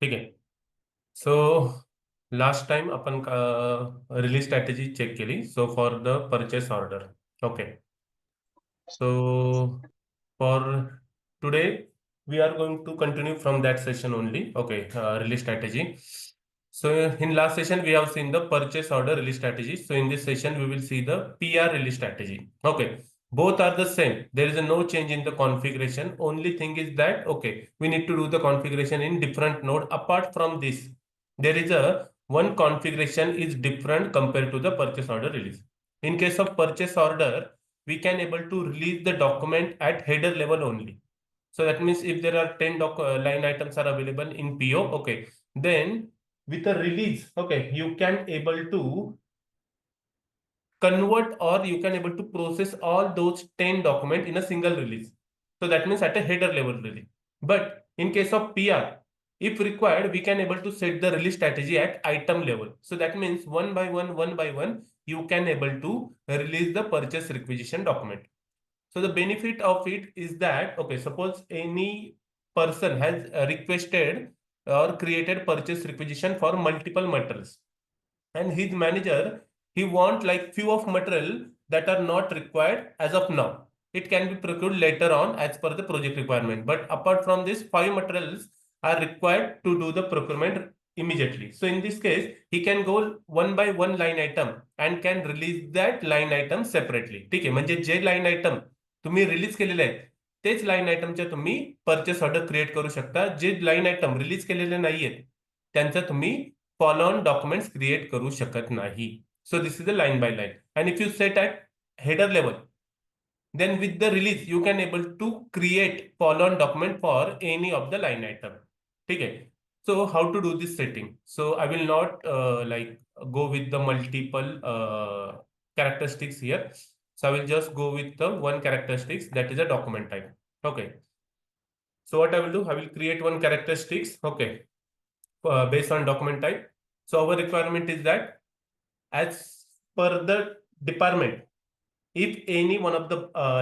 ठीक आहे. So last time आपण रिलीज स्ट्रॅटेजी चेक केली. So for the purchase order. Okay. So for today, we are going to continue from that session only. Okay, release strategy. So in last session, we have seen the purchase order release strategy. So in this session, we will see the PR release strategy. Okay, both are the same. There is a no change in the configuration. Only thing is that, okay, we need to do the configuration in different node. Apart from this, there is a one configuration is different compared to the purchase order release. In case of purchase order, we can able to release the document at header level only. So that means if there are 10 line items are available in PO, okay, then with a release, okay, you can able to convert or you can able to process all those 10 document in a single release. So that means at a header level release. But in case of PR, if required, we can able to set the release strategy at item level. So that means one by one, you can able to release the purchase requisition document. So the benefit of it is that, okay, suppose any person has requested or created purchase requisition for multiple materials, and his manager, he want like few of material that are not required as of now. It can be procured later on as per the project requirement. But apart from this, 5 materials are required to do the procurement immediately. So in this case, he can go one by one line item and can release that line item separately. ठीक आहे, म्हणजे जे line item तुम्ही release केलेले आहेत तेच line आयटमच्या तुम्ही purchase order create करू शकता. जे लाईन आयटम रिलीज केलेले नाहीयेत त्यांचा तुम्ही फॉलो ऑन डॉक्युमेंट्स क्रिएट करू शकत नाही. So this is the line by line. And if you set at header level, then with the release you can able to create follow on document for any of the line item. Okay. So how to do this setting? So I will not like go with the multiple characteristics here. So I will just go with the one characteristics, that is a document type. Okay. So what I will do, I will create one characteristics. Okay. Based on document type. So our requirement is that as per the department, if any one of the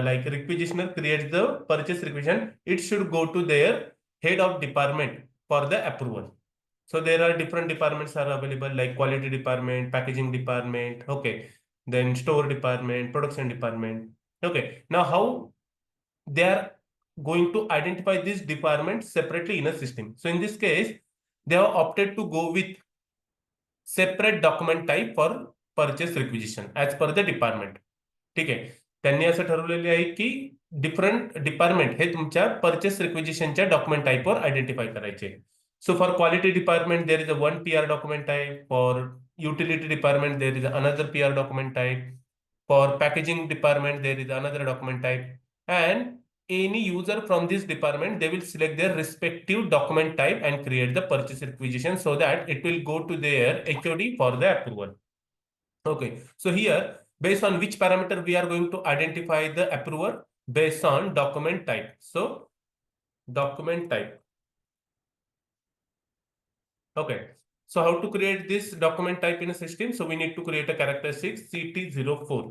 like requisitioner creates the purchase requisition, it should go to their head of department for the approval. So there are different departments are available, like quality department, packaging department, okay, then store department, production department. Okay, now how they are going to identify this department separately in a system? So in this case, they have opted to go with separate document type for purchase requisition as per the department. ठीक आहे, त्यांनी असं ठरवलेले आहे की different department हे तुमच्या purchase रिक्विजिशनच्या document टाईपवर identify करायचे. So for quality department there is a one PR document type. For utility department there is another PR document type. For packaging department there is another document type. And any user from this department, they will select their respective document type and create the purchase requisition so that it will go to their HOD for the approval. Okay, so here based on which parameter we are going to identify the approver? Based on document type. So document type. Okay, so how to create this document type in a system? So we need to create a characteristic CT04.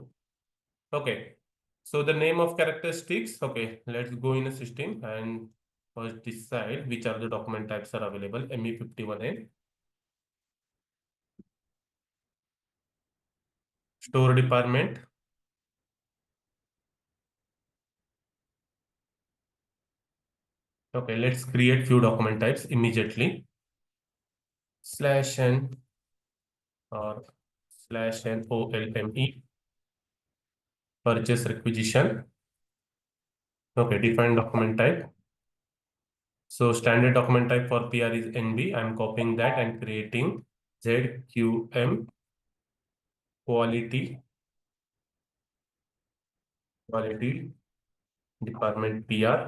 Okay, so the name of characteristics, okay, let's go in a system and first decide which are the document types are available. ME51N, store department, okay, let's create few document types immediately. /n or /NOLME, purchase requisition. Okay, define document type. So standard document type for PR is NB. I'm copying that and creating ZQM quality department PR.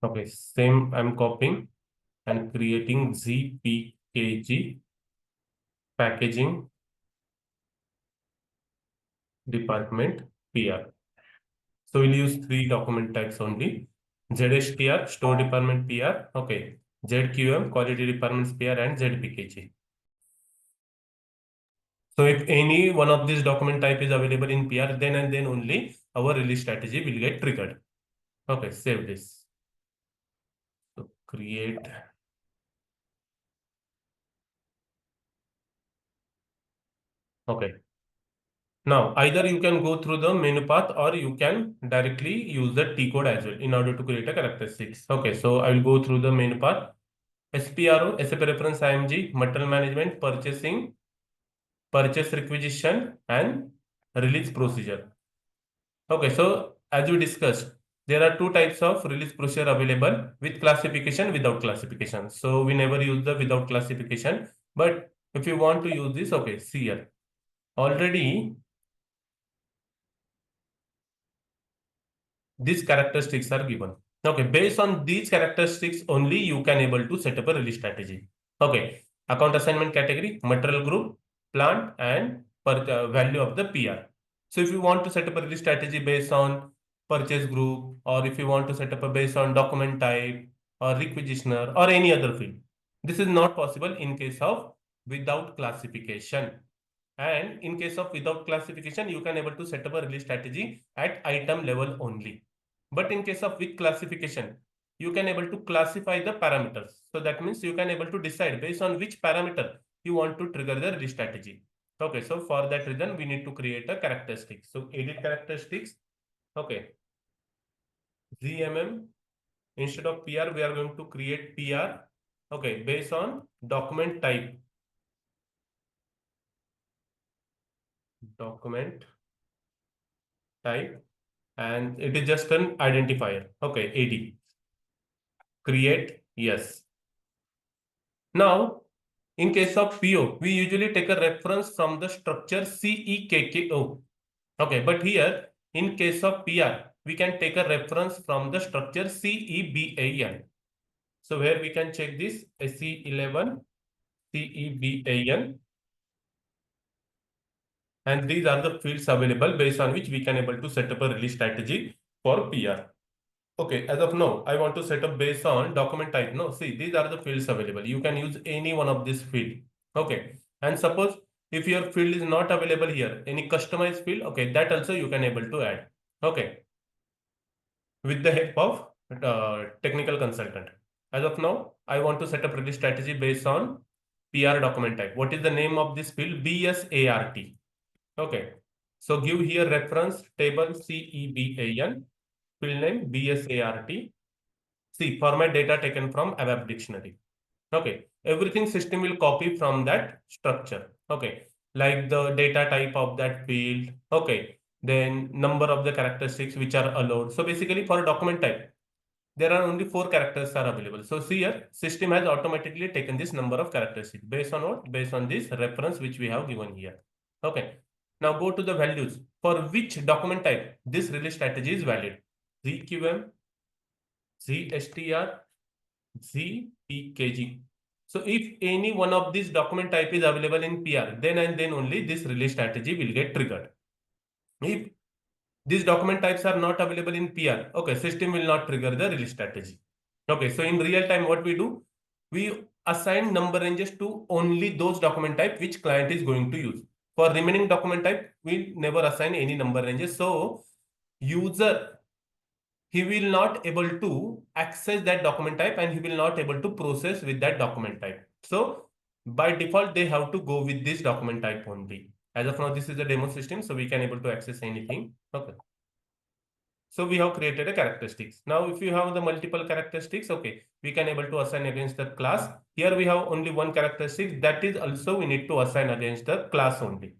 Okay, same I'm copying and creating ZPKG packaging department PR. So we'll use 3 document types only. ZSTR, store department PR, okay, ZQM, quality departments PR, and ZPKG. So if any one of these document type is available in PR, then and then only our release strategy will get triggered. Okay, save this. So create. Okay. Now, either you can go through the menu path or you can directly use the T code as well in order to create a characteristics. Okay, so I will go through the menu path. SPRO, SAP reference IMG, material management, purchasing, purchase requisition, and release procedure. Okay, so as we discussed, there are two types of release procedure available, with classification, without classification. So we never use the without classification, but if you want to use this, okay, see here. Already these characteristics are given. Okay, based on these characteristics only, you can able to set up a release strategy. Okay, account assignment category, material group, plant, and value of the PR. So if you want to set up a release strategy based on purchase group, or if you want to set up a based on document type or requisitioner or any other field, this is not possible in case of without classification. And in case of without classification, you can able to set up a release strategy at item level only. But in case of with classification, you can able to classify the parameters. So that means you can able to decide based on which parameter you want to trigger the release strategy. Okay, so for that reason, we need to create a characteristic. So edit characteristics. Okay, ZMM, instead of PR, we are going to create PR. Okay, based on document type. Document type, and it is just an identifier. Okay, AD. Create, yes. Now, in case of PO, we usually take a reference from the structure CEKKO. Okay, but here, in case of PR, we can take a reference from the structure CEBAN. So where we can check this SE11, CEBAN, and these are the fields available based on which we can able to set up a release strategy for PR. Okay, as of now, I want to set up based on document type. No, see, these are the fields available. You can use any one of this field. Okay, and suppose if your field is not available here, any customized field, okay, that also you can able to add. Okay, with the help of technical consultant. As of now, I want to set up release strategy based on PR document type. What is the name of this field? BSART. Okay, so give here reference table CEBAN, field name BSART. See, format data taken from ABAP dictionary. Okay, everything system will copy from that structure. Okay, like the data type of that field. Okay, then number of the characteristics which are allowed. So basically for document type, there are only 4 characters are available. So see here, system has automatically taken this number of characteristics based on what? Based on this reference which we have given here. Okay, now go to the values. For which document type this release strategy is valid? ZQM, ZSTR, ZPKG. So if any one of these document type is available in PR, then and then only this release strategy will get triggered. If these document types are not available in PR, okay, system will not trigger the release strategy. Okay, so in real time, what we do, we assign number ranges to only those document type which client is going to use. For remaining document type, we never assign any number ranges. So user, he will not able to access that document type and he will not able to process with that document type. So by default, they have to go with this document type only. As of now, this is a demo system, so we can able to access anything. Okay. So we have created a characteristics. Now, if you have the multiple characteristics, okay, we can able to assign against the class. Here we have only one characteristic. That is also we need to assign against the class only.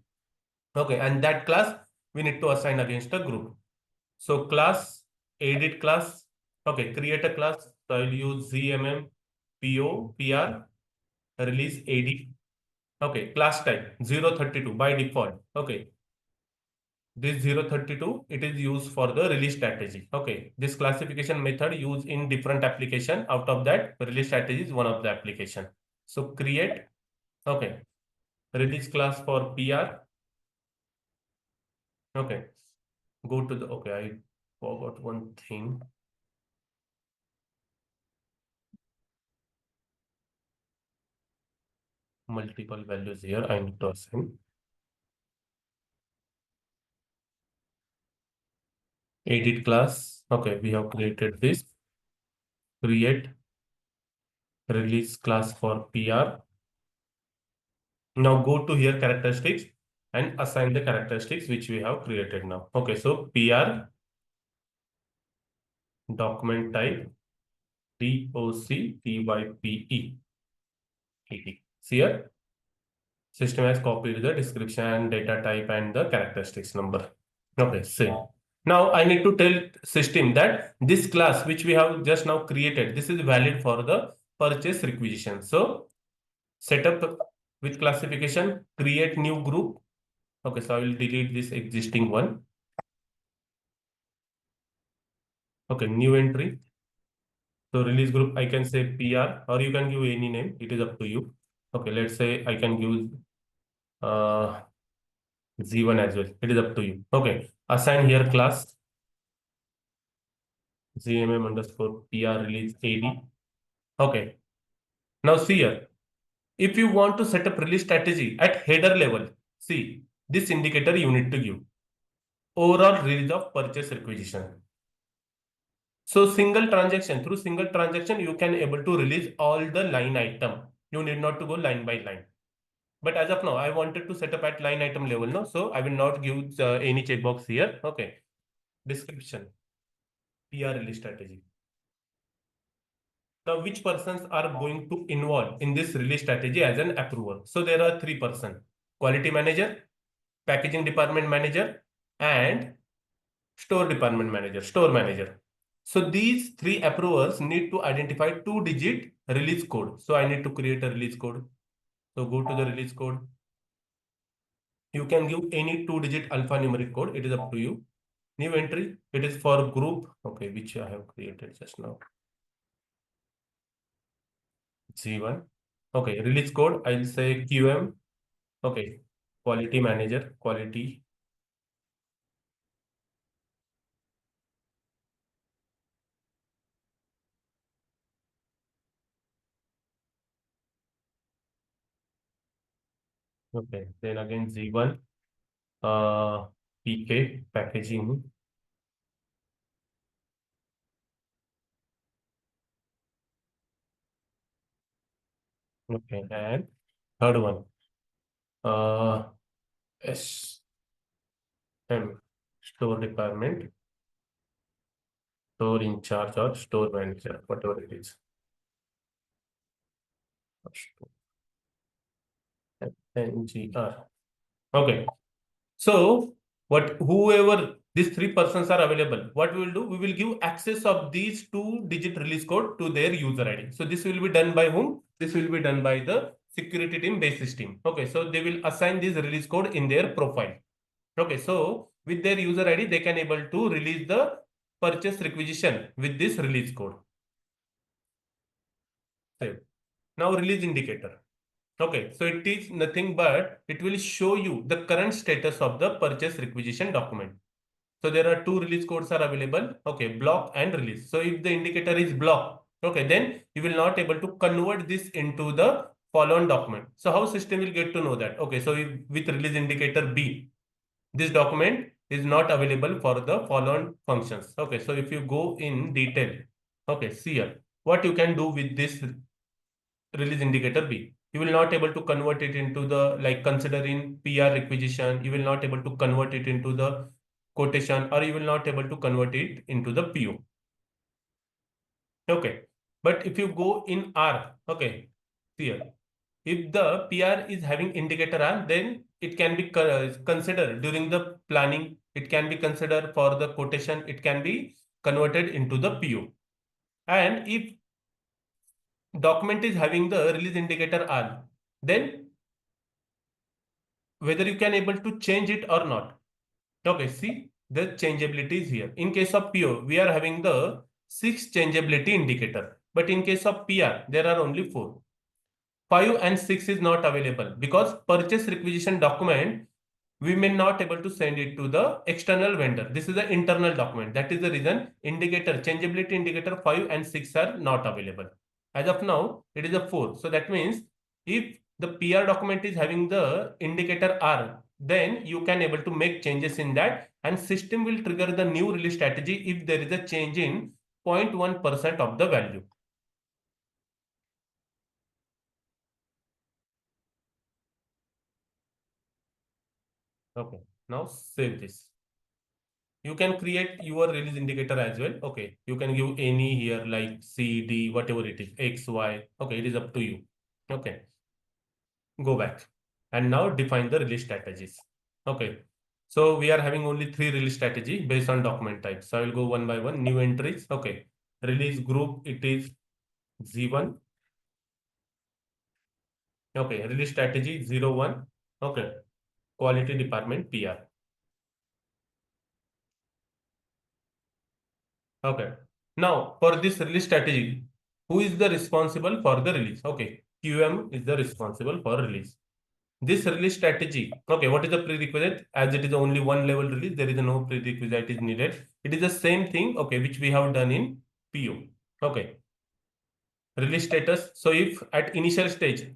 Okay, and that class we need to assign against a group. So class, edit class. Okay, create a class. So I'll use ZMM, PO, PR, release AD. Okay, class type 032 by default. Okay, this 032, it is used for the release strategy. Okay, this classification method used in different application. Out of that, release strategy is one of the application. So create, okay, release class for PR. Okay, go to the, okay, I forgot one thing. Multiple values here I need to assign. edit class. Okay, we have created this. Create release class for PR. Now go to here characteristics and assign the characteristics which we have created now. Okay, so PR document type DOCTYPE. See here, system has copied the description, data type, and the characteristics number. Okay, same. Now I need to tell system that this class which we have just now created, this is valid for the purchase requisition. So setup with classification, create new group. Okay, so I will delete this existing one. Okay, new entry. So release group, I can say PR or you can give any name. It is up to you. Okay, let's say I can give uh, Z1 as well. It is up to you. Okay, assign here class ZMM underscore PR release AD. Okay, now see here. If you want to set up release strategy at header level, see this indicator you need to give overall release of purchase requisition. So through single transaction, you can able to release all the line item. You need not to go line by line. But as of now, I wanted to set up at line item level, no? So I will not give any checkbox here. Okay. Description, PR release strategy. Now, which persons are going to involve in this release strategy as an approver? So there are three persons: quality manager, packaging department manager, and store manager. So these three approvers need to identify 2-digit release code. So I need to create a release code. So go to the release code. You can give any 2-digit alphanumeric code. It is up to you. New entry. It is for group. Okay, which I have created just now. Z1. Okay, release code. I'll say QM. Okay, quality manager, quality. Okay, then again Z1. PK, packaging. Okay, and third one. SM, store department, store in charge or store manager, whatever it is. NGR. Okay. So whoever these three persons are available, what we will do, we will give access of these 2-digit release code to their user ID. So this will be done by whom? This will be done by the security team basis team. Okay, so they will assign this release code in their profile. Okay, so with their user ID, they can able to release the purchase requisition with this release code. Save. Now release indicator. Okay, so it is nothing but it will show you the current status of the purchase requisition document. So there are two release codes are available. Okay, block and release. So if the indicator is block, okay, then you will not able to convert this into the follow-on document. So how system will get to know that? Okay, so if, with release indicator B, this document is not available for the follow-on functions. Okay, so if you go in detail, okay, see here, what you can do with this release indicator B. You will not able to convert it into the, like considering PR requisition, you will not able to convert it into the quotation, or you will not able to convert it into the PO. Okay. But if you go in R, okay, here, if the PR is having indicator R, then it can be considered during the planning, it can be considered for the quotation, it can be converted into the PO. And if document is having the release indicator R, then whether you can able to change it or not. Okay, see the changeability is here. In case of PO, we are having the 6 changeability indicator, but in case of PR, there are only 4. 5 and 6 is not available because purchase requisition document, we may not able to send it to the external vendor. This is an internal document. That is the reason indicator, changeability indicator 5 and 6 are not available. As of now, it is a 4. So that means if the PR document is having the indicator R, then you can able to make changes in that, and system will trigger the new release strategy if there is a change in 0.1% of the value. Okay, now save this. You can create your release indicator as well. Okay, you can give any here like C, D, whatever it is, X, Y. Okay, it is up to you. Okay, go back and now define the release strategies. Okay, so we are having only three release strategy based on document type. So I will go one by one. New entries. Okay, release group, it is Z1. Okay, release strategy 01. Okay, quality department PR. Okay. Now, for this release strategy, who is the responsible for the release? Okay, QM is the responsible for release. This release strategy, okay, what is the prerequisite? As it is only one level release, there is no prerequisite is needed. It is the same thing, okay, which we have done in PO. Okay, release status. So if at initial stage,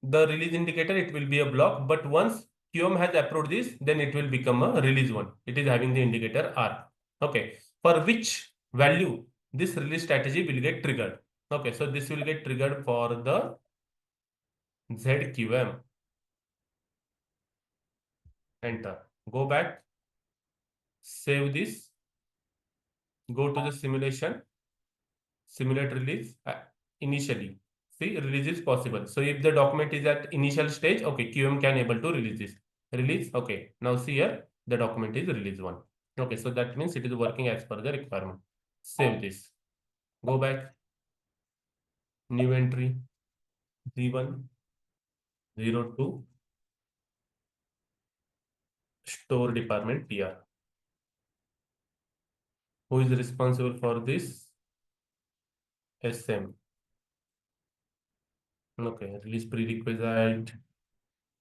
the release indicator, it will be a block, but once QM has approved this, then it will become a release one. It is having the indicator R. Okay, for which value this release strategy will get triggered. Okay, so this will get triggered for the ZQM. Enter. Go back, save this, go to the simulation, simulate release initially. See, release is possible. So if the document is at initial stage, okay, QM can able to release this. Release, okay. Now see here, the document is release one. Okay, so that means it is working as per the requirement. Save this. Go back. New entry. Z1, 02, store department PR. Who is responsible for this? SM. Okay, release prerequisite,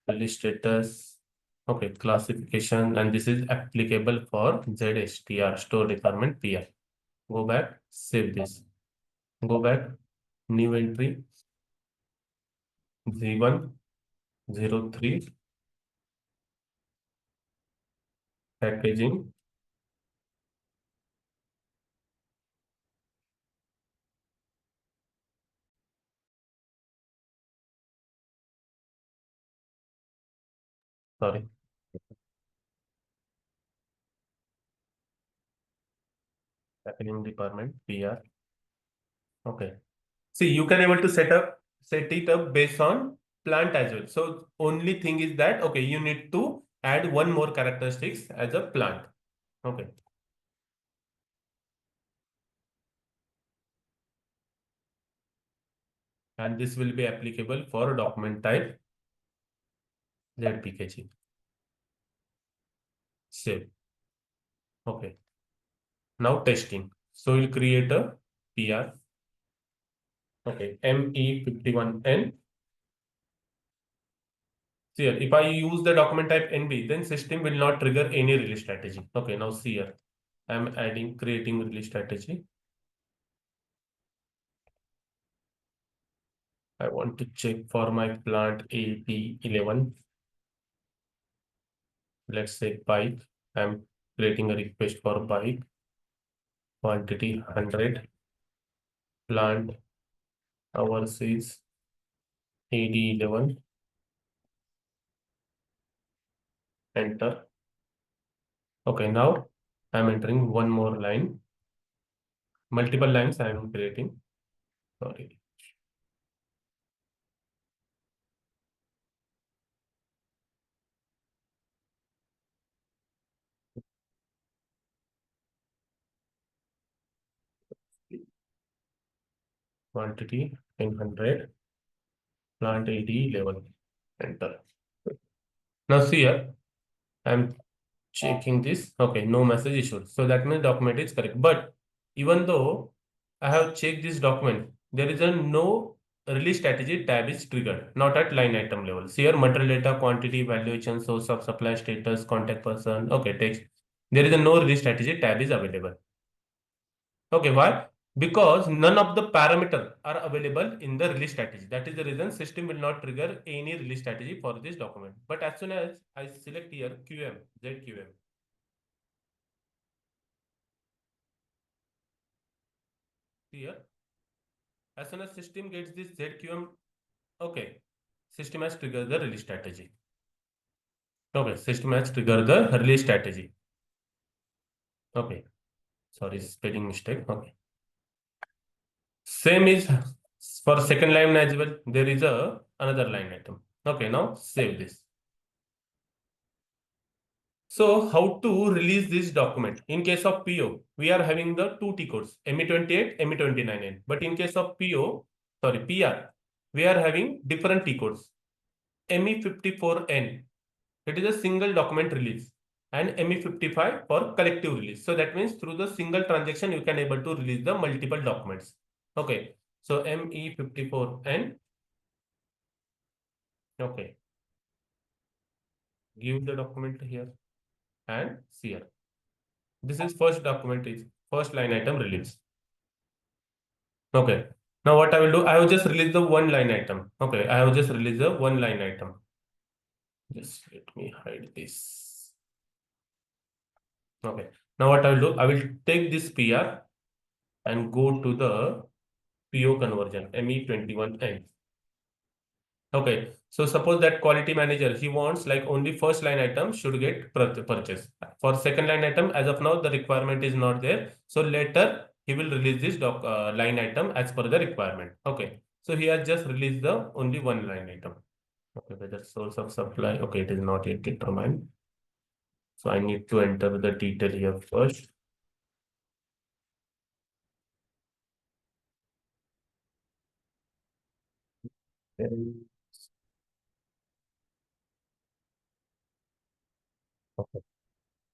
release status. Okay, classification, and this is applicable for ZSTR, store department PR. Go back, save this. Go back, new entry, Z1, 03, packaging. Sorry. Packaging department, PR. Okay. See, you can able to set it up based on plant as well. So only thing is that, okay, you need to add one more characteristics as a plant. Okay. And this will be applicable for document type ZPKG. Save. Okay. Now testing. So we'll create a PR. Okay. ME51N. See here, if I use the document type NB, then system will not trigger any release strategy. Okay. Now see here. I'm creating release strategy. I want to check for my plant AP11. Let's say bike. I'm creating a request for bike. Quantity 100. Plant hours is AD11. Enter. Okay, now I'm entering one more line. Multiple lines I am creating. Sorry. Quantity in 100. Plant AD11. Enter. Now see here, I'm checking this. Okay, no message issued. So that means document is correct. But even though I have checked this document, there is a no release strategy tab is triggered, not at line item level. See here, material data, quantity, valuation, source of supply, status, contact person. Okay, text. There is a no release strategy tab is available. Okay, why? Because none of the parameters are available in the release strategy. That is the reason system will not trigger any release strategy for this document. But as soon as I select here QM, ZQM, here, as soon as system gets this ZQM, okay, system has triggered the release strategy. Okay, system has triggered the release strategy. Okay, sorry, spelling mistake. Okay. Same is for second line as well. There is a another line item. Okay, now save this. So how to release this document? In case of PO, we are having the two T codes, ME28, ME29N. But in case of PR, we are having different T codes. ME54N, it is a single document release, and ME55 for collective release. So that means through the single transaction, you can able to release the multiple documents. Okay. So ME54N. Okay. Give the document here and see here. This is first document is first line item release. Okay. Now what I will do, I will just release the one line item. Okay. I will just release the one line item. Just let me hide this. Okay. Now what I will do, I will take this PR and go to the PO conversion, ME21N. Okay. So suppose that quality manager, he wants like only first line item should get purchased. For second line item, as of now, the requirement is not there. So later he will release this line item as per the requirement. Okay. So he has just released the only one line item. Okay, whether source of supply. Okay, it is not yet determined. So I need to enter the detail here first. Okay.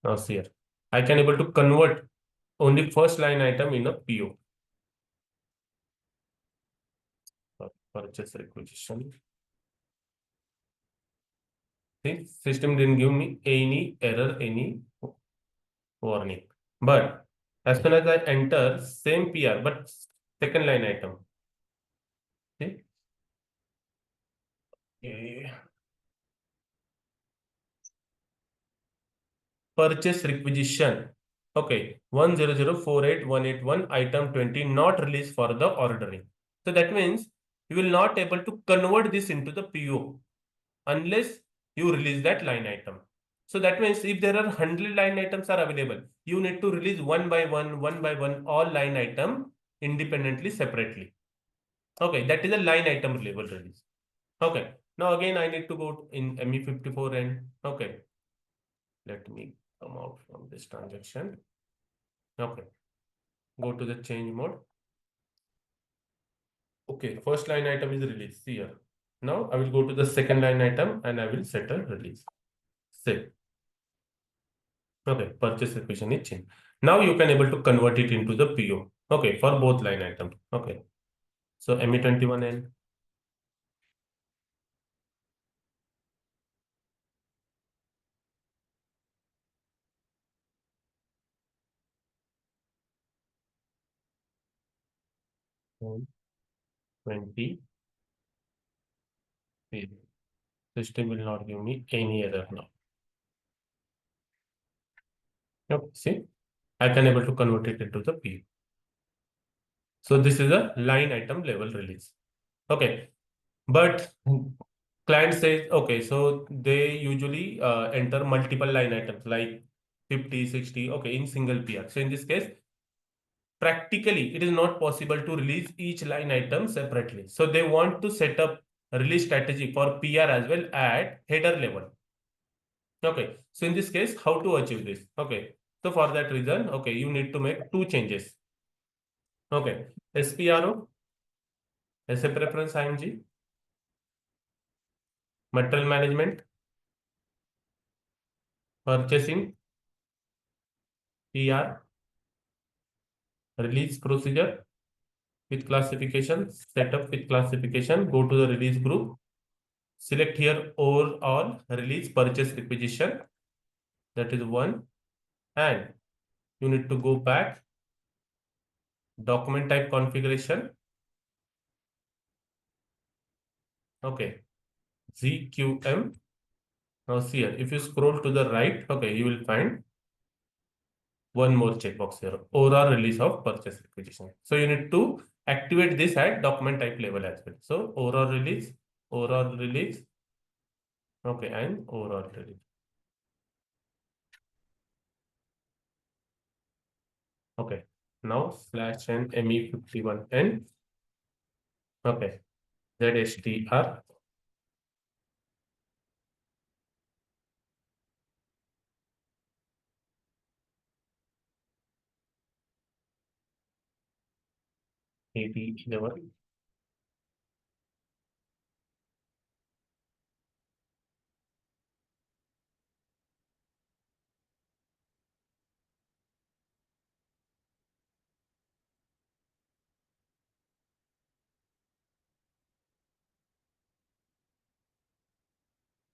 Now see here. I can able to convert only first line item in a PO. Purchase requisition. See, system didn't give me any error, any warning. But as soon as I enter same PR, but second line item. See? Okay. Purchase requisition. Okay, 10048,181 item 20 not released for the ordering. So that means you will not able to convert this into the PO unless you release that line item. So that means if there are 100 line items are available, you need to release one by one, all line item independently, separately. Okay, that is a line item level release. Okay, now again I need to go in ME54 and okay, let me come out from this transaction. Okay, go to the change mode. Okay, first line item is released here. Now I will go to the second line item and I will set a release. Save. Okay, purchase requisition is changed. Now you can able to convert it into the PO. Okay, for both line items. Okay. So ME21N. And 20. System will not give me any error now. Okay, see, I can able to convert it into the PO. So this is a line item level release. Okay, but client says, okay, so they usually enter multiple line items like 50, 60, okay, in single PR. So in this case, practically, it is not possible to release each line item separately. So they want to set up a release strategy for PR as well at header level. Okay, so in this case, how to achieve this? Okay, so for that reason, okay, you need to make two changes. Okay, SPRO, SA preference IMG, material management, purchasing, PR, release procedure with classification, setup with classification, go to the release group, select here overall release purchase requisition. That is one. And you need to go back document type configuration. Okay, ZQM. Now see here, if you scroll to the right, okay, you will find one more checkbox here, overall release of purchase requisition. So you need to activate this at document type level as well. So overall release, okay, and overall release. Okay, now slash n ME51N, okay, ZSTR. AD11.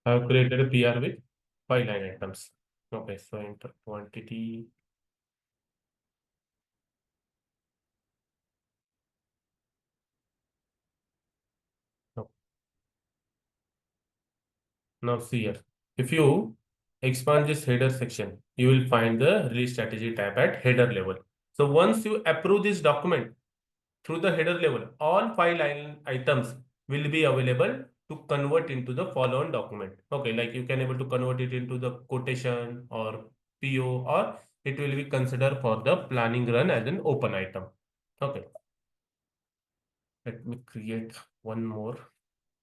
I have created a PR with 5 line items. Okay, so enter quantity. No. Now see here. If you expand this header section, you will find the release strategy tab at header level. So once you approve this document through the header level, all 5 line items will be available to convert into the follow-on document. Okay, like you can able to convert it into the quotation or PO, or it will be considered for the planning run as an open item. Okay, let me create one more.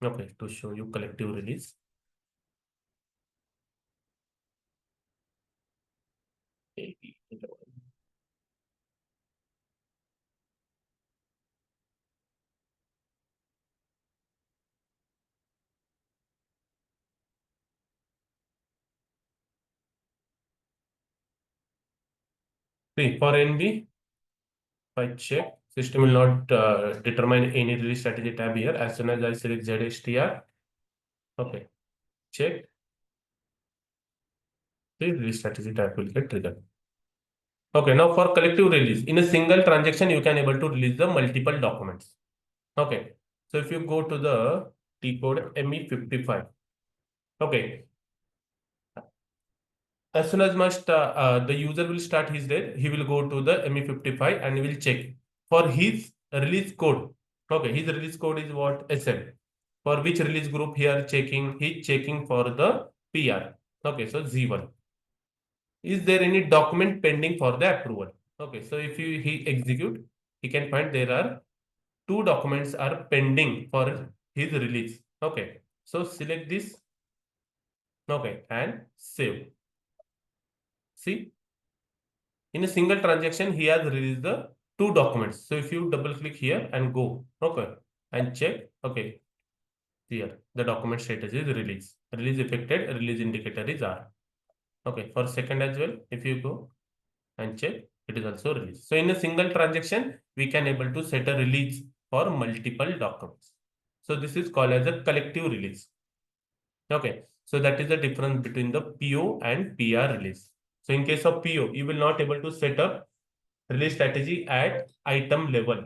Okay, to show you collective release. See, for NB, if I check, system will not determine any release strategy tab here. As soon as I select ZSTR, okay, check, the release strategy tab will get triggered. Okay, now for collective release, in a single transaction, you can able to release the multiple documents. Okay, so if you go to the T code ME55, okay, as soon as the user will start his day, he will go to the ME55 and he will check for his release code. Okay, his release code is what? SM. For which release group he are checking? He checking for the PR. Okay, so Z1. Is there any document pending for the approval? Okay, so if he execute, he can find there are 2 documents are pending for his release. Okay, so select this. Okay, and save. See, in a single transaction, he has released the 2 documents. So if you double click here and go, okay, and check, okay, here the document status is release. Release effected, release indicator is R. Okay, for second as well, if you go and check, it is also released. So in a single transaction, we can able to set a release for multiple documents. So this is called as a collective release. Okay, so that is the difference between the PO and PR release. So in case of PO, you will not able to set up release strategy at item level.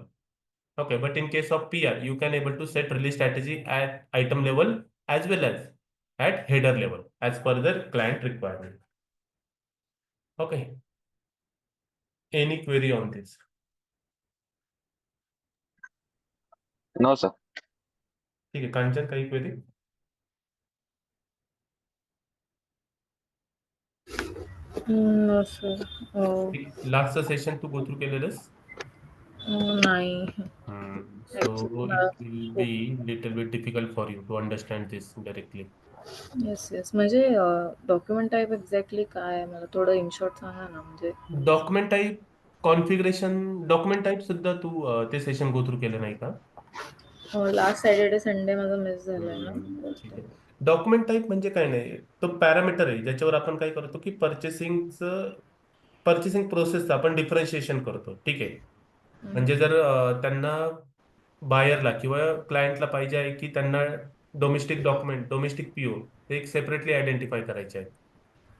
Okay, but in case of PR, you can able to set release strategy at item level as well as at header level as per the client requirement. Okay, any query on this? No, sir. ठीक है, कांचन काही query? No, sir. Oh, Last session to go through केलेलंस? नाही. So Actually, it will be little bit difficult for you to understand this directly. Yes yes म्हणजे document type exactly काय आहे मला थोडं in short सांगा ना म्हणजे document type configuration, document type सुद्धा तू ते सेशन गो थ्रू केलं नाही का? लास्ट सॅटर्डे संडे माझा मिस झालाय ना ठीक बोलते. आहे. डॉक्युमेंट टाईप म्हणजे काय नाही, तो पॅरामीटर आहे ज्याच्यावर आपण काय करतो की पर्चेसिंग प्रोसेसचं आपण डिफरन्शिएशन करतो. ठीक आहे. म्हणजे जर त्यांना बायरला किंवा क्लायंटला पाहिजे आहे की त्यांना डोमेस्टिक डॉक्युमेंट, डोमेस्टिक पीओ ते एक सेपरेटली आयडेंटिफाय करायचे आहेत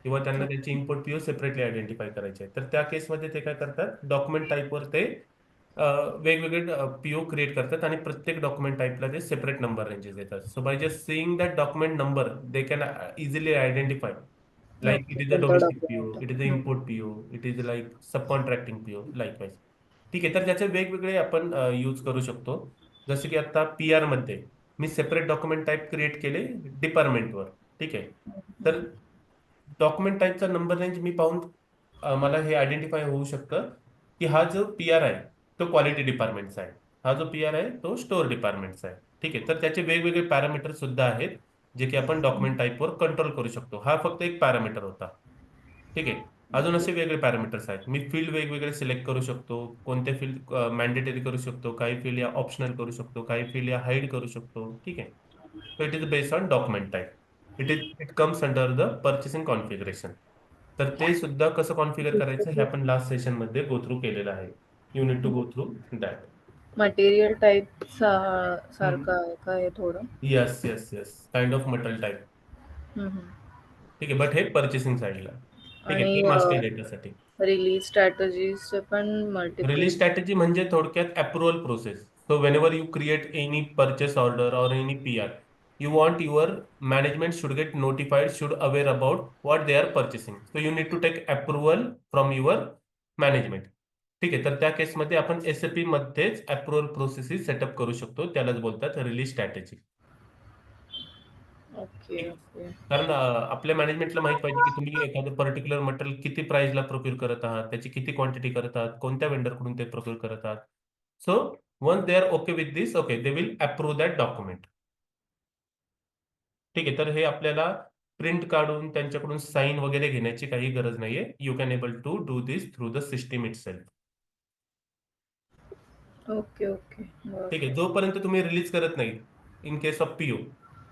किंवा त्यांना त्यांची इम्पोर्ट पीओ सेपरेटली आयडेंटिफाय करायचे आहेत, तर त्या केसमध्ये ते काय करतात, डॉक्युमेंट टाईपवर ते वेगवेगळे पीओ क्रिएट करतात आणि प्रत्येक डॉक्युमेंट टाईपला ते सेपरेट नंबर रेंजेस येतात. So by just seeing that document number they can easily identify like okay. it is a कोणता domestic PO, document? it is a import PO, it is like subcontracting PO, likewise. ठीक आहे, तर त्याचे वेगवेगळे आपण use करू शकतो. जसे की आता पी आर मध्ये मी सेपरेट डॉक्युमेंट टाईप क्रिएट केले डिपार्टमेंटवर. ठीक आहे, तर डॉक्युमेंट टाईपचा नंबर रेंज मी पाहून मला हे आयडेंटिफाय होऊ शकतं की हा जो पी आर आहे तो क्वालिटी डिपार्टमेंटचा आहे, हा जो पी आर आहे तो स्टोअर डिपार्टमेंटचा आहे. ठीक आहे, तर त्याचे वेगवेगळे पॅरामीटर सुद्धा आहेत जे की आपण डॉक्युमेंट टाईपवर कंट्रोल करू शकतो. हा फक्त एक पॅरामीटर होता. ठीक आहे, अजून ओके. असे वेगळे पॅरामीटर्स आहेत. मी फील्ड वेगवेगळे सिलेक्ट करू शकतो, कोणते फील्ड मॅन्डेटरी करू शकतो, काही फील्ड या ऑप्शनल करू शकतो, काही फील्ड या हाईड करू शकतो. ठीक आहे, सो it is based on document type. It comes under the purchasing configuration. तर ते सुद्धा कसं कॉन्फिगर करायचं हे आपण लास्ट सेशन मध्ये गो थ्रू केलेलं आहे. You need to go through that. Material type सारखं आहे का हे थोडं? Yes yes yes, kind of material type. Hmm, hmm. ठीक आहे, बट हे पर्चेसिंग साईडला. ठीक आहे, आणि ते मास्टर डेटासाठी. रिलीज स्ट्रॅटेजीजचे पण मल्टिपल. रिलीज स्ट्रॅटेजी म्हणजे थोडक्यात approval process. So whenever you create any purchase order or any P R, you want your management should get notified, should aware about what they are purchasing. So you need to take approval from your management. ठीक आहे, तर त्या केसमध्ये आपण SAP मध्येच approval processes setup करू शकतो, त्यालाच बोलतात रिलीज स्ट्रॅटेजी. Okay, okay. कारण आपल्या मॅनेजमेंटला माहित पाहिजे की तुम्ही एखादं पर्टिक्युलर मटेरियल किती प्राइसला प्रोक्यूर करत आहात, त्याची किती क्वांटिटी करत आहात, कोणत्या वेंडरकडून ते प्रोक्यूर करत आहात. So once they are okay with this, okay they will approve that document. ठीक आहे, तर हे आपल्याला प्रिंट काढून त्यांच्याकडून साईन वगैरे घेण्याची काही गरज नाहीये. You can able to do this through the system itself. Okay, okay. ठीक आहे, बरं. जोपर्यंत तुम्ही रिलीज करत नाही, इन केस ऑफ पीओ,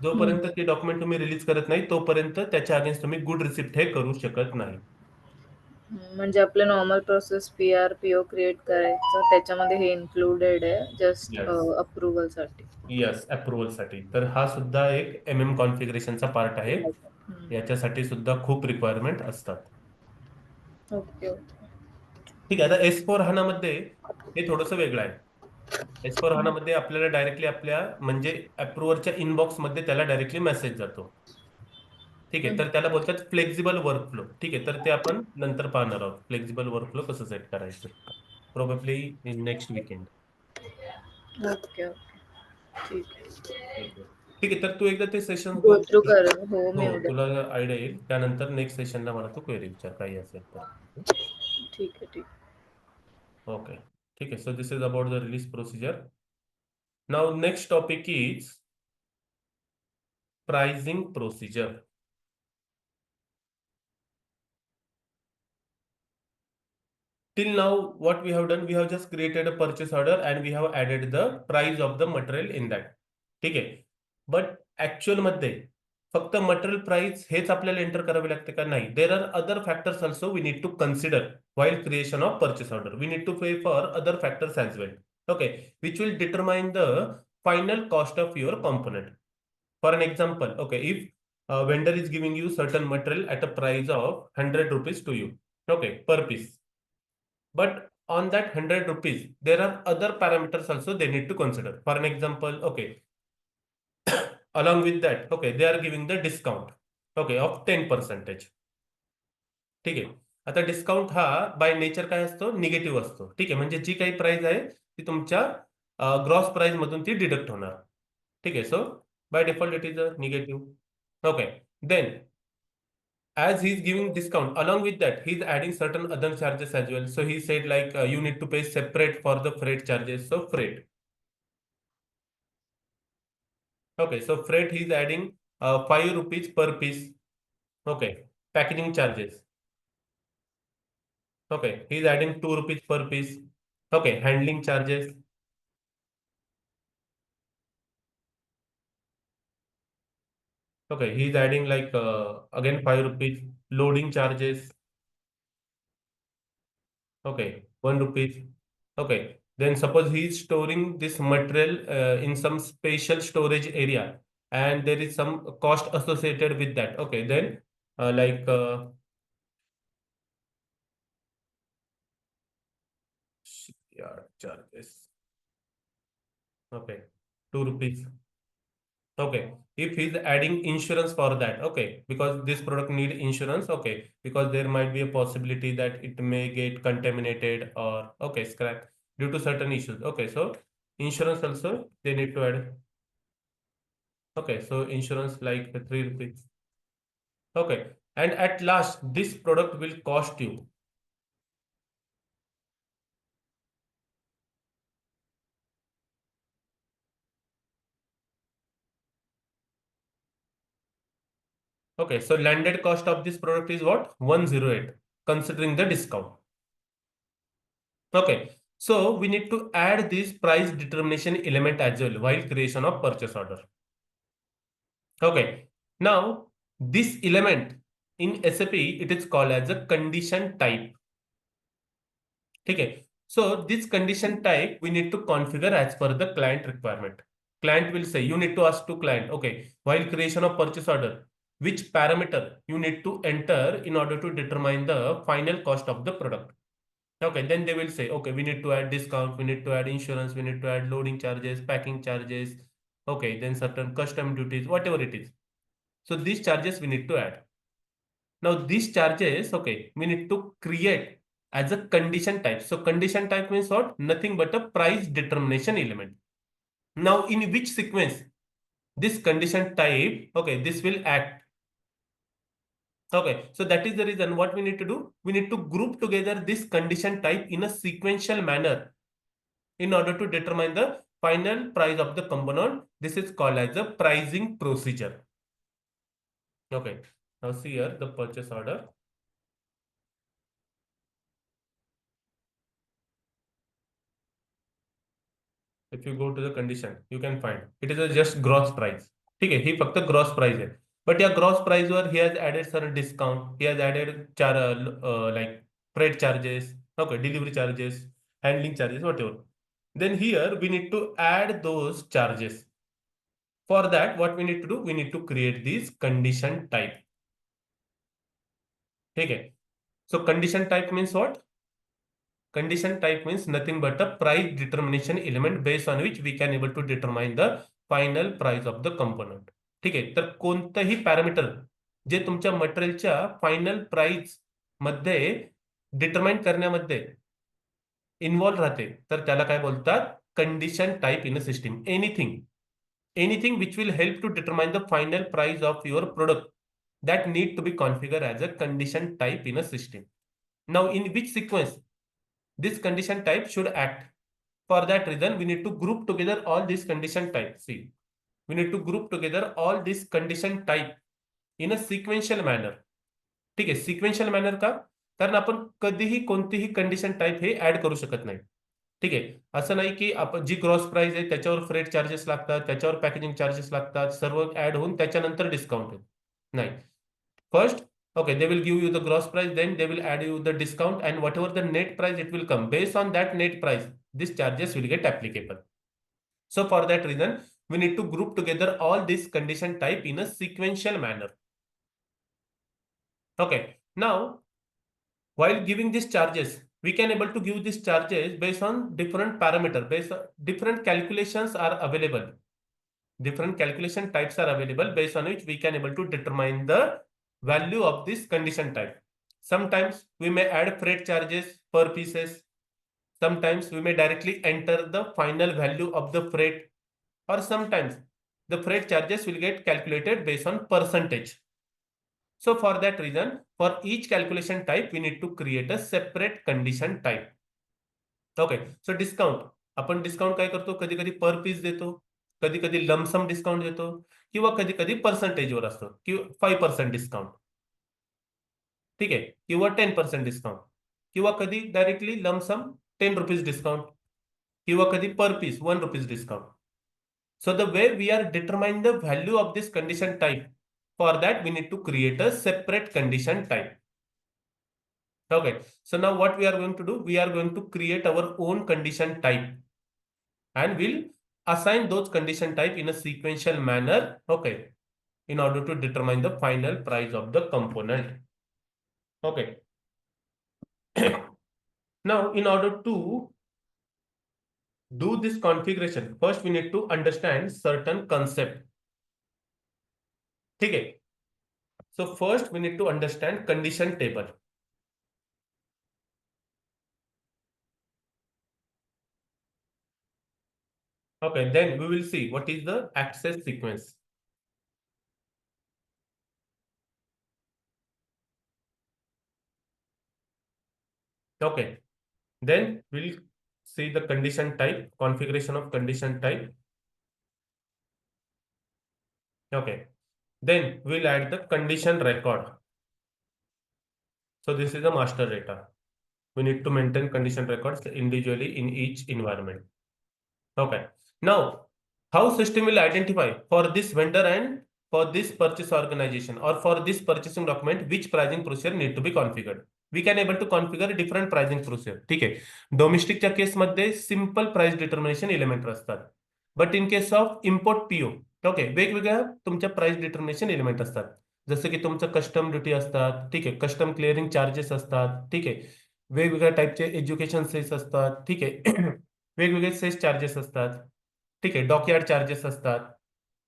जोपर्यंत ते डॉक्युमेंट तुम्ही रिलीज करत नाही तोपर्यंत त्याच्या अगेन्स्ट तुम्ही गुड रिसिप्ट हे करू शकत नाही. म्हणजे आपलं नॉर्मल प्रोसेस पी-आर, पी-ओ क्रिएट करायचं त्याच्यामध्ये हे इन्क्लुडेड आहे जस्ट येस अप्रुव्हलसाठी. येस, अप्रुव्हलसाठी. तर हा सुद्धा एक MM कॉन्फिगरेशनचा पार्ट आहे. याच्यासाठी सुद्धा खूप रिक्वायरमेंट असतात. Okay, okay. ठीक आहे, आता S4 हानामध्ये हे थोडंसं वेगळं आहे. S4 हानामध्ये आपल्याला डायरेक्टली आपल्या म्हणजे अप्रुव्हरच्या इनबॉक्स मध्ये त्याला डायरेक्टली मेसेज जातो. ठीक आहे, तर त्याला बोलतात फ्लेक्झिबल वर्कफ्लो. ठीक आहे, तर ते आपण नंतर पाहणार आहोत, फ्लेक्झिबल वर्कफ्लो कसं सेट करायचं, probably in next weekend. Okay, okay. ठीक आहे. ठीक आहे, ठीक आहे, तर तू एकदा ते सेशन गो गो. थ्रू कर. हो, हो, मी उद्या. तुला आयडिया येईल. त्यानंतर नेक्स्ट सेशनला मला तू क्वेरी विचार काही असेल तर. ठीक आहे, ठीक. ओके, ठीक आहे. So this is about the release procedure. Now next topic is pricing procedure. Till now, what we have done, we have just created a purchase order and we have added the price of the material in that. ठीक आहे, but actual मध्ये फक्त material price हेच आपल्याला enter करावे लागते का? नाही. There are other factors also we need to consider while creation of purchase order. We need to pay for other factors as well. Okay, which will determine the final cost of your component. For an example, okay, if a vendor is giving you certain material at a price of 100 rupees to you, okay, per piece. But on that 100 rupees, there are other parameters also they need to consider. For an example, okay, along with that, okay, they are giving the discount, okay, of 10%. ठीक आहे, आता discount हा by nature काय असतो? Negative असतो. ठीक आहे, म्हणजे जी काही प्राइस आहे ती तुमच्या ग्रॉस प्राइस मधून ती डिडक्ट होणार. ठीक आहे, so by default it is a negative. Okay, then as he's giving discount, along with that he's adding certain other charges as well. So he said like you need to pay separate for the freight charges. So freight, okay, so freight he's adding 5 rupees per piece. Okay, packaging charges, okay, he's adding 2 rupees per piece. Okay, handling charges, okay, he's adding like again 5 rupees. Loading charges, okay, 1 rupees. Okay, then suppose he is storing this material in some special storage area and there is some cost associated with that. Okay, then like yard charges. Okay, 2 rupees. Okay, if he's adding insurance for that, okay, because this product need insurance, okay, because there might be a possibility that it may get contaminated or okay, scrap due to certain issues. Okay, so insurance also they need to add. Okay, so insurance like 3 rupees. Okay, and at last this product will cost you. Okay, so landed cost of this product is what? 108, considering the discount. Okay, so we need to add this price determination element as well while creation of purchase order. Okay, now this element in SAP it is called as a condition type. Okay, so this condition type we need to configure as per the client requirement. Client will say you need to ask to client, okay, while creation of purchase order, which parameter you need to enter in order to determine the final cost of the product. Okay, then they will say, okay, we need to add discount, we need to add insurance, we need to add loading charges, packing charges, okay, then certain custom duties, whatever it is. So these charges we need to add. Now these charges, okay, we need to create as a condition type. So condition type means what? Nothing but a price determination element. Now in which sequence this condition type, okay, this will act. Okay, so that is the reason what we need to do. We need to group together this condition type in a sequential manner in order to determine the final price of the component. This is called as a pricing procedure. Okay, now see here the purchase order. If you go to the condition, you can find it is a just gross price. ठीक है, ही फक्त gross price है. But yeah, gross price were he has added certain discount. He has added like freight charges, okay, delivery charges, handling charges, whatever. Then here we need to add those charges. For that, what we need to do, we need to create this condition type. ठीक है. So condition type means what? Condition type means nothing but a price determination element based on which we can able to determine the final price of the component. ठीक आहे, तर कोणतंही parameter जे तुमच्या मटेरियलच्या final price मध्ये determine करण्यामध्ये involve राहते तर त्याला काय बोलतात? Condition type in a system. Anything which will help to determine the final price of your product that need to be configured as a condition type in a system. Now in which sequence this condition type should act? For that reason we need to group together all these condition types. See, we need to group together all this condition type in a sequential manner. ठीक आहे, sequential manner का? कारण आपण कधीही कोणतीही condition type हे add करू शकत नाही. ठीक आहे, असं नाही की आपण जी ग्रॉस प्राइस आहे त्याच्यावर फ्रेट चार्जेस लागतात, त्याच्यावर पॅकेजिंग चार्जेस लागतात, सर्व ऍड होऊन त्याच्यानंतर डिस्काउंट होईल. नाही, first, okay, they will give you the gross price, then they will add you the discount, and whatever the net price it will come. Based on that net price, these charges will get applicable. So for that reason, we need to group together all these condition type in a sequential manner. Okay, now while giving these charges, we can able to give these charges based on different parameter, based on different calculations are available. Different calculation types are available based on which we can able to determine the value of this condition type. Sometimes we may add freight charges per pieces. Sometimes we may directly enter the final value of the freight, or sometimes the freight charges will get calculated based on percentage. So for that reason, for each calculation type, we need to create a separate condition type. Okay, so discount. आपण discount काय करतो? कधी कधी per piece देतो, कधी कधी lump sum discount देतो, किंवा कधी कधी पर्सेंटेजवर असतो, किंवा 5% डिस्काउंट. ठीक आहे, किंवा 10% डिस्काउंट, किंवा कधी डायरेक्टली लमसम 10 रुपीज डिस्काउंट, किंवा कधी per piece 1 rupees discount. So the way we are determining the value of this condition type, for that we need to create a separate condition type. Okay, so now what we are going to do, we are going to create our own condition type, and we'll assign those condition type in a sequential manner, okay, in order to determine the final price of the component. Okay. Now in order to do this configuration, first we need to understand certain concept. Okay. So first we need to understand condition table. Okay, then we will see what is the access sequence. Okay, then we'll see the condition type, configuration of condition type. Okay, then we'll add the condition record. So this is the master data. We need to maintain condition records individually in each environment. Okay. Now, how system will identify for this vendor and for this purchase organization or for this purchasing document which pricing procedure need to be configured. We can able to configure different pricing procedure. ठीक आहे. डोमेस्टिकच्या केसमध्ये simple price determination element असतात. But in case of import PO okay वेगवेगळ्या तुमच्या price determination element असतात. जसं की तुमचं कस्टम ड्युटी असतात, ठीक आहे, कस्टम क्लिअरिंग चार्जेस असतात, ठीक आहे, वेगवेगळ्या टाईपचे एज्युकेशन सेस असतात, ठीक आहे, वेगवेगळे सेस चार्जेस असतात, ठीक आहे, डॉकयार्ड चार्जेस असतात,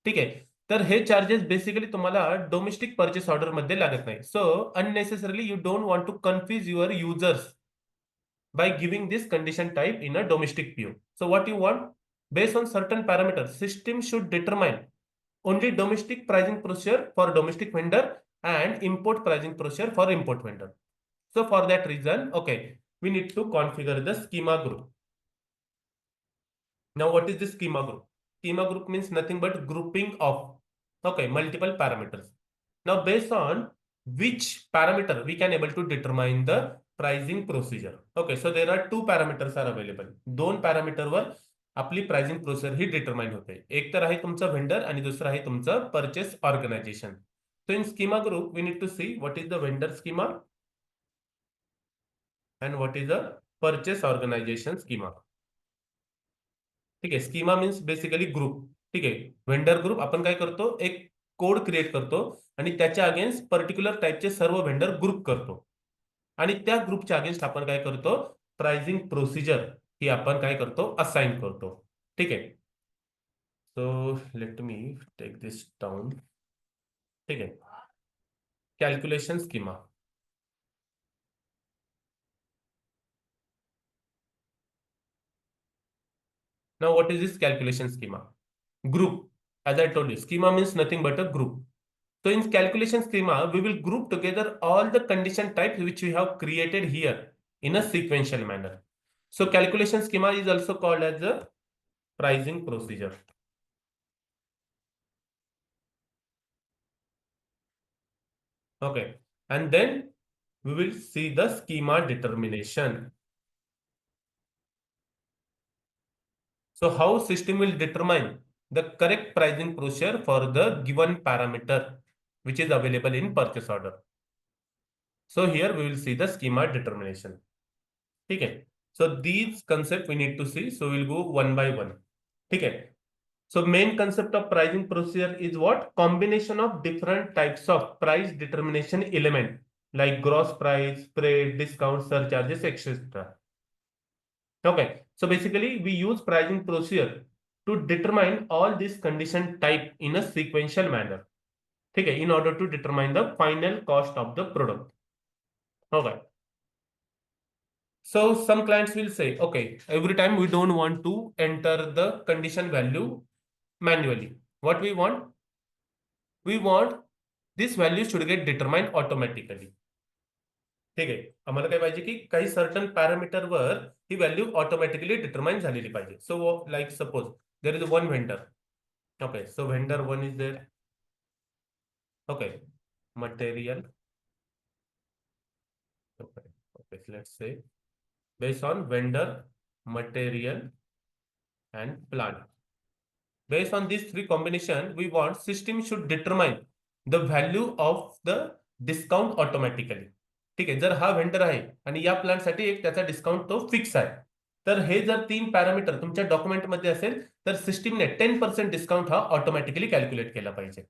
ठीक आहे. तर हे चार्जेस बेसिकली तुम्हाला डोमेस्टिक परचेस ऑर्डर मध्ये लागत नाही. So unnecessarily you don't want to confuse your users by giving this condition type in a domestic PO. So what you want? Based on certain parameters, system should determine only domestic pricing procedure for domestic vendor and import pricing procedure for import vendor. So for that reason, okay, we need to configure the schema group. Now what is the schema group? Schema group means nothing but grouping of, okay, multiple parameters. Now based on which parameter we can able to determine the pricing procedure. Okay, so there are two parameters are available. दोन parameter वर आपली pricing procedure ही determine होते. एक तर आहे तुमचा vendor आणि दुसरा आहे तुमचं purchase organisation. So in schema group we need to see what is the vendor schema and what is the purchase organization schema. ठीक आहे. Schema means basically group. ठीक आहे. व्हेंडर ग्रुप आपण काय करतो, एक कोड क्रिएट करतो आणि त्याच्या अगेन्स्ट पर्टिक्युलर टाईपचे सर्व व्हेंडर ग्रुप करतो आणि त्या ग्रुपच्या अगेन्स्ट आपण काय करतो, प्राइसिंग प्रोसिजर ही आपण काय करतो, असाइन करतो. ठीक आहे. So let me take this down. ठीक आहे. Calculation schema. Now what is this calculation schema? Group. As I told you, schema means nothing but a group. So in calculation schema, we will group together all the condition types which we have created here in a sequential manner. So calculation schema is also called as the pricing procedure. Okay. And then we will see the schema determination. So how system will determine the correct pricing procedure for the given parameter which is available in purchase order. So here we will see the schema determination. ठीक है. So these concept we need to see. So we'll go one by one. ठीक है. So main concept of pricing procedure is what? Combination of different types of price determination element like gross price, spread, discount, surcharges, etc. Okay. So basically we use pricing procedure to determine all these condition type in a sequential manner. ठीक है. In order to determine the final cost of the product. Okay. So some clients will say, okay, every time we don't want to enter the condition value manually. What we want? We want this value should get determined automatically. ठीक आहे. आम्हाला काय पाहिजे की काही certain parameter वर ही value automatically determine झालेली पाहिजे. So like suppose there is one vendor. Okay, so vendor one is there. Okay, material. Okay, let's say based on vendor, material and plant. Based on these three combination, we want system should determine the value of the discount automatically. ठीक आहे. जर हा vendor आहे आणि या plant साठी एक त्याचा डिस्काउंट तो फिक्स आहे, तर हे जर तीन पॅरामीटर तुमच्या डॉक्युमेंट मध्ये असेल तर सिस्टीमने 10% डिस्काउंट हा ऑटोमॅटिकली कॅल्क्युलेट केला पाहिजे.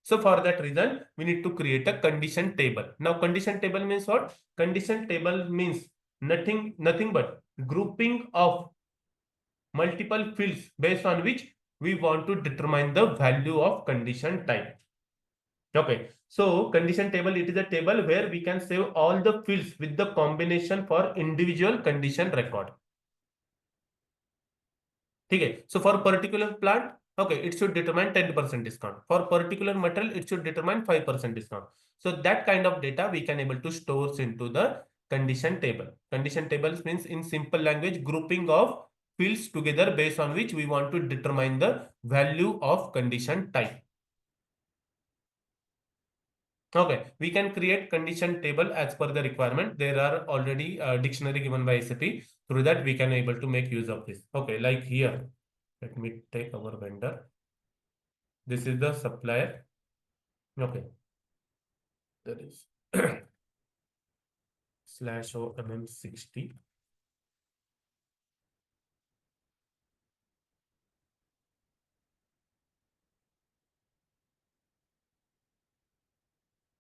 So for that reason, we need to create a condition table. Now condition table means what? Condition table means nothing but grouping of multiple fields based on which we want to determine the value of condition type. Okay, so condition table, it is a table where we can save all the fields with the combination for individual condition record. Okay, so for particular plant, okay, it should determine 10% discount. For particular material, it should determine 5% discount. So that kind of data we can able to store into the condition table. Condition tables means in simple language, grouping of fields together based on which we want to determine the value of condition type. Okay, we can create condition table as per the requirement. There are already a dictionary given by SAP. Through that, we can able to make use of this. Okay, like here, let me take our vendor. This is the supplier. Okay, that is slash o MM60.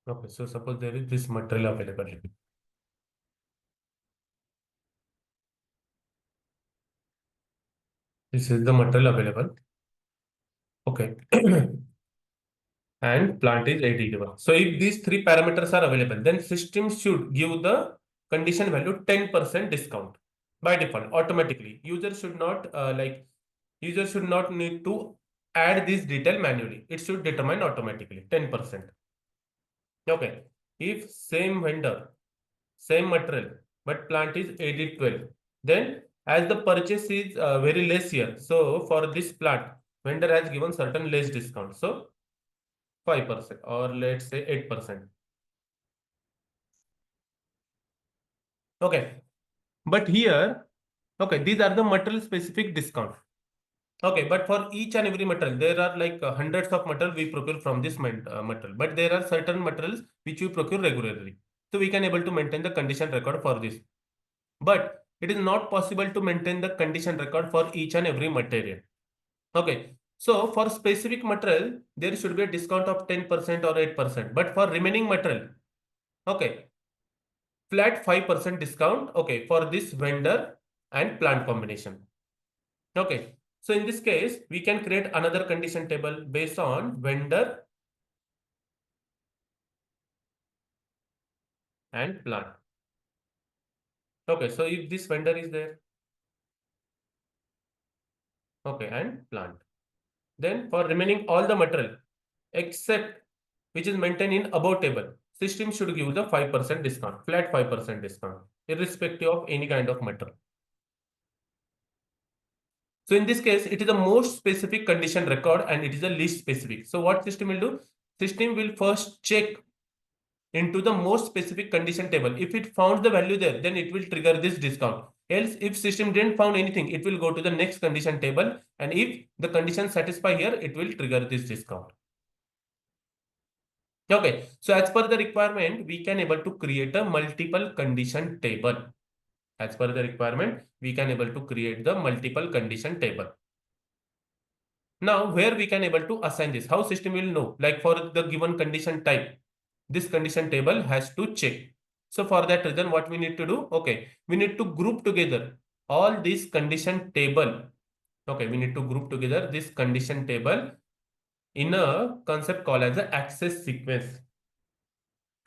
Okay, so suppose there is this material available. This is the material available. Okay. And plant is 80 given. So if these three parameters are available, then system should give the condition value 10% discount by default automatically. User should not user should not need to add this detail manually. It should determine automatically 10%. Okay. If same vendor, same material, but plant is 80-12, then as the purchase is very less here, so for this plant, vendor has given certain less discount. So 5% or let's say 8%. Okay. But here, okay, these are the material specific discount. Okay, but for each and every material, there are like hundreds of material we procure from this material, but there are certain materials which we procure regularly. So we can able to maintain the condition record for this. But it is not possible to maintain the condition record for each and every material. Okay. So for specific material, there should be a discount of 10% or 8%. But for remaining material, okay, flat 5% discount, okay, for this vendor and plant combination. Okay. So in this case, we can create another condition table based on vendor and plant. Okay. So if this vendor is there, okay, and plant, then for remaining all the material except which is maintained in above table, system should give the 5% discount, flat 5% discount, irrespective of any kind of material. So in this case, it is the most specific condition record and it is the least specific. So what system will do? System will first check into the most specific condition table. If it found the value there, then it will trigger this discount. Else, if system didn't found anything, it will go to the next condition table. And if the condition satisfy here, it will trigger this discount. Okay. So as per the requirement, we can able to create a multiple condition table. As per the requirement, we can able to create the multiple condition table. Now, where we can able to assign this, how system will know, like for the given condition type, this condition table has to check. So for that reason, what we need to do, okay, we need to group together all these condition table. Okay, we need to group together this condition table in a concept called as the access sequence.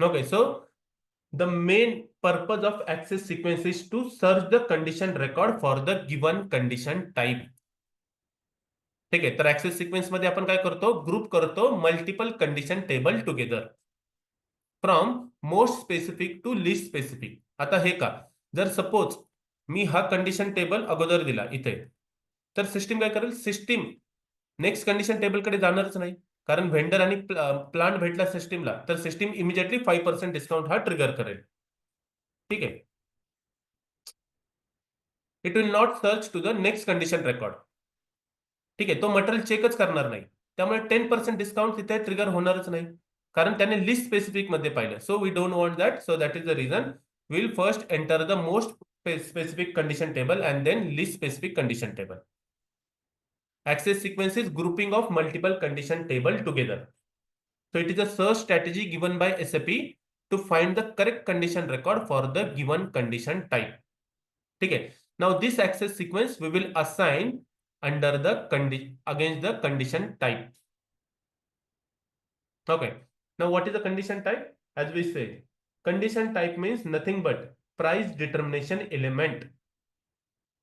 Okay, so the main purpose of access sequence is to search the condition record for the given condition type. ठीक आहे, तर access sequence मध्ये आपण काय करतो, group करतो multiple condition table together from most specific to least specific. आता हे का, जर सपोज मी हा कंडिशन टेबल अगोदर दिला इथे, तर सिस्टीम काय करेल, सिस्टीम नेक्स्ट कंडिशन टेबलकडे जाणारच नाही, कारण व्हेंडर आणि प्लांट भेटला सिस्टीमला, तर सिस्टीम इमिजिएटली 5% डिस्काउंट हा ट्रिगर करेल. ठीक आहे, it will not search to the next condition record. ठीक आहे, तो मटेरियल चेकच करणार नाही, त्यामुळे 10% डिस्काउंट तिथे ट्रिगर होणारच नाही, कारण त्याने लिस्ट स्पेसिफिक मध्ये पाहिलं. So we don't want that. So that is the reason will first enter the most specific condition table and then least specific condition table. Access sequence is grouping of multiple condition table together. So it is a search strategy given by SAP to find the correct condition record for the given condition type. ठीक है. Now this access sequence we will assign under the against the condition type. Okay. Now what is the condition type? As we say, condition type means nothing but price determination element.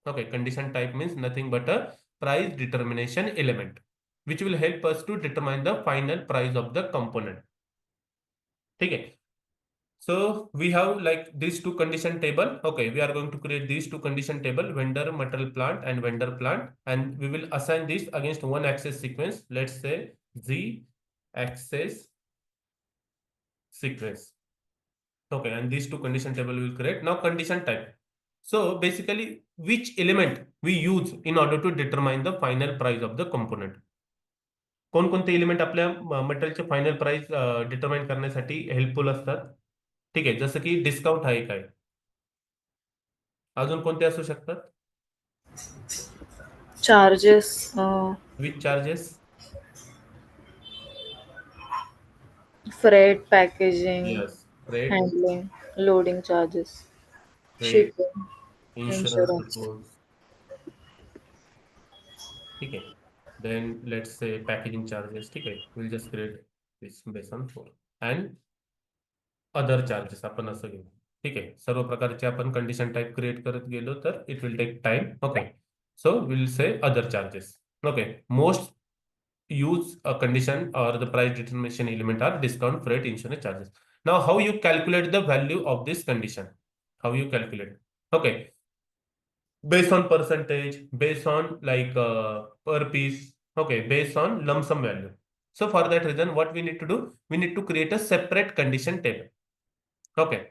Okay, condition type means nothing but a price determination element, which will help us to determine the final price of the component. Okay. So we have like these two condition table. Okay, we are going to create these two condition table, vendor, material plant and vendor plant, and we will assign this against one access sequence. Let's say Z access sequence. Okay, and these two condition table we will create. Now condition type. So basically which element we use in order to determine the final price of the component. कोणकोणते element आपल्या मटेरियलचे final price determine करण्यासाठी helpful असतात. ठीक आहे, जसं की discount हा एक आहे. अजून कोणते असू शकतात? Charges, with charges, freight, packaging, yes, freight, handling, loading charges, freight, shipping, insurance insurance. Suppose. ठीक आहे. Then let's say packaging charges. ठीक आहे, will just create this base on 4 and other charges आपण असं घेऊ. ठीक आहे, सर्व प्रकारचे आपण कंडिशन टाइप क्रिएट करत गेलो तर it will take time. Okay, so will say other charges. Okay, most use a condition or the price determination element are discount, freight, insurance charges. Now how you calculate the value of this condition? How you calculate? Okay, based on percentage, based on like per piece. Okay, based on lump sum value. So for that reason what we need to do, we need to create a separate condition table. Okay,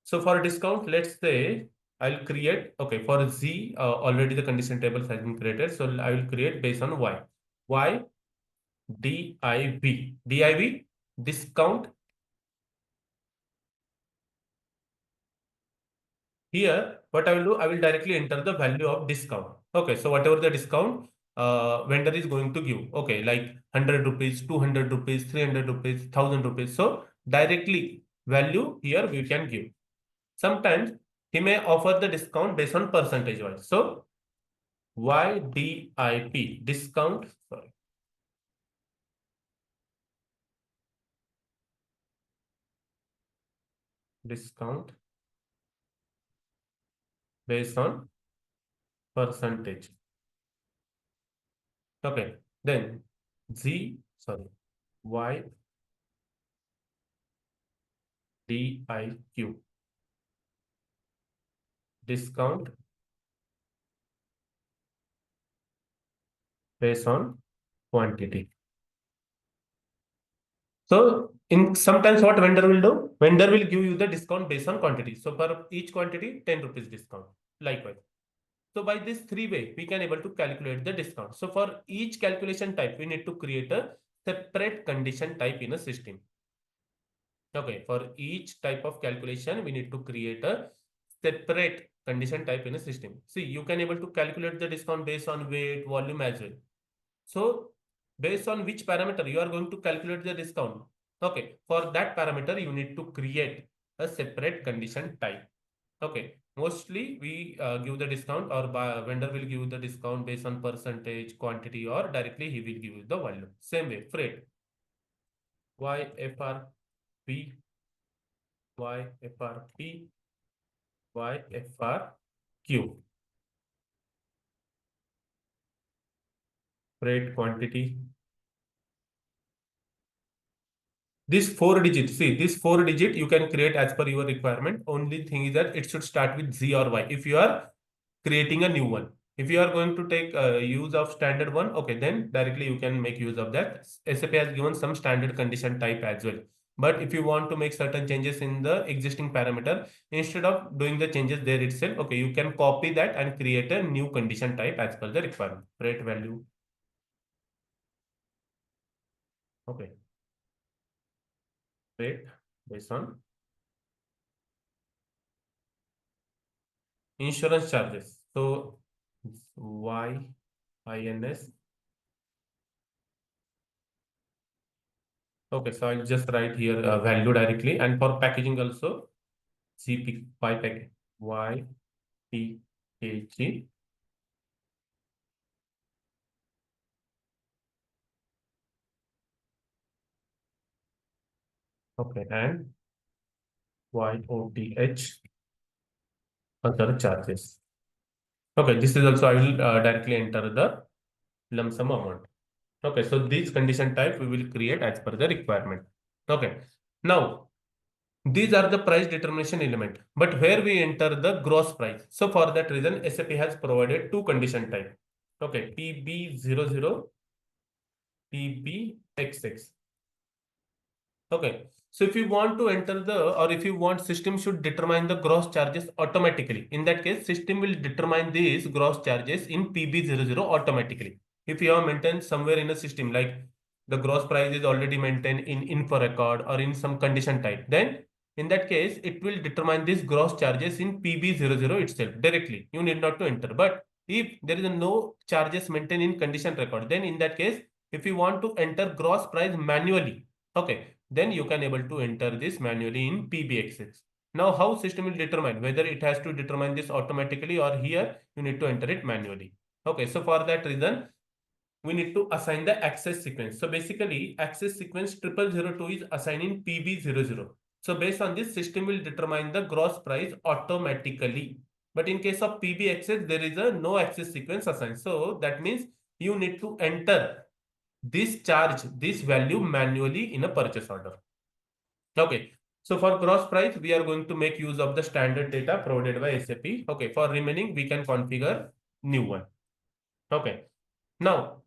so for discount, let's say I'll create, okay, for Z already the condition table has been created, so I will create based on Y div discount. Here what I will do, I will directly enter the value of discount. Okay, so whatever the discount vendor is going to give, okay, like 100 rupees, 200 rupees, 300 rupees, 1000 rupees, so directly value here we can give. Sometimes he may offer the discount based on percentage wise, so YDIP discount, sorry, discount based on percentage. Okay, then YDIQ discount based on quantity. So in sometimes what vendor will do, vendor will give you the discount based on quantity. So for each quantity 10 rupees discount, likewise. So by this three way we can able to calculate the discount. So for each calculation type we need to create a separate condition type in a system. Okay, for each type of calculation we need to create a separate condition type in a system. See, you can able to calculate the discount based on weight, volume as well. So based on which parameter you are going to calculate the discount. Okay, for that parameter you need to create a separate condition type. Okay, mostly we give the discount, or vendor will give the discount based on percentage, quantity, or directly he will give you the value. Same way, freight, YFRP, YFRP, YFRQ, freight quantity. This 4 digit, see, this 4 digit you can create as per your requirement. Only thing is that it should start with Z or Y if you are creating a new one. If you are going to take use of standard one, okay, then directly you can make use of that. SAP has given some standard condition type as well. But if you want to make certain changes in the existing parameter, instead of doing the changes there itself, okay, you can copy that and create a new condition type as per the requirement. Rate value. Okay. Rate based on insurance charges. So YINS. Okay, so I'll just write here value directly, and for packaging also CP package YP kg. Okay, and YOTH other charges. Okay, this is also I will directly enter the lump sum amount. Okay, so these condition type we will create as per the requirement. Okay, now these are the price determination element, but where we enter the gross price. So for that reason, SAP has provided two condition type. Okay, PB00, PBXX. Okay. So if you want to enter the, or if you want, system should determine the gross charges automatically. In that case, system will determine these gross charges in PB00 automatically. If you have maintained somewhere in a system, like the gross price is already maintained in info record or in some condition type, then in that case, it will determine these gross charges in PB00 itself directly. You need not to enter. But if there is no charges maintained in condition record, then in that case, if you want to enter gross price manually, okay, then you can able to enter this manually in PBXX. Now, how system will determine whether it has to determine this automatically or here you need to enter it manually. Okay, so for that reason, we need to assign the access sequence. So basically, access sequence 0002 is assigned in PB00. So based on this, system will determine the gross price automatically. But in case of PBXX, there is a no access sequence assigned. So that means you need to enter this charge, this value manually in a purchase order. Okay. So for gross price, we are going to make use of the standard data provided by SAP. Okay. For remaining, we can configure new one. Okay. Now,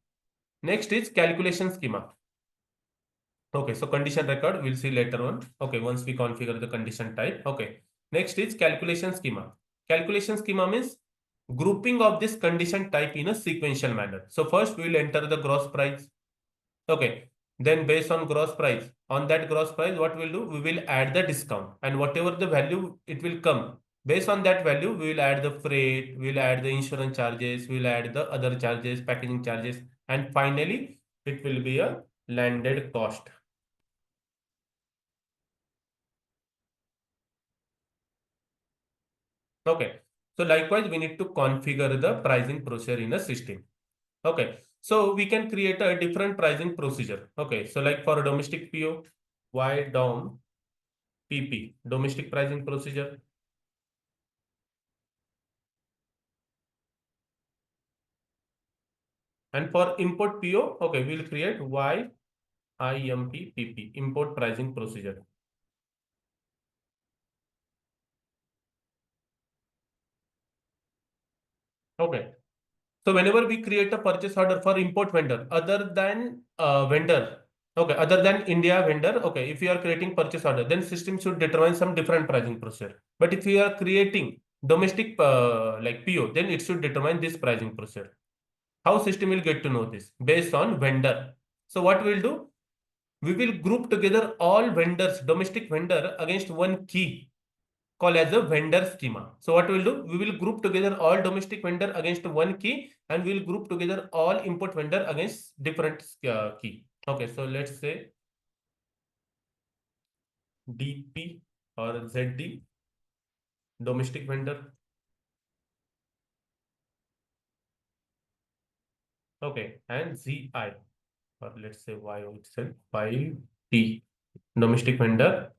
next is calculation schema. Okay. So condition record, we'll see later on. Okay. Once we configure the condition type. Okay. Next is calculation schema. Calculation schema means grouping of this condition type in a sequential manner. So first we will enter the gross price. Okay. Then based on gross price, on that gross price, what we'll do? We will add the discount, and whatever the value it will come. Based on that value, we will add the freight, we'll add the insurance charges, we'll add the other charges, packaging charges, and finally it will be a landed cost. Okay. So likewise, we need to configure the pricing procedure in a system. Okay. So we can create a different pricing procedure. Okay. So like for a domestic PO, Y DOM PP, domestic pricing procedure. And for import PO, okay, we'll create YIMP PP, import pricing procedure. Okay. So whenever we create a purchase order for import vendor, other than vendor, okay, other than India vendor, okay, if you are creating purchase order, then system should determine some different pricing procedure. But if you are creating domestic like PO, then it should determine this pricing procedure. How system will get to know this? Based on vendor. So what we'll do? We will group together all vendors, domestic vendor against one key called as a vendor schema. So what we'll do? We will group together all domestic vendor against one key, and we'll group together all import vendor against different key. Okay, so let's say DP or ZD, domestic vendor. Okay, and ZI, or let's say YO itself, YT, domestic vendor,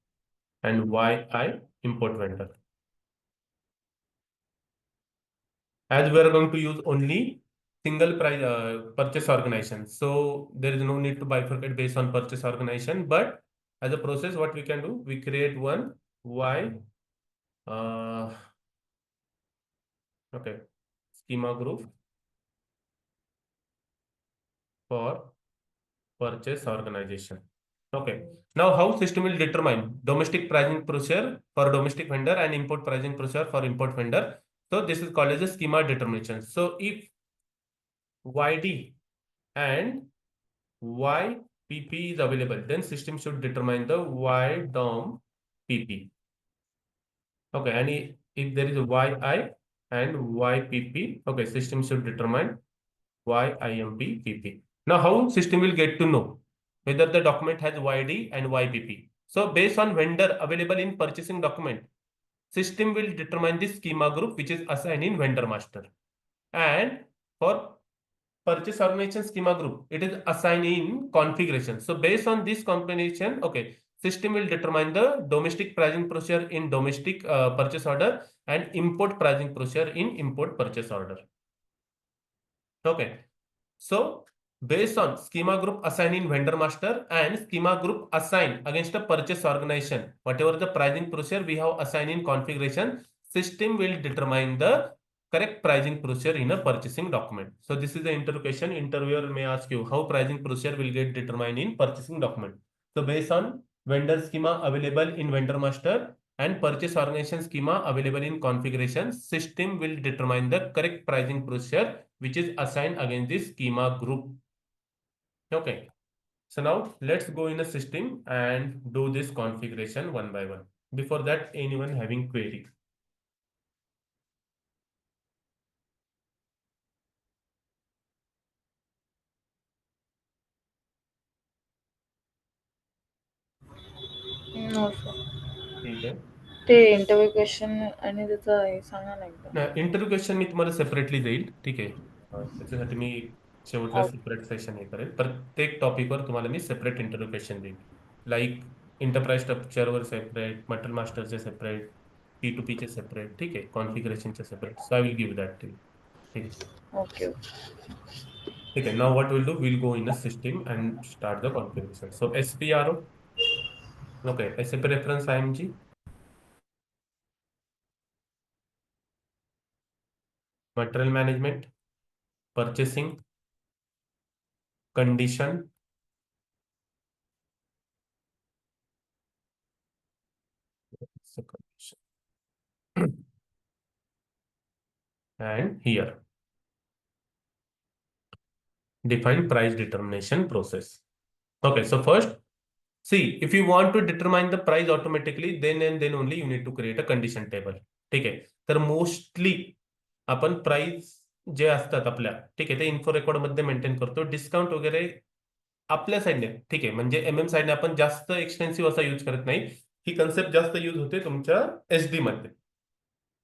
and YI, import vendor. As we are going to use only single price purchase organization, so there is no need to bifurcate based on purchase organization. But as a process, what we can do, we create one Y okay, schema group for purchase organization. Okay. Now how system will determine domestic pricing procedure for domestic vendor and import pricing procedure for import vendor? So this is called as a schema determination. So if YD and YPP is available, then system should determine the YDOM PP. Okay, and if there is a YI and YPP, okay, system should determine YIMP PP. Now, how system will get to know whether the document has YD and YPP? So based on vendor available in purchasing document, system will determine the schema group which is assigned in vendor master. And for purchase organization schema group, it is assigned in configuration. So based on this combination, okay, system will determine the domestic pricing procedure in domestic purchase order and import pricing procedure in import purchase order. Okay. So based on schema group assigned in vendor master and schema group assigned against a purchase organization, whatever the pricing procedure we have assigned in configuration, system will determine the correct pricing procedure in a purchasing document. So this is the interview question. Interviewer may ask you how pricing procedure will get determined in purchasing document. So based on vendor schema available in vendor master and purchase organization schema available in configuration, system will determine the correct pricing procedure which is assigned against this schema group. Okay. So now let's go in a system and do this configuration one by one. Before that, anyone having query? No sir. ठीक आहे. ते interview question आणि त्याचं हे सांगा ना एकदा. Interview question मी तुम्हाला separately देईल. ठीक आहे. त्याच्यासाठी मी शेवटला सेपरेट सेशन हे करेल. प्रत्येक टॉपिकवर तुम्हाला मी सेपरेट इंटरव्ह्यू क्वेश्चन देईल. लाईक इंटरप्राइज स्ट्रक्चरवर सेपरेट, मटेरियल मास्टरचे सेपरेट, P2P चे सेपरेट, ठीक आहे, कॉन्फिगरेशनचे separate. So I will give that to you. ठीक आहे. Okay. Okay, now what we'll do, we'll go in a system and start the configuration. So SPRO, okay, SAP reference IMG, material management, purchasing, condition, so condition. And here, define price determination process. Okay, so first, see, if you want to determine the price automatically, then and then only you need to create a condition table. ठीक आहे. तर mostly आपण price जे असतात आपल्या, ठीक आहे, ते info record मध्ये मेंटेन करतो. डिस्काउंट वगैरे आपल्या साईडने, ठीक आहे, म्हणजे MM साईडने आपण जास्त एक्सपेन्सिव्ह असा यूज करत नाही. ही कन्सेप्ट जास्त यूज होते तुमच्या SD मध्ये,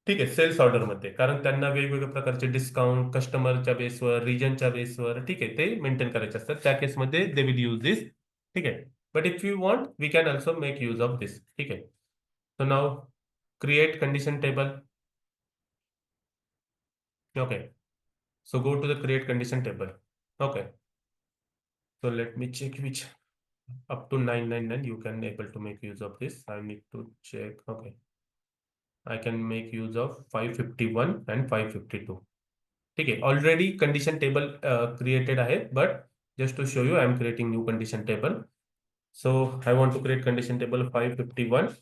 ठीक आहे, सेल्स ऑर्डर मध्ये, कारण त्यांना वेगवेगळ्या प्रकारचे डिस्काउंट कस्टमरच्या बेसवर, रिजनच्या बेसवर, ठीक आहे, ते मेंटेन करायचे असतात. त्या केसमध्ये दे विल यूज दिस. ठीक आहे. But if you want we can also make use of this. ठीक आहे. So now create condition table. Okay, so go to the create condition table. Okay, so let me check which up to 999 you can able to make use of this. I need to check. Okay, I can make use of 551 and 552. ठीक आहे. Already condition table created आहे, but just to show you I am creating new condition table. So I want to create condition table 551.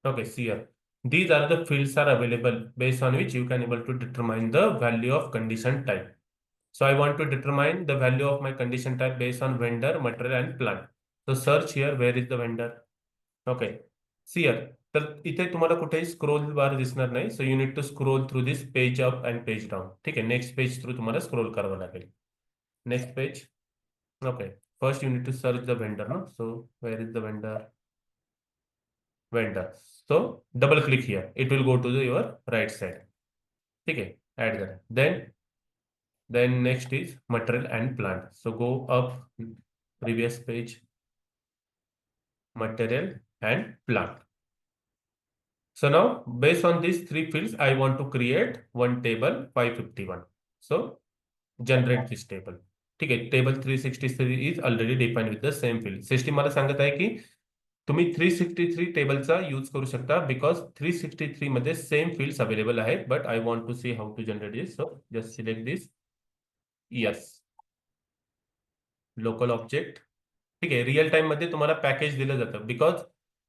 Okay, see here. These are the fields are available based on which you can able to determine the value of condition type. So I want to determine the value of my condition type based on vendor, material and plant. So search here, where is the vendor? Okay, see here. तर इथे तुम्हाला कुठेही scroll bar दिसणार नाही. So you need to scroll through this page up and page down. ठीक आहे. Next page through तुम्हाला scroll करावं लागेल. Next page. Okay, first you need to search the vendor, no? So where is the vendor? Vendor. So double click here. It will go to your right side. Okay, add that. Then next is material and plant. So go up previous page, material and plant. So now based on these three fields, I want to create one table 551. So generate this table. ठीक आहे. Table 363 is already define with the same field. System मला सांगत आहे की तुम्ही 363 टेबलचा use करू शकता, because 363 मध्ये सेम फील्ड्स अवेलेबल आहेत. But I want to see how to generate this. So just select this. Yes, local object. ठीक आहे. रिअल टाइम मध्ये तुम्हाला पॅकेज दिलं जातं, बिकॉज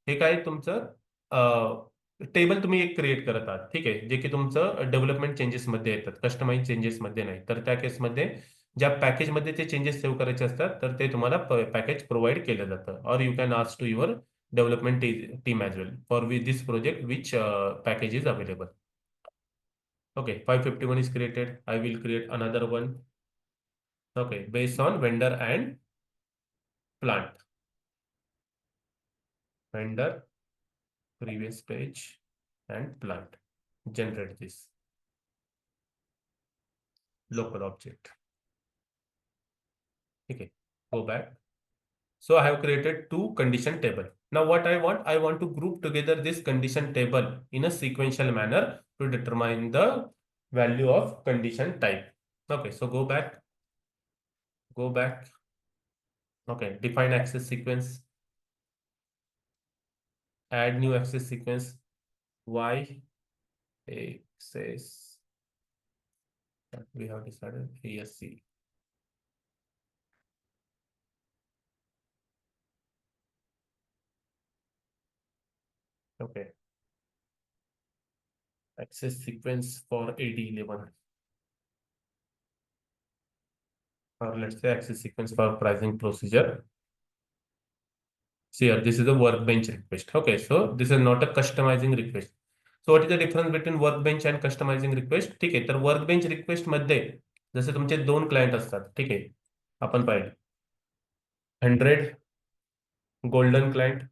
हे काय तुमचं टेबल तुम्ही एक क्रिएट करत आहात. ठीक आहे. जे की तुमचं डेव्हलपमेंट चेंजेस मध्ये येतात, कस्टमाइज चेंजेस मध्ये नाही. तर त्या केसमध्ये ज्या पॅकेजमध्ये ते चेंजेस सेव्ह करायचे असतात, तर ते तुम्हाला पॅकेज प्रोव्हाइड केलं जातं. Or you can ask to your development team as well for with this project which package is available. Okay, 551 is created. I will create another one. Okay, based on vendor and plant. Vendor, previous page. and plant. Generate this local object. Okay, go back. So I have created two condition table. Now what I want to group together this condition table in a sequential manner to determine the value of condition type. Okay, so go back. Okay, define access sequence, add new access sequence, Y access that we have decided ASC. Okay. Access sequence for AD11. Or let's say access sequence for pricing procedure. See here, this is a workbench request. Okay, so this is not a customizing request. So what is the difference between workbench and customizing request? ठीक आहे, तर workbench request मध्ये जसे तुमचे दोन client असतात, ठीक आहे, आपण पाहिले 100 गोल्डन क्लायंट,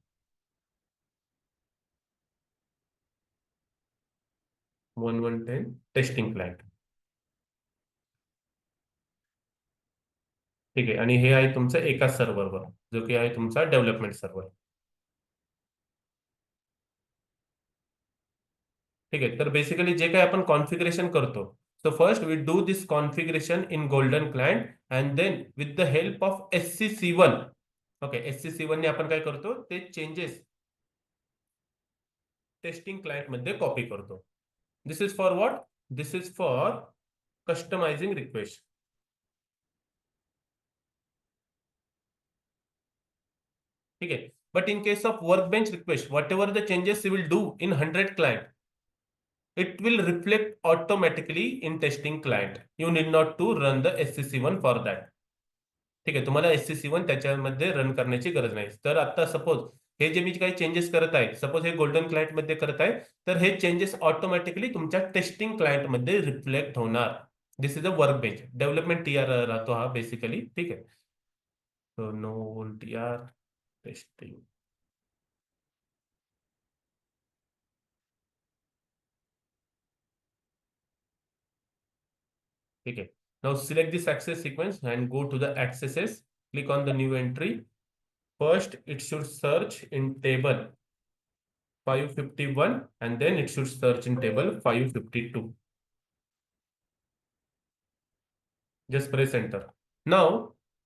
1110 टेस्टिंग क्लायंट. ठीक आहे, आणि हे आहे तुमचं एकाच सर्व्हरवर, जो की आहे तुमचा डेव्हलपमेंट सर्व्हर. ठीक आहे, तर बेसिकली जे काही आपण कॉन्फिगरेशन करतो, so first we do this configuration in golden client and then with the help of SCC1. Okay, SCC1 ने आपण काय करतो, ते चेंजेस टेस्टिंग क्लायंट मध्ये कॉपी करतो. This is for what? This is for customising request. ठीक आहे, but in case of workbench request, whatever the changes you will do in 100 client, it will reflect automatically in testing client. You need not to run the SCC1 for that. ठीक आहे, तुम्हाला SCC1 त्याच्यामध्ये run करण्याची गरज नाही. तर आता suppose हे जे मी काही चेंजेस करत आहे, सपोज हे गोल्डन क्लायंट मध्ये करत आहे, तर हे चेंजेस ऑटोमॅटिकली तुमच्या टेस्टिंग क्लायंट मध्ये रिफ्लेक्ट होणार. This is a workbench. Development TR राहतो हा बेसिकली. ठीक आहे, सो नो टीआर टेस्टिंग. ठीक आहे, now select this access sequence and go to the accesses. Click on the new entry. First it should search in table 551 and then it should search in table 552. Just press enter. Now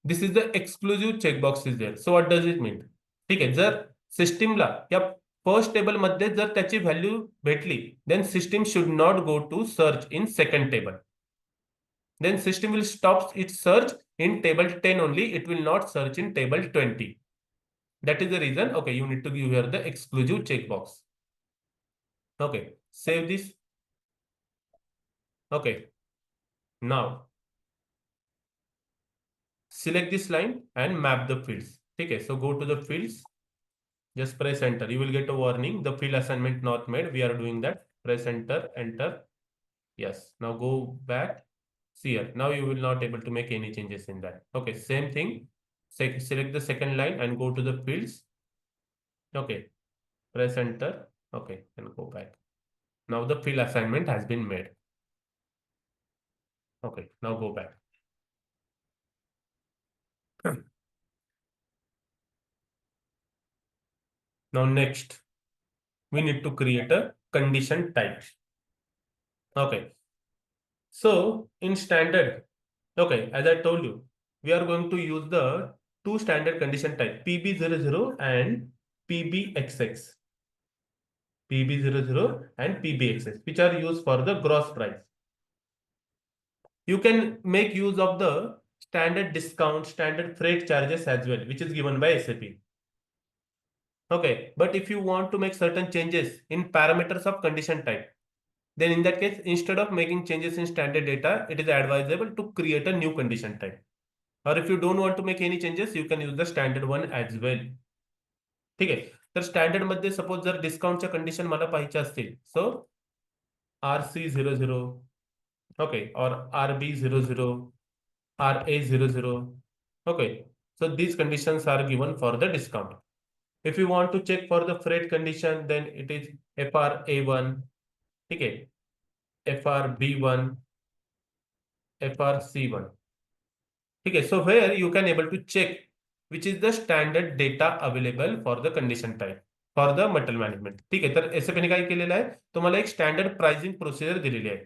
this is the exclusive checkbox is there. So what does it mean? ठीक आहे, जर सिस्टीमला या first table मध्ये जर त्याची value भेटली, then system should not go to search in second table. Then system will stop its search in table 10 only. It will not search in table 20. That is the reason. Okay, you need to give here the exclusive checkbox. Okay, save this. Okay, now select this line and map the fields. Okay, so go to the fields. Just press enter. You will get a warning. The field assignment not made. We are doing that. Press enter, enter. Yes. Now go back. See here. Now you will not able to make any changes in that. Okay, same thing. Select the second line and go to the fields. Okay, press enter. Okay, and go back. Now the field assignment has been made. Okay, now go back. Now next, we need to create a condition type. Okay, so in standard, okay, as I told you, we are going to use the two standard condition type, PB00 and PBXX. PB00 and PBXX, which are used for the gross price. You can make use of the standard discount, standard freight charges as well, which is given by SAP. Okay, but if you want to make certain changes in parameters of condition type, then in that case, instead of making changes in standard data, it is advisable to create a new condition type. Or if you don't want to make any changes, you can use the standard one as well. ठीक आहे, तर standard मध्ये suppose जर डिस्काउंटच्या condition मला पाहिजे असतील, सो RC00, okay, or RB00, RA00. Okay, so these conditions are given for the discount. If you want to check for the freight condition then it is FRA1, ठीक है, FRB1, FRC1, ठीक है. So where you can able to check which is the standard data available for the condition type for the material management. ठीक आहे. तर SFA काय केलेलं आहे, तुम्हाला एक स्टँडर्ड प्राइसिंग प्रोसिजर दिलेली आहे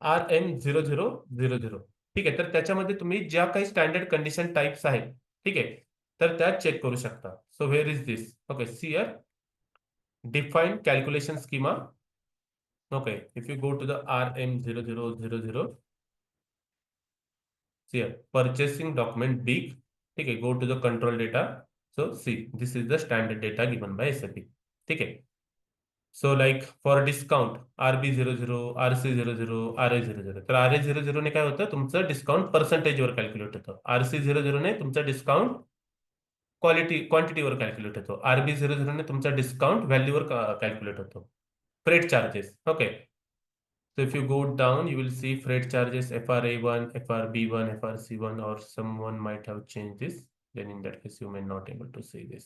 RM0000. ठीक आहे. तर त्याच्यामध्ये तुम्ही ज्या काही स्टँडर्ड कंडिशन टाइप्स आहेत, ठीक आहे, तर त्या चेक करू शकता. So where is this? Okay, see here define calculation schema. Okay, if you go to the RM0000, here purchasing document big, ठीक है, go to the control data. So see, this is the standard data given by SAP. ठीक है. So like for discount RB00, RC00, RA00. तर RA00 ने काय होतं, तुमचं discount पर्सेंटेजवर calculate होतं. RC00 ने तुमचं डिस्काउंट क्वांटिटीवर कॅल्क्युलेट होतो. RB00 ने तुमचा डिस्काउंट व्हॅल्यूवर कॅल्क्युलेट होतो. Freight charges. Okay. So if you go down, you will see freight charges FRA1, FRB1, FRC1, or someone might have changed this. Then in that case, you may not able to see this.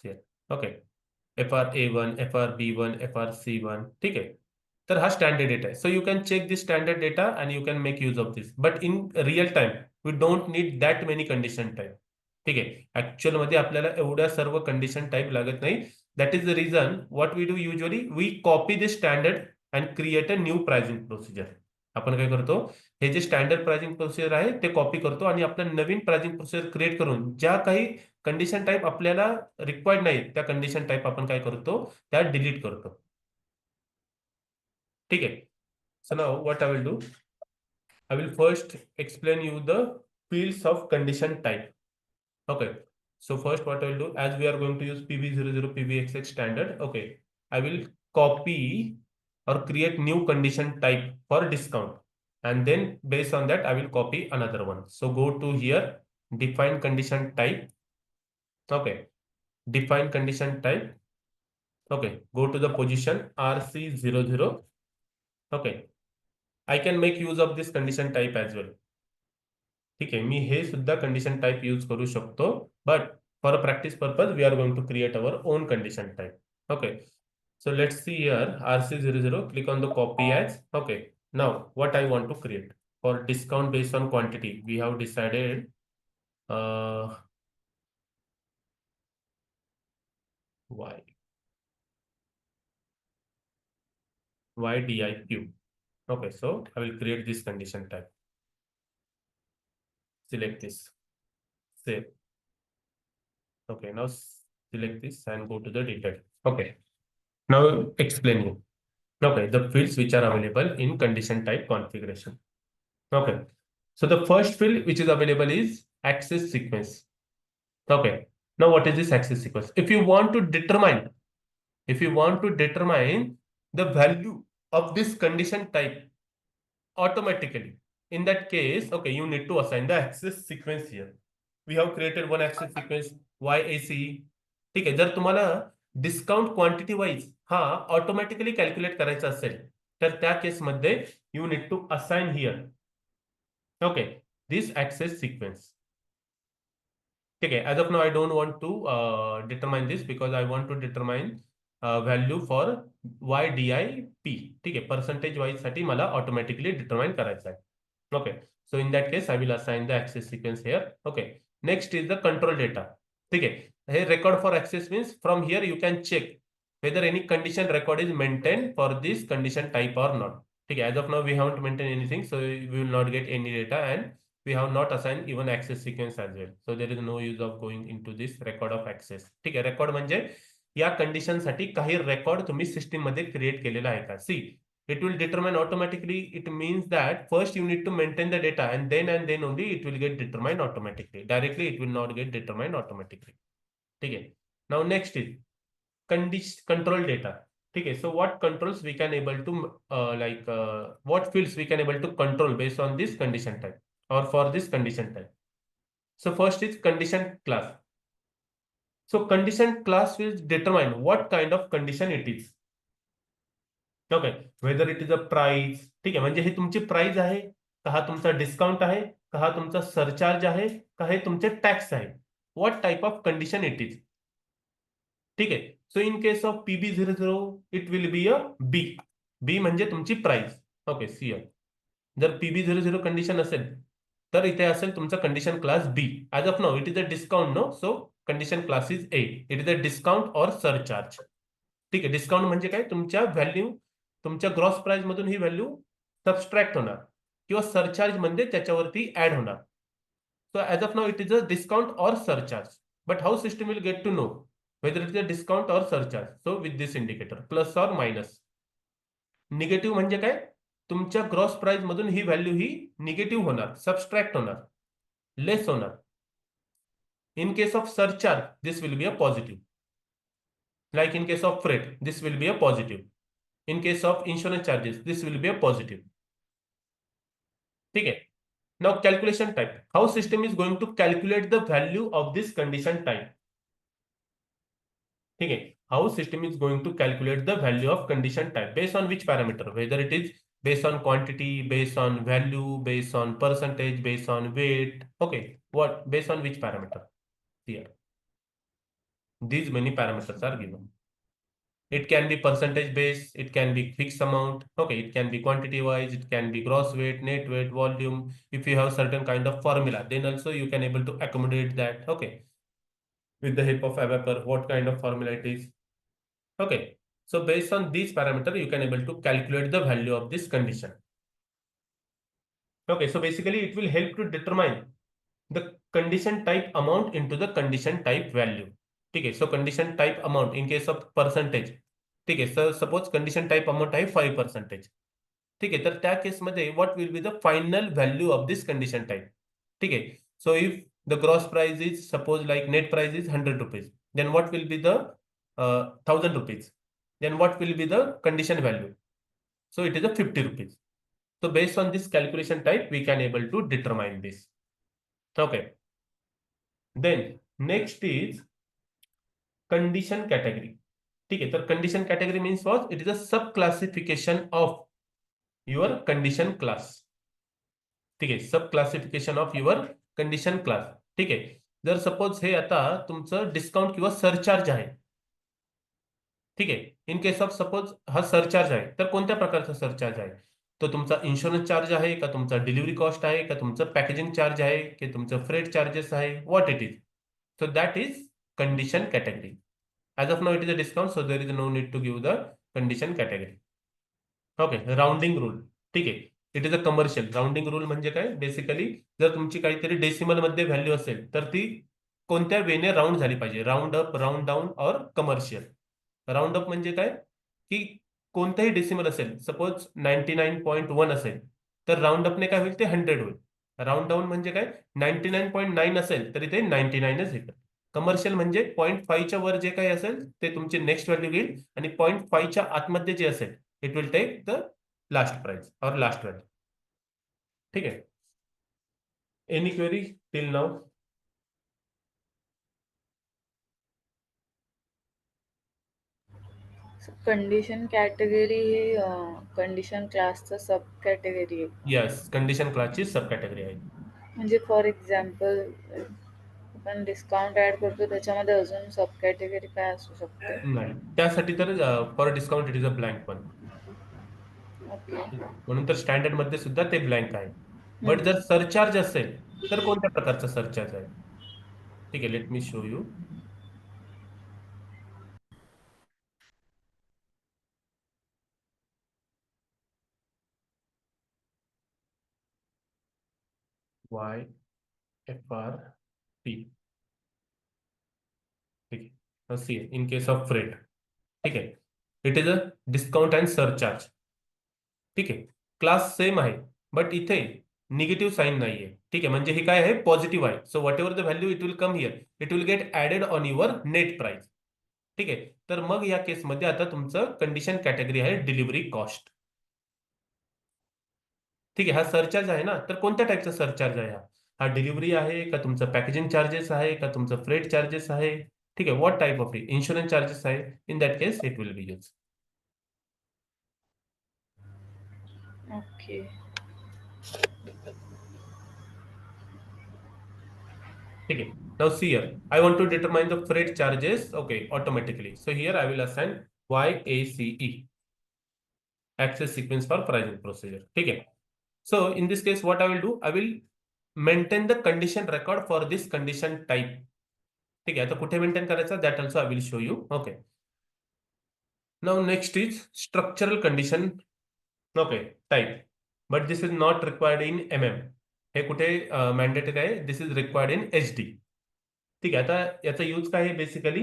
See here. Okay. FRA1, FRB1, FRC1. ठीक है. तर हा standard data आहे. So you can check this standard data and you can make use of this. But in real time we don't need that many condition type. ठीक आहे. Actual मध्ये आपल्याला एवढ्या सर्व कंडिशन टाईप लागत नाही. That is the reason what we do usually, we copy this standard and create a new pricing procedure. आपण काय करतो, हे जे स्टँडर्ड प्राइसिंग प्रोसिजर आहे ते कॉपी करतो आणि आपलं नवीन प्राइसिंग प्रोसिजर क्रिएट करून ज्या काही कंडिशन टाईप आपल्याला रिक्वायर्ड नाही त्या कंडिशन टाईप आपण काय करतो, त्या डिलीट करतो. ठीक आहे. So now what I will do, I will first explain you the fields of condition type. Okay. So first what I will do, as we are going to use PV00 PVXX standard, okay, I will copy or create new condition type for discount, and then based on that I will copy another one. So go to here, define condition type. Okay, define condition type. Okay, go to the position RC00. Okay, I can make use of this condition type as well. ठीक आहे, मी हे सुद्धा condition type use करू शकतो. But for practice purpose we are going to create our own condition type. Okay. So let's see here RC00, click on the copy as. Okay, now what I want to create for discount based on quantity, we have decided YDIQ. Okay, so I will create this condition type. Select this, save. Okay, now select this and go to the detail. Okay, now explaining. Okay, the fields which are available in condition type configuration. Okay, so the first field which is available is access sequence. Okay, now what is this access sequence? If you want to determine the value of this condition type automatically, in that case, okay, you need to assign the access sequence here. We have created one access sequence YAC. ठीक आहे. जर तुम्हाला discount quantity wise हा automatically calculate करायचा असेल तर त्या केसमध्ये you need to assign here, okay, this access sequence. ठीक आहे. As of now I don't want to determine this because I want to determine value for YDIP. ठीक आहे. पर्सेंटेज वाईज साठी मला ऑटोमॅटिकली डिटरमाइन करायचं आहे. Okay, so in that case I will assign the access sequence here. Okay, next is the control data. ठीक आहे. हे record for access means from here you can check whether any condition record is maintained for this condition type or not. ठीक आहे. As of now we haven't maintained anything, so we will not get any data, and we have not assigned even access sequence as well. So there is no use of going into this record of access. ठीक आहे. Record म्हणजे या condition साठी काही record तुम्ही system मध्ये create केलेला आहे का. सी, it will determine automatically. It means that first you need to maintain the data and then only it will get determined automatically. Directly it will not get determined automatically. ठीक आहे. Now next is control data. ठीक आहे. So what controls we can able to what fields we can able to control based on this condition type or for this condition type. So first is condition class. So condition class will determine what kind of condition it is. Okay, whether it is a price. ठीक आहे. म्हणजे हे तुमची price आहे का, हा तुमचा discount आहे का, हा तुमचा सरचार्ज आहे का, हे तुमचे टॅक्स आहे. what type of condition it is. ठीक आहे. So in case of PB00 it will be a B. B म्हणजे तुमची प्राइस. ओके, सी. जर PB00 कंडिशन असेल तर इथे असेल तुमचा condition class B. As of now it is a discount, no, so condition class is A. It is a discount or surcharge. ठीक आहे. डिस्काउंट म्हणजे काय, तुमच्या व्हॅल्यू, तुमच्या ग्रॉस प्राइस मधून ही व्हॅल्यू सबस्ट्रॅक्ट होणार किंवा सरचार्ज म्हणजे त्याच्यावरती ऍड होणार. So as of now it is a discount or surcharge. But how system will get to know whether it is a discount or surcharge? So with this indicator, plus or minus. Negative म्हणजे काय, तुमच्या gross price मधून ही value ही negative होणार, subtract होणार, less होणार. इन case of surcharge this will be a positive. Like in case of freight, this will be a positive. In case of insurance charges, this will be a positive. ठीक है. Now calculation type. How system is going to calculate the value of this condition type? ठीक है. How system is going to calculate the value of condition type based on which parameter? Whether it is based on quantity, based on value, based on percentage, based on weight. Okay, what based on which parameter? Here, these many parameters are given. It can be percentage based, it can be fixed amount, okay, it can be quantity wise, it can be gross weight, net weight, volume. If you have certain kind of formula, then also you can able to accommodate that, okay, with the help of ABAPR, what kind of formula it is. Okay, so based on these parameter, you can able to calculate the value of this condition. Okay, so basically it will help to determine the condition type amount into the condition type value. ठीक आहे. So condition type amount in case of percentage. ठीक आहे. Sir suppose condition type amount आहे 5%. ठीक आहे. तर त्या केसमध्ये what will be the final value of this condition type. ठीक आहे. So if the gross price is suppose like net price is 100 rupees, then what will be the 1000 rupees, then what will be the condition value. So it is a 50 rupees. So based on this calculation type, we can able to determine this. Okay. Then next is condition category. ठीक है. तर condition category means what? It is a sub classification of your condition class. ठीक आहे. सब classification of your condition class. ठीक आहे. जर suppose हे आता तुमचं डिस्काउंट किंवा सरचार्ज आहे. ठीक आहे. इन केस ऑफ सपोज हा सरचार्ज आहे, तर कोणत्या प्रकारचा सरचार्ज आहे? तो तुमचा इन्शुरन्स चार्ज आहे का, तुमचा डिलिव्हरी कॉस्ट आहे का, तुमचं पॅकेजिंग चार्ज आहे की तुमचं फ्रेट चार्जेस आहे, what it is. So that is condition category. As of now it is a discount, so there is no need to give the condition category. Okay. Rounding rule. ठीक आहे. It is a commercial. Rounding rule म्हणजे काय, basically जर तुमची काहीतरी decimal मध्ये value असेल तर ती कोणत्या वेने राऊंड झाली पाहिजे, राऊंड अप, राऊंड डाऊन और कमर्शियल. राऊंड अप म्हणजे काय, की कोणताही डेसिमल असेल, सपोज 99.1 असेल तर राऊंड अपने काय होईल, ते 100 होईल. राऊंड डाऊन म्हणजे काय, 99.9 असेल तरी ते 99च येतं. कमर्शियल म्हणजे 0.5च्या वर जे काही असेल ते तुमची नेक्स्ट व्हॅल्यू घेईल आणि 0.5च्या आतमध्ये जे असेल it will take the last price or last value. ठीक आहे. Any query till now? Condition category ही कंडिशन क्लासचा सब कॅटेगरी आहे. यस, कंडिशन क्लासची सब कॅटेगरी आहे. म्हणजे फॉर एक्झाम्पल आपण डिस्काउंट ऍड करतो त्याच्यामध्ये अजून सब कॅटेगरी काय असू शकते? नाही, त्यासाठी तर for discount it is a blank पण. ओके. म्हणून तर स्टँडर्ड मध्ये सुद्धा ते ब्लँक आहे. बट जर सरचार्ज असेल तर कोणत्या प्रकारचा सरचार्ज आहे? ठीक आहे. Let me show you. YFRP. ठीक आहे. सी इन केस ऑफ फ्रेट. ठीक आहे. It is a discount and surcharge. ठीक आहे. क्लास सेम आहे बट इथे निगेटिव्ह साईन नाहीये. ठीक आहे. म्हणजे हे काय आहे, पॉझिटिव्ह आहे. So what ever the value it will come here, it will get added on your net price. ठीक आहे. तर मग या केसमध्ये आता तुमचं कंडिशन कॅटेगरी आहे डिलिव्हरी कॉस्ट. ठीक आहे. हा सरचार्ज आहे ना, तर कोणत्या टाईपचा सरचार्ज आहे हा? हा डिलिव्हरी आहे का, तुमचं पॅकेजिंग चार्जेस आहे का, तुमचं फ्रेट चार्जेस आहे? ठीक आहे. What type of insurance charges आहे? In that case it will be use. Okay. ठीक आहे. Now see here, I want to determine the freight charges, okay, automatically. So here I will assign YACE, access sequence for pricing procedure. Okay. So in this case, what I will do, I will maintain the condition record for this condition type. ठीक आहे, आता कुठे maintain करायचा, that also I will show you. Okay. Now next is structural condition, okay, type, but this is not required in MM. हे कुठे mandatory आहे, this is required in HD. ठीक आहे, आता याचा यूज काय आहे बेसिकली.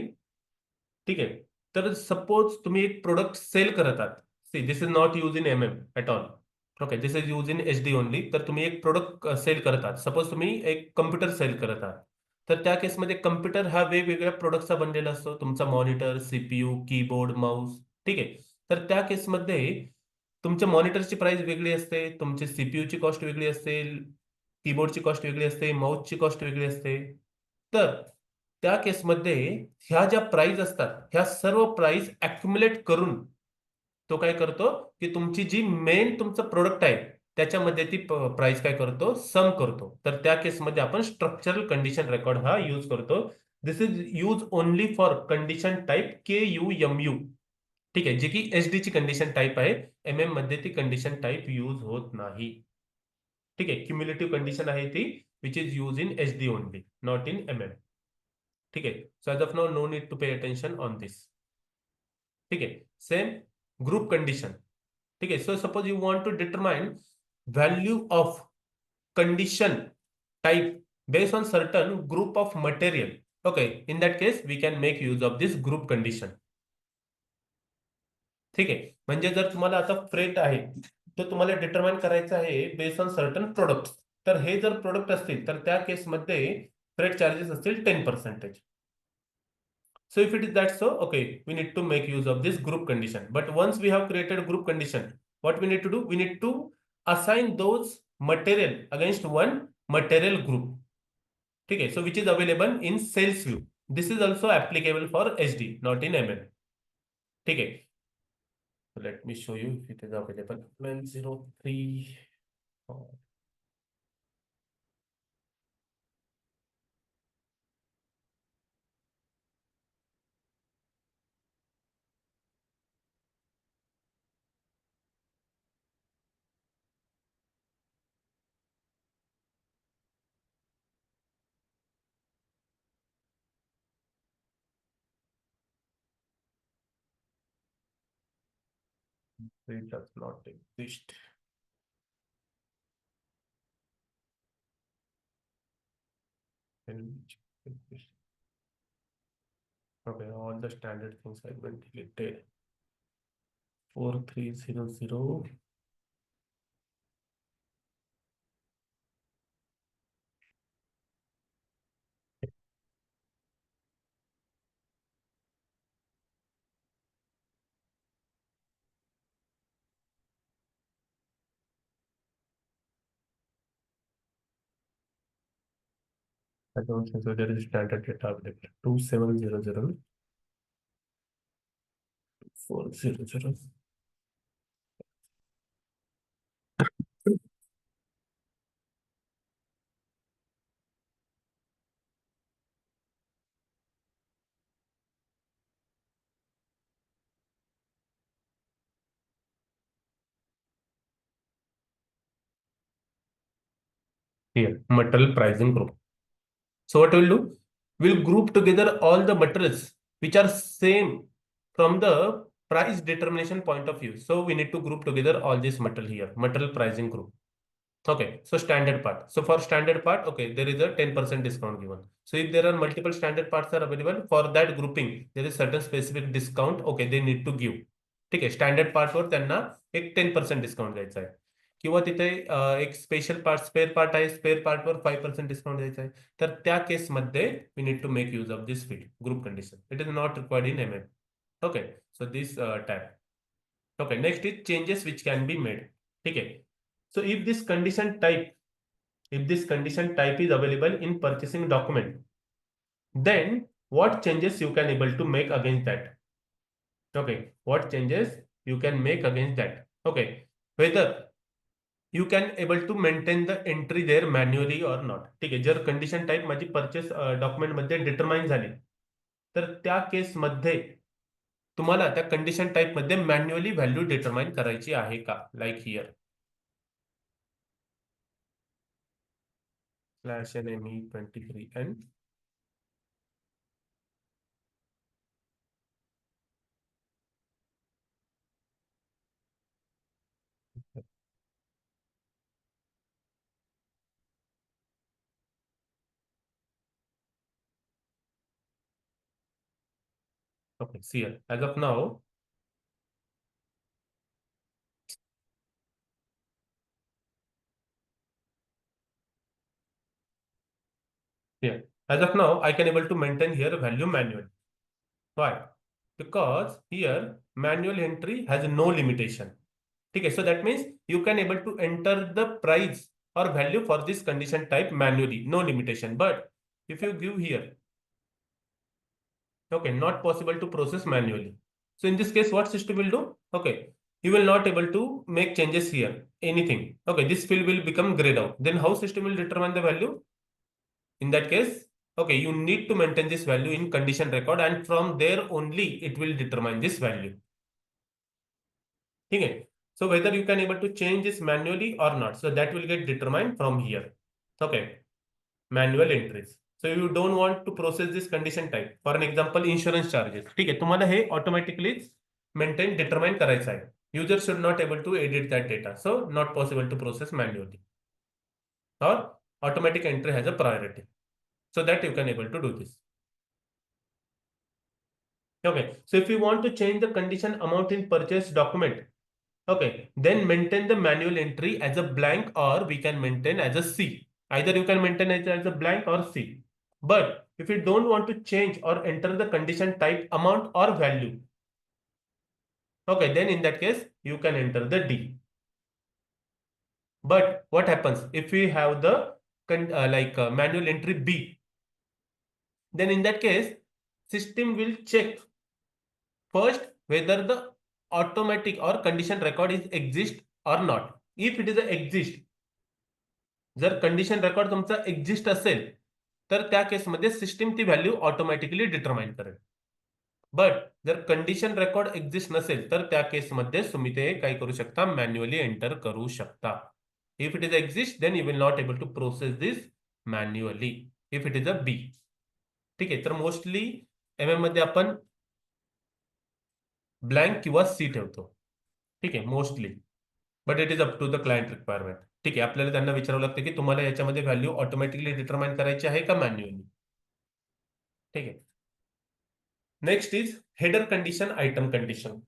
ठीक आहे, तर सपोज तुम्ही एक प्रोडक्ट सेल करत आहात. See this is not use in MM at all. Okay, this is use in HD only. तर तुम्ही एक प्रोडक्ट सेल करत आहात, सपोज तुम्ही एक कम्प्युटर सेल करत आहात. तर त्या केसमध्ये कम्प्युटर हा वेगवेगळ्या प्रोडक्टचा बनलेला असतो, तुमचा मॉनिटर, CPU, कीबोर्ड, माऊस. ठीक आहे, तर त्या केसमध्ये तुमच्या मॉनिटरची प्राइस वेगळी असते, तुमचे CPUची कॉस्ट वेगळी असते, कीबोर्डची कॉस्ट वेगळी असते, माऊसची कॉस्ट वेगळी असते. तर त्या केसमध्ये ह्या ज्या प्राइस असतात, ह्या सर्व प्राइस ऍक्युमुलेट करून तो काय करतो की तुमची जी मेन तुमचं प्रोडक्ट आहे त्याच्यामध्ये ती प्राइस काय करतो, सम करतो. तर त्या केसमध्ये आपण स्ट्रक्चरल कंडिशन रेकॉर्ड हा यूज करतो. This is use only for condition type KUMU. ठीक आहे, जी की HD ची कंडिशन टाईप आहे. MM मध्ये ती कंडिशन टाईप यूज होत नाही. ठीक आहे, क्युम्युलेटिव्ह कंडिशन आहे ती, which is use in HD only, not in MM. ठीक आहे, so as of now no need to pay attention on this. ठीक आहे, सेम ग्रुप कंडिशन. ठीक आहे, so suppose you want to determine value of condition type based on certain group of material. Okay, in that case we can make use of this group condition. ठीक आहे, म्हणजे जर तुम्हाला आता freight आहे तर तुम्हाला डिटरमाइन करायचं आहे बेस्ड ऑन सर्टन प्रोडक्ट. तर हे जर प्रोडक्ट असतील तर त्या केसमध्ये फ्रेट चार्जेस असतील 10%. So if it is that so, okay, we need to make use of this group condition. But once we have created a group condition, what we need to do? We need to assign those material against one material group. Okay, so which is available in sales view. This is also applicable for HD, not in MM. Okay, so let me show you if it is available. 103. It does not exist. Okay, all the standard things have been deleted. 4300. I don't think so. There is standard data available. 2700 400. Here, material pricing group. So what we'll do? We'll group together all the materials which are same from the price determination point of view. So we need to group together all this material here, material pricing group. Okay, so standard part. So for standard part, okay, there is a 10% discount given. So if there are multiple standard parts are available, for that grouping, there is certain specific discount, okay, they need to give. ठीक आहे, standard पार्टवर त्यांना एक 10% discount द्यायचा आहे. किंवा तिथे एक special part, spare part आहे, स्पेअर पार्टवर 5% डिस्काउंट द्यायचा आहे. तर त्या केसमध्ये we need to make use of this field group condition. It is not required in MM. Okay, so this type. Okay, next is changes which can be made. ठीक है, so if this condition type is available in purchasing document, then what changes you can able to make against that? Okay, what changes you can make against that? Okay, whether you can able to maintain the entry there manually or not. ठीक आहे, जर condition type माझी purchase डॉक्युमेंटमध्ये determine झाली तर त्या केसमध्ये तुम्हाला त्या कंडिशन टाईपमध्ये मॅन्युअली व्हॅल्यू डिटरमाइन करायची आहे का, like here slash NME 23N. Okay, see here. As of now, here. As of now, I can able to maintain here value manual. Why? Because here manual entry has no limitation. Okay, so that means you can able to enter the price or value for this condition type manually, no limitation. But if you give here, okay, not possible to process manually. So in this case, what system will do? Okay, you will not able to make changes here, anything. Okay, this field will become grayed out. Then how system will determine the value? In that case, okay, you need to maintain this value in condition record and from there only it will determine this value. Okay. So whether you can able to change this manually or not, so that will get determined from here. Okay, manual entries. So you don't want to process this condition type. For an example, insurance charges. ठीक आहे, तुम्हाला हे automatically maintain determine करायचं आहे. User should not able to edit that data. So not possible to process manually. Or automatic entry has a priority. So that you can able to do this. Okay, so if you want to change the condition amount in purchase document, okay, then maintain the manual entry as a blank or we can maintain as a C. Either you can maintain it as a blank or C. But if you don't want to change or enter the condition type amount or value, okay, then in that case, you can enter the D. But what happens if we have the manual entry B? Then in that case, system will check first whether the automatic or condition record is exist or not. If it is a exist, जर condition record तुमचा exist असेल तर त्या केसमध्ये system ती value automatically determine करेल. But जर condition record exist नसेल तर त्या केसमध्ये तुम्ही ते काय करू शकता, मॅन्युअली एंटर करू शकता. If it is exist then you will not able to process this manually if it is a B. ठीक आहे, तर मोस्टली मध्ये आपण ब्लँक किंवा सी ठेवतो. ठीक आहे, mostly. But it is up to the client requirement. ठीक आहे, आपल्याला त्यांना विचारावं लागतं की तुम्हाला याच्यामध्ये व्हॅल्यू ऑटोमॅटिकली डिटरमाइन करायची आहे का मॅन्युअली. ठीक आहे. Next is header condition, item condition.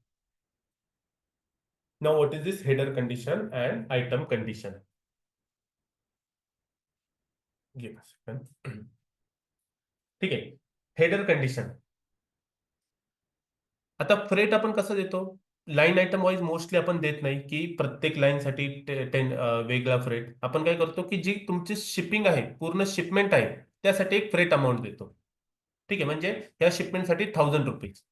Now what is this header condition and item condition? ठीक आहे, हेडर कंडिशन. आता फ्रेट आपण कसं देतो, लाईन आयटम वाईज मोस्टली आपण देत नाही की प्रत्येक लाईनसाठी 10 वेगळा फ्रेट. आपण काय करतो की जी तुमची शिपिंग आहे, पूर्ण शिपमेंट आहे, त्यासाठी एक फ्रेट अमाऊंट देतो. ठीक आहे, म्हणजे या शिपमेंटसाठी ₹1000.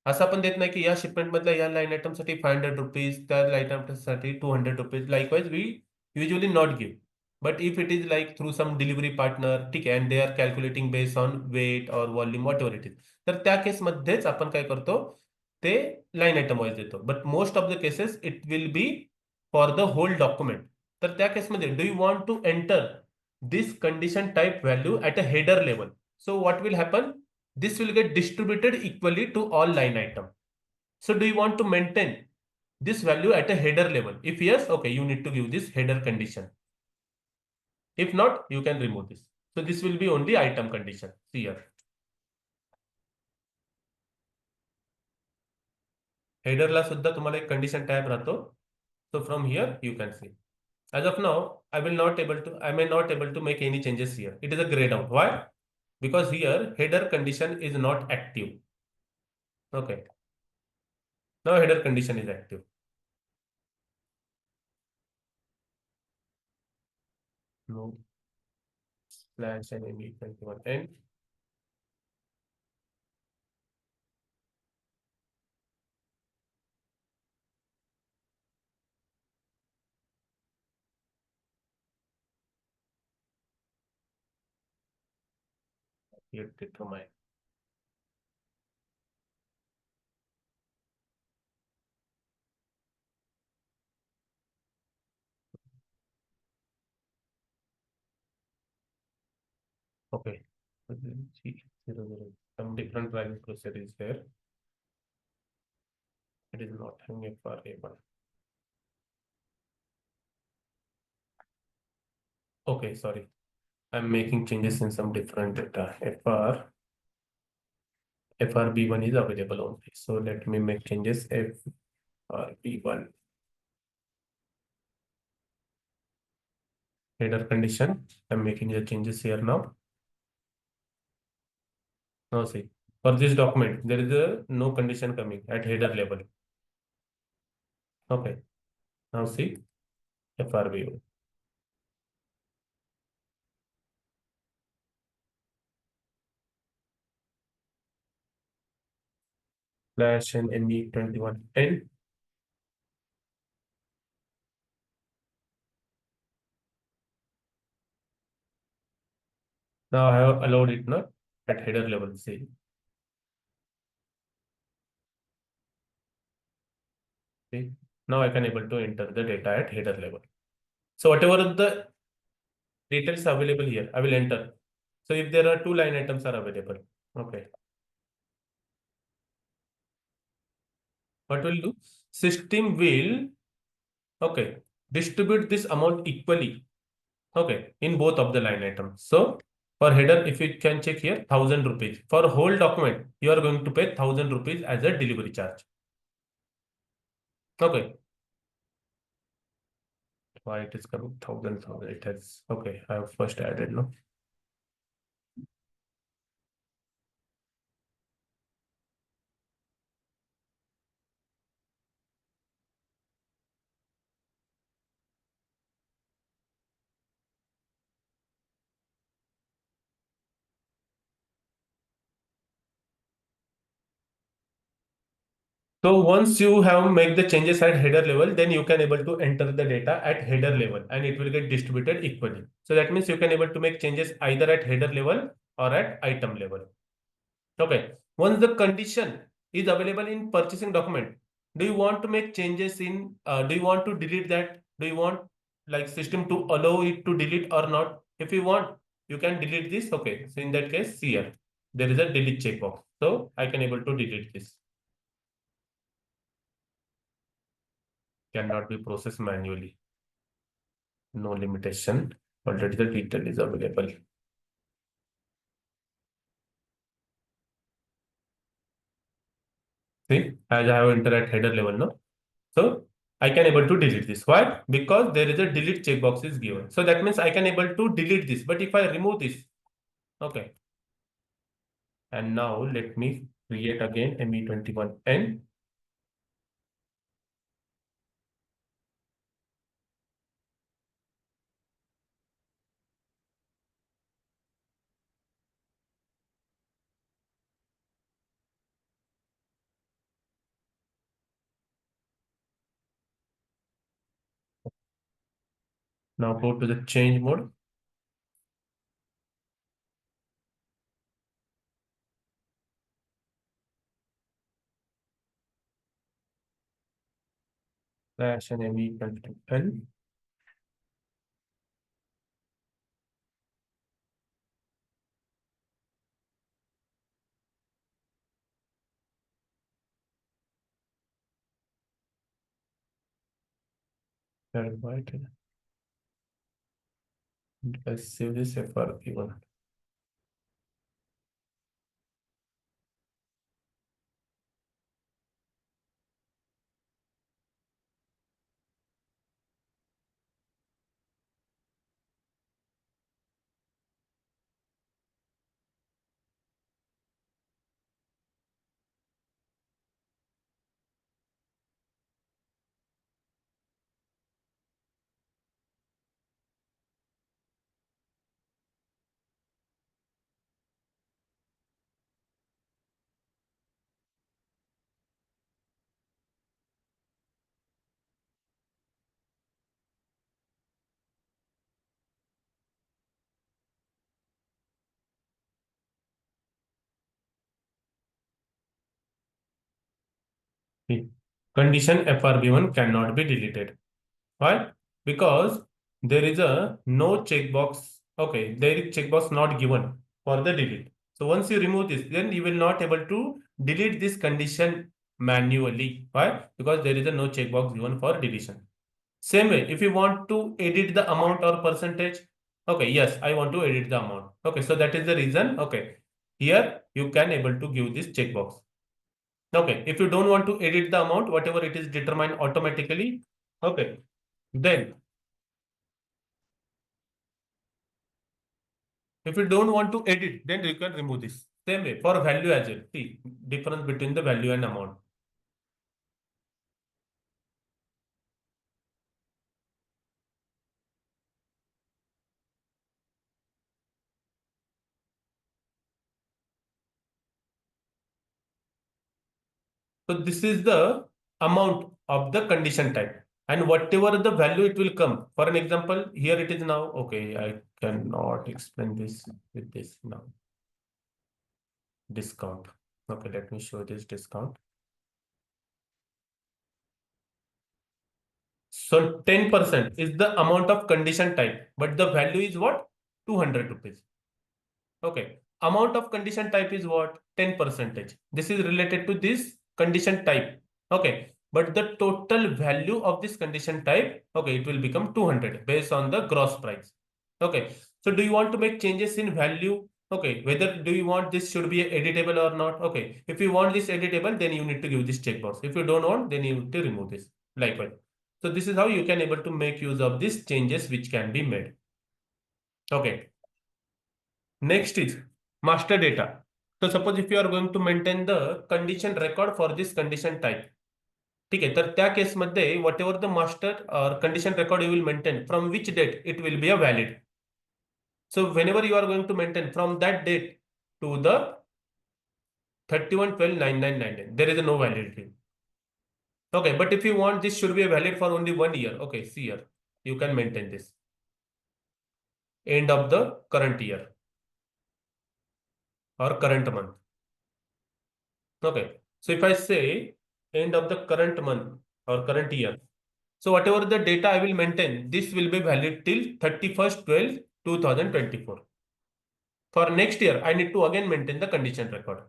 असं आपण देत नाही की या शिपमेंट मधल्या या लाईन आयटमसाठी ₹500, त्या लाईन आयटमसाठी ₹200. Likewise we usually not give. But if it is like through some delivery partner, ठीक आहे, and they are calculating based on weight or volume whatever it is, तर त्या केसमध्येच आपण काय करतो, ते लाईन आयटम वाईज देतो. But most of the cases it will be for the whole document. तर त्या केसमध्ये do you want to enter this condition type value at a header level. So what will happen, this will get distributed equally to all line item. So do you want to maintain this value at a header level? If yes, okay, you need to give this header condition. If not, you can remove this. So this will be only item condition. See here. Header ला सुद्धा तुम्हाला एक condition tab राहतो. So from here you can see. As of now, I may not able to make any changes here. It is a grayed out. Why? Because here header condition is not active. Okay. Now header condition is active. No. Slash NAB 21N. Yet determine. Okay. Some different value procedure is there. It is not having FR A1. Okay, sorry. I'm making changes in some different data. FRB1 is available only. So let me make changes. FRB1 header condition. I'm making the changes here now. Now see, for this document, there is a no condition coming at header level. Okay. Now see, FRB1. Flash and ME21N. Now I have allowed it not at header level. See. See. Now I can able to enter the data at header level. So whatever the details available here, I will enter. So if there are two line items are available, okay. What will do? System will, okay, distribute this amount equally, okay, in both of the line items. So for header, if you can check here, 1,000 rupees. For whole document, you are going to pay 1,000 rupees as a delivery charge. Okay. Why it is coming 1,000? It has, okay, I have first added, no? So once you have make the changes at header level, then you can able to enter the data at header level and it will get distributed equally. So that means you can able to make changes either at header level or at item level. Okay. Once the condition is available in purchasing document, do you want to make changes in, do you want to delete that? Do you want like system to allow it to delete or not? If you want, you can delete this. Okay. So in that case, here, there is a delete checkbox. So I can able to delete this. Cannot be processed manually. No limitation. Already the detail is available. See, as I have entered at header level now. So I can able to delete this. Why? Because there is a delete checkbox is given. So that means I can able to delete this. But if I remove this, okay. And now let me create again ME21N. Now go to the change mode. Slash and ME22N. Let's save this FRP1. Condition FRB1 cannot be deleted. Why? Because there is a no checkbox. Okay, there is checkbox not given for the delete. So once you remove this, then you will not able to delete this condition manually. Why? Because there is a no checkbox given for deletion. Same way, if you want to edit the amount or percentage, okay, yes, I want to edit the amount. Okay, so that is the reason. Okay, here you can able to give this checkbox. Okay, if you don't want to edit the amount, whatever it is determined automatically. Okay, then if you don't want to edit, then you can remove this. Same way for value as well. See, difference between the value and amount. So this is the amount of the condition type. And whatever the value it will come. For an example, here it is now. Okay, I cannot explain this with this now. Discount. Okay, let me show this discount. So 10% is the amount of condition type, but the value is what? 200 rupees. Okay. Amount of condition type is what? 10%. This is related to this condition type. Okay. But the total value of this condition type, okay, it will become 200 based on the gross price. Okay. So do you want to make changes in value? Okay. Whether do you want this should be editable or not? Okay. If you want this editable, then you need to give this checkbox. If you don't want, then you need to remove this. Likewise. So this is how you can able to make use of these changes which can be made. Okay. Next is master data. So suppose if you are going to maintain the condition record for this condition type. ठीक आहे तर त्या केसमध्ये whatever the master condition record you will maintain from which date it will be a valid so whenever you are going to maintain from that date to the 31/12/9999 there is a no validity. Okay, but if you want this should be valid for only 1 year. Okay, see here you can maintain this end of the current year or current month. Okay. So if I say end of the current month or current year, so whatever the data I will maintain, this will be valid till 31st/12/2024. For next year, I need to again maintain the condition record.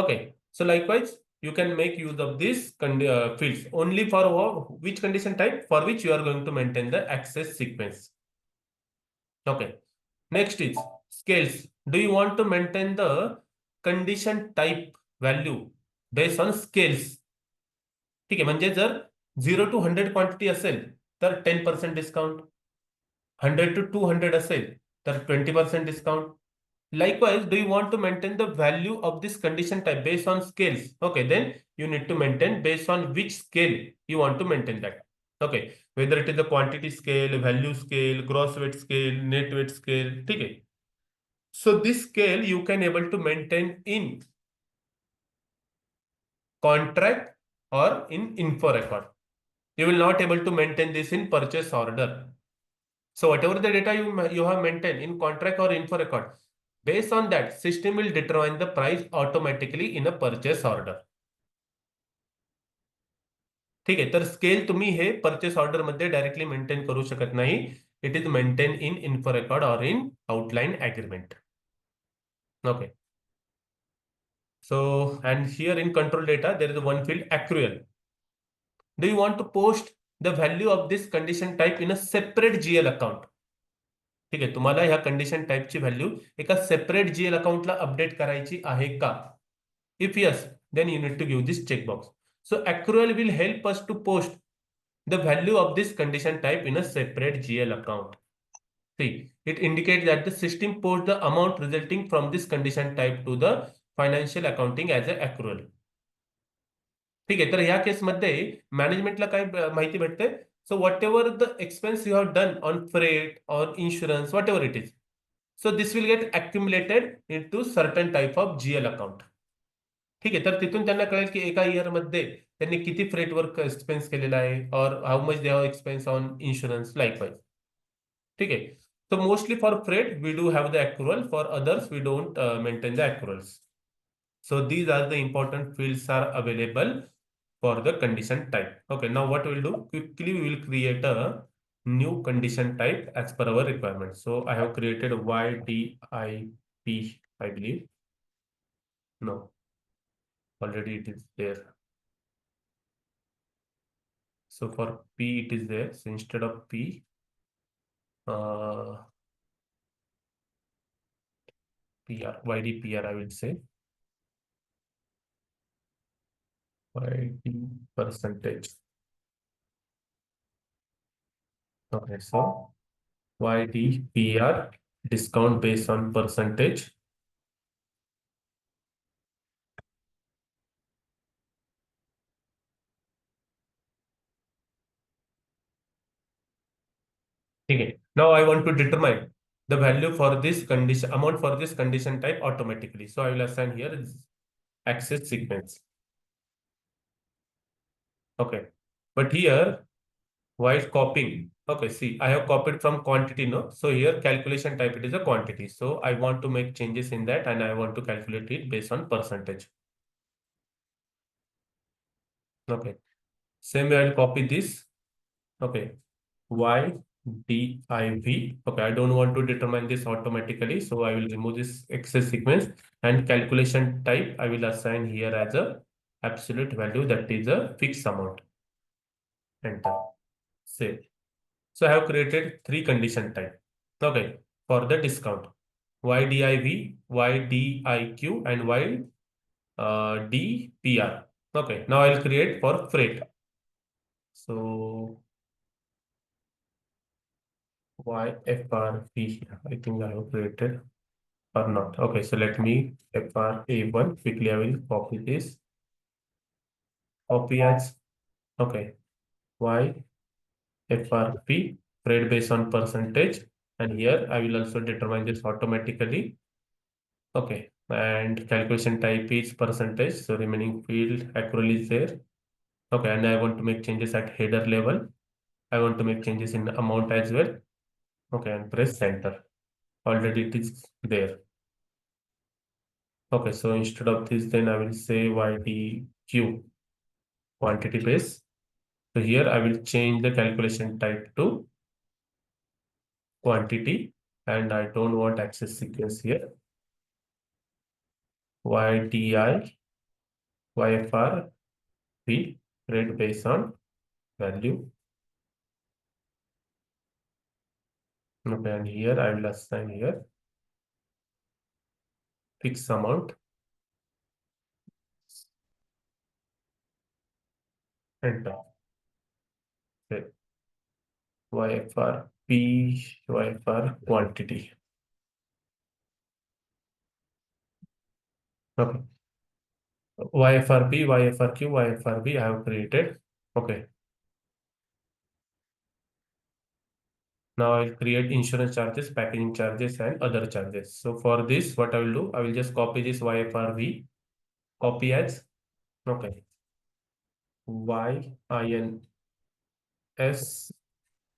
Okay. So likewise, you can make use of these fields only for which condition type for which you are going to maintain the access sequence. Okay. Next is scales. Do you want to maintain the condition type value based on scales? ठीक आहे म्हणजे जर 0 to 100 quantity असेल तर 10% discount 100 to 200 असेल तर 20% discount likewise do you want to maintain the value of this condition type based on scales okay then you need to maintain based on which scale you want to maintain that okay whether it is the quantity scale value scale gross weight scale net weight scale ठीक आहे so this scale you can able to maintain in contract or in info record. You will not able to maintain this in purchase order. So whatever the data you have maintained in contract or info record, based on that, system will determine the price automatically in a purchase order. ठीक आहे तर scale तुम्ही हे purchase order मध्ये directly maintain करू शकत नाही it is maintain in info record or in outline agreement okay so and here in control data there is one field accrual. Do you want to post the value of this condition type in a separate GL account? ठीक आहे तुम्हाला ह्या condition टाईपची value एका separate GL अकाउंटला update करायची आहे का if yes then you need to give this checkbox so accrual will help us to post the value of this condition type in a separate GL account. See, it indicates that the system posts the amount resulting from this condition type to the financial accounting as a accrual. ठीक आहे तर ह्या केसमध्ये मॅनेजमेंटला काय माहिती भेटते so whatever the expense you have done on freight on insurance whatever it is so this will get accumulated in to certain type of GL account ठीक आहे तर तिथून त्यांना कळेल की एका इयरमध्ये त्यांनी किती फ्रेटवर एक्सपेन्स केलेला आहे और how much they have expense on insurance likewise ठीक आहे so mostly for freight we do have the accrual for others we don't maintain the accruals. So these are the important fields are available for the condition type. Okay, now what we'll do, quickly we will create a new condition type as per our requirement. So I have created YDIP, I believe. No, already it is there. So for P it is there. So instead of P, PR, YDPR I will say. YD percentage. Okay, so YDPR discount based on percentage. Okay. Now I want to determine the value for this condition, amount for this condition type automatically. So I will assign here is access sequence. Okay. But here, while copying, okay, see, I have copied from quantity, no? So here calculation type, it is a quantity. So I want to make changes in that and I want to calculate it based on percentage. Okay. Same way I'll copy this. Okay. YDIV. Okay, I don't want to determine this automatically. So I will remove this excess sequence and calculation type. I will assign here as a absolute value, that is a fixed amount. Enter. Save. So I have created three condition type. Okay, for the discount. YDIV, YDIQ and YDPR. Okay, now I'll create for freight. So YFRP, I think I have created or not. Okay, so let me FRA1, quickly I will copy this. Copy as, okay, YFRP, freight based on percentage. And here I will also determine this automatically. Okay, and calculation type is percentage. So remaining field accrual is there. Okay, and I want to make changes at header level. I want to make changes in amount as well. Okay, and press enter. Already it is there. Okay, so instead of this, then I will say YDQ, quantity base. So here I will change the calculation type to quantity and I don't want access sequence here. YDI, YFRP, rate based on value. Okay, and here I will assign here fixed amount. Enter. Okay. YFRP, YFR quantity. Okay. YFRP, YFRQ, YFRB I have created. Okay. Now I'll create insurance charges, packaging charges, and other charges. So for this, what I will do, I will just copy this YFRV, copy as, okay, YINS,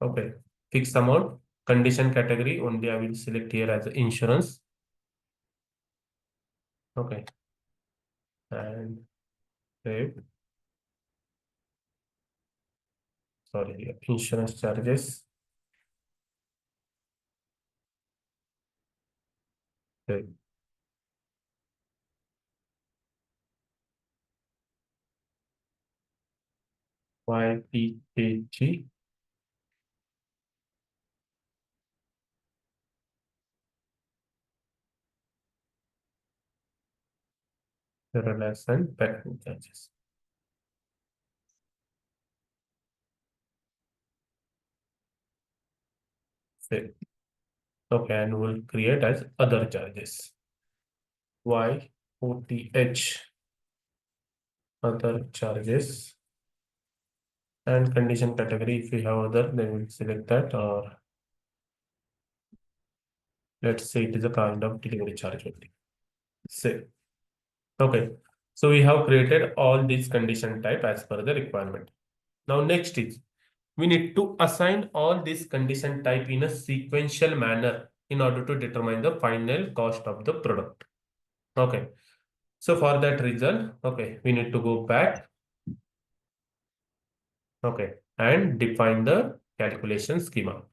okay, fixed amount, condition category, only I will select here as insurance. Okay, and save. Sorry, insurance charges. Save. YPKG. Relation and packaging charges. Save. Okay, and we'll create as other charges. YOTH, other charges, and condition category. If we have other, then we'll select that, or let's say it is a kind of delivery charge only. Save. Okay, so we have created all these condition type as per the requirement. Now next is we need to assign all these condition type in a sequential manner in order to determine the final cost of the product. Okay, So for that reason, okay, we need to go back, okay, and define the calculation schema.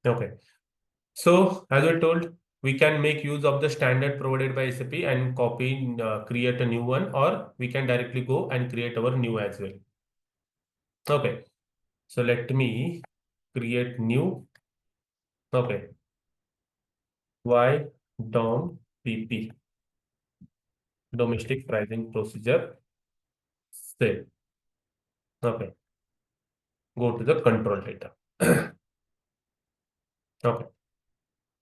Okay. So as I told, we can make use of the standard provided by SAP and copy, create a new one, or we can directly go and create our new as well. Okay. So let me create new. Okay. Y DOM PP, domestic pricing procedure. Save. Okay. Go to the control data. Okay.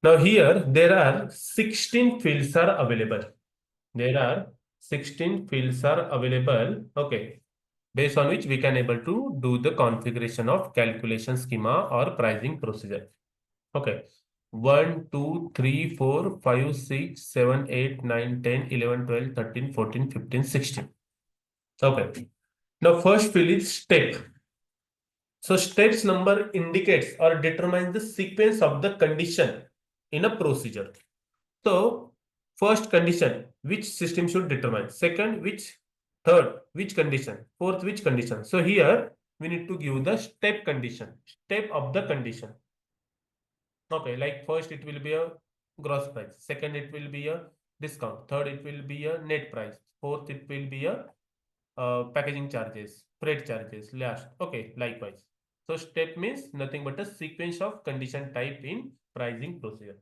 Now here there are 16 fields are available. There are 16 fields are available. Okay. Based on which we can able to do the configuration of calculation schema or pricing procedure. Okay. 1, 2, 3, 4, 5, 6, 7, 8, 9, 10, 11, 12, 13, 14, 15, 16. Okay. Now first field is step. So steps number indicates or determines the sequence of the condition in a procedure. So first condition, which system should determine? Second, which? Third, which condition? Fourth, which condition? So here we need to give the step condition, step of the condition. Okay, like first it will be a gross price. Second, it will be a discount. Third, it will be a net price. Fourth, it will be a packaging charges, freight charges, last. Okay, likewise. So step means nothing but a sequence of condition type in pricing procedure.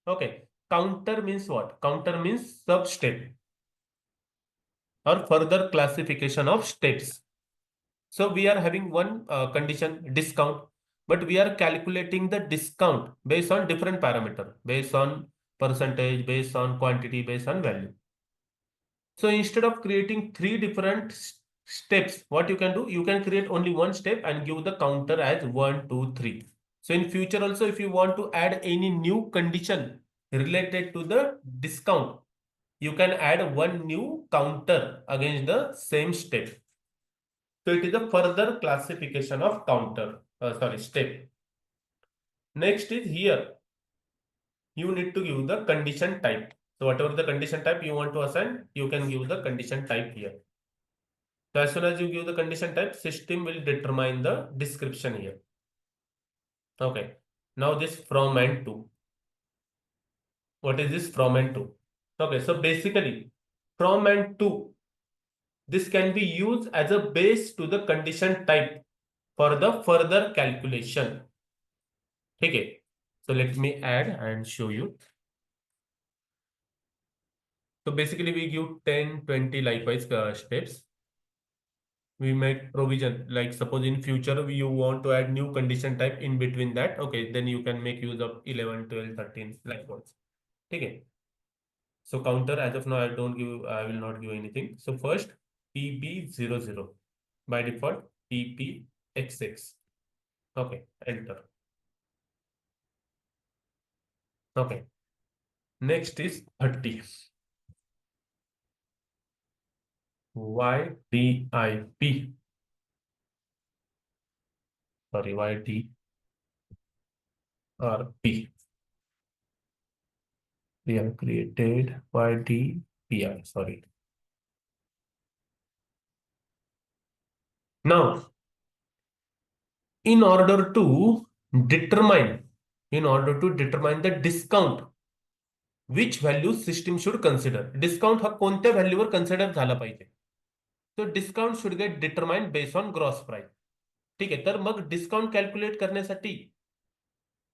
Okay, counter means what? Counter means sub step or further classification of steps. So we are having one condition discount, but we are calculating the discount based on different parameter, based on percentage, based on quantity, based on value. So instead of creating three different steps, what you can do, you can create only one step and give the counter as 1, 2, 3. So in future also, if you want to add any new condition related to the discount, you can add one new counter against the same step. So it is a further classification of counter, step. Next is here, you need to give the condition type. So whatever the condition type you want to assign, you can give the condition type here. So as soon as you give the condition type, system will determine the description here. Okay. Now this from and to. What is this from and to? Okay. So basically from and to, this can be used as a base to the condition type for the further calculation. Okay. So let me add and show you. So basically we give 10, 20 likewise steps. We make provision, like suppose in future you want to add new condition type in between that, okay, then you can make use of 11, 12, 13 likewise. Okay. So counter as of now I will not give anything. So first PB00 by default PPXX. Okay, enter. Okay. Next is 30. YDIP. Sorry, YDRP. We have created YDPI. Sorry. Now, in order to determine, the discount, which value system should consider? Discount हा कोणत्या व्हॅल्यूवर consider झाला पाहिजे? So discount should get determined based on gross price. ठीक आहे, तर मग discount calculate करण्यासाठी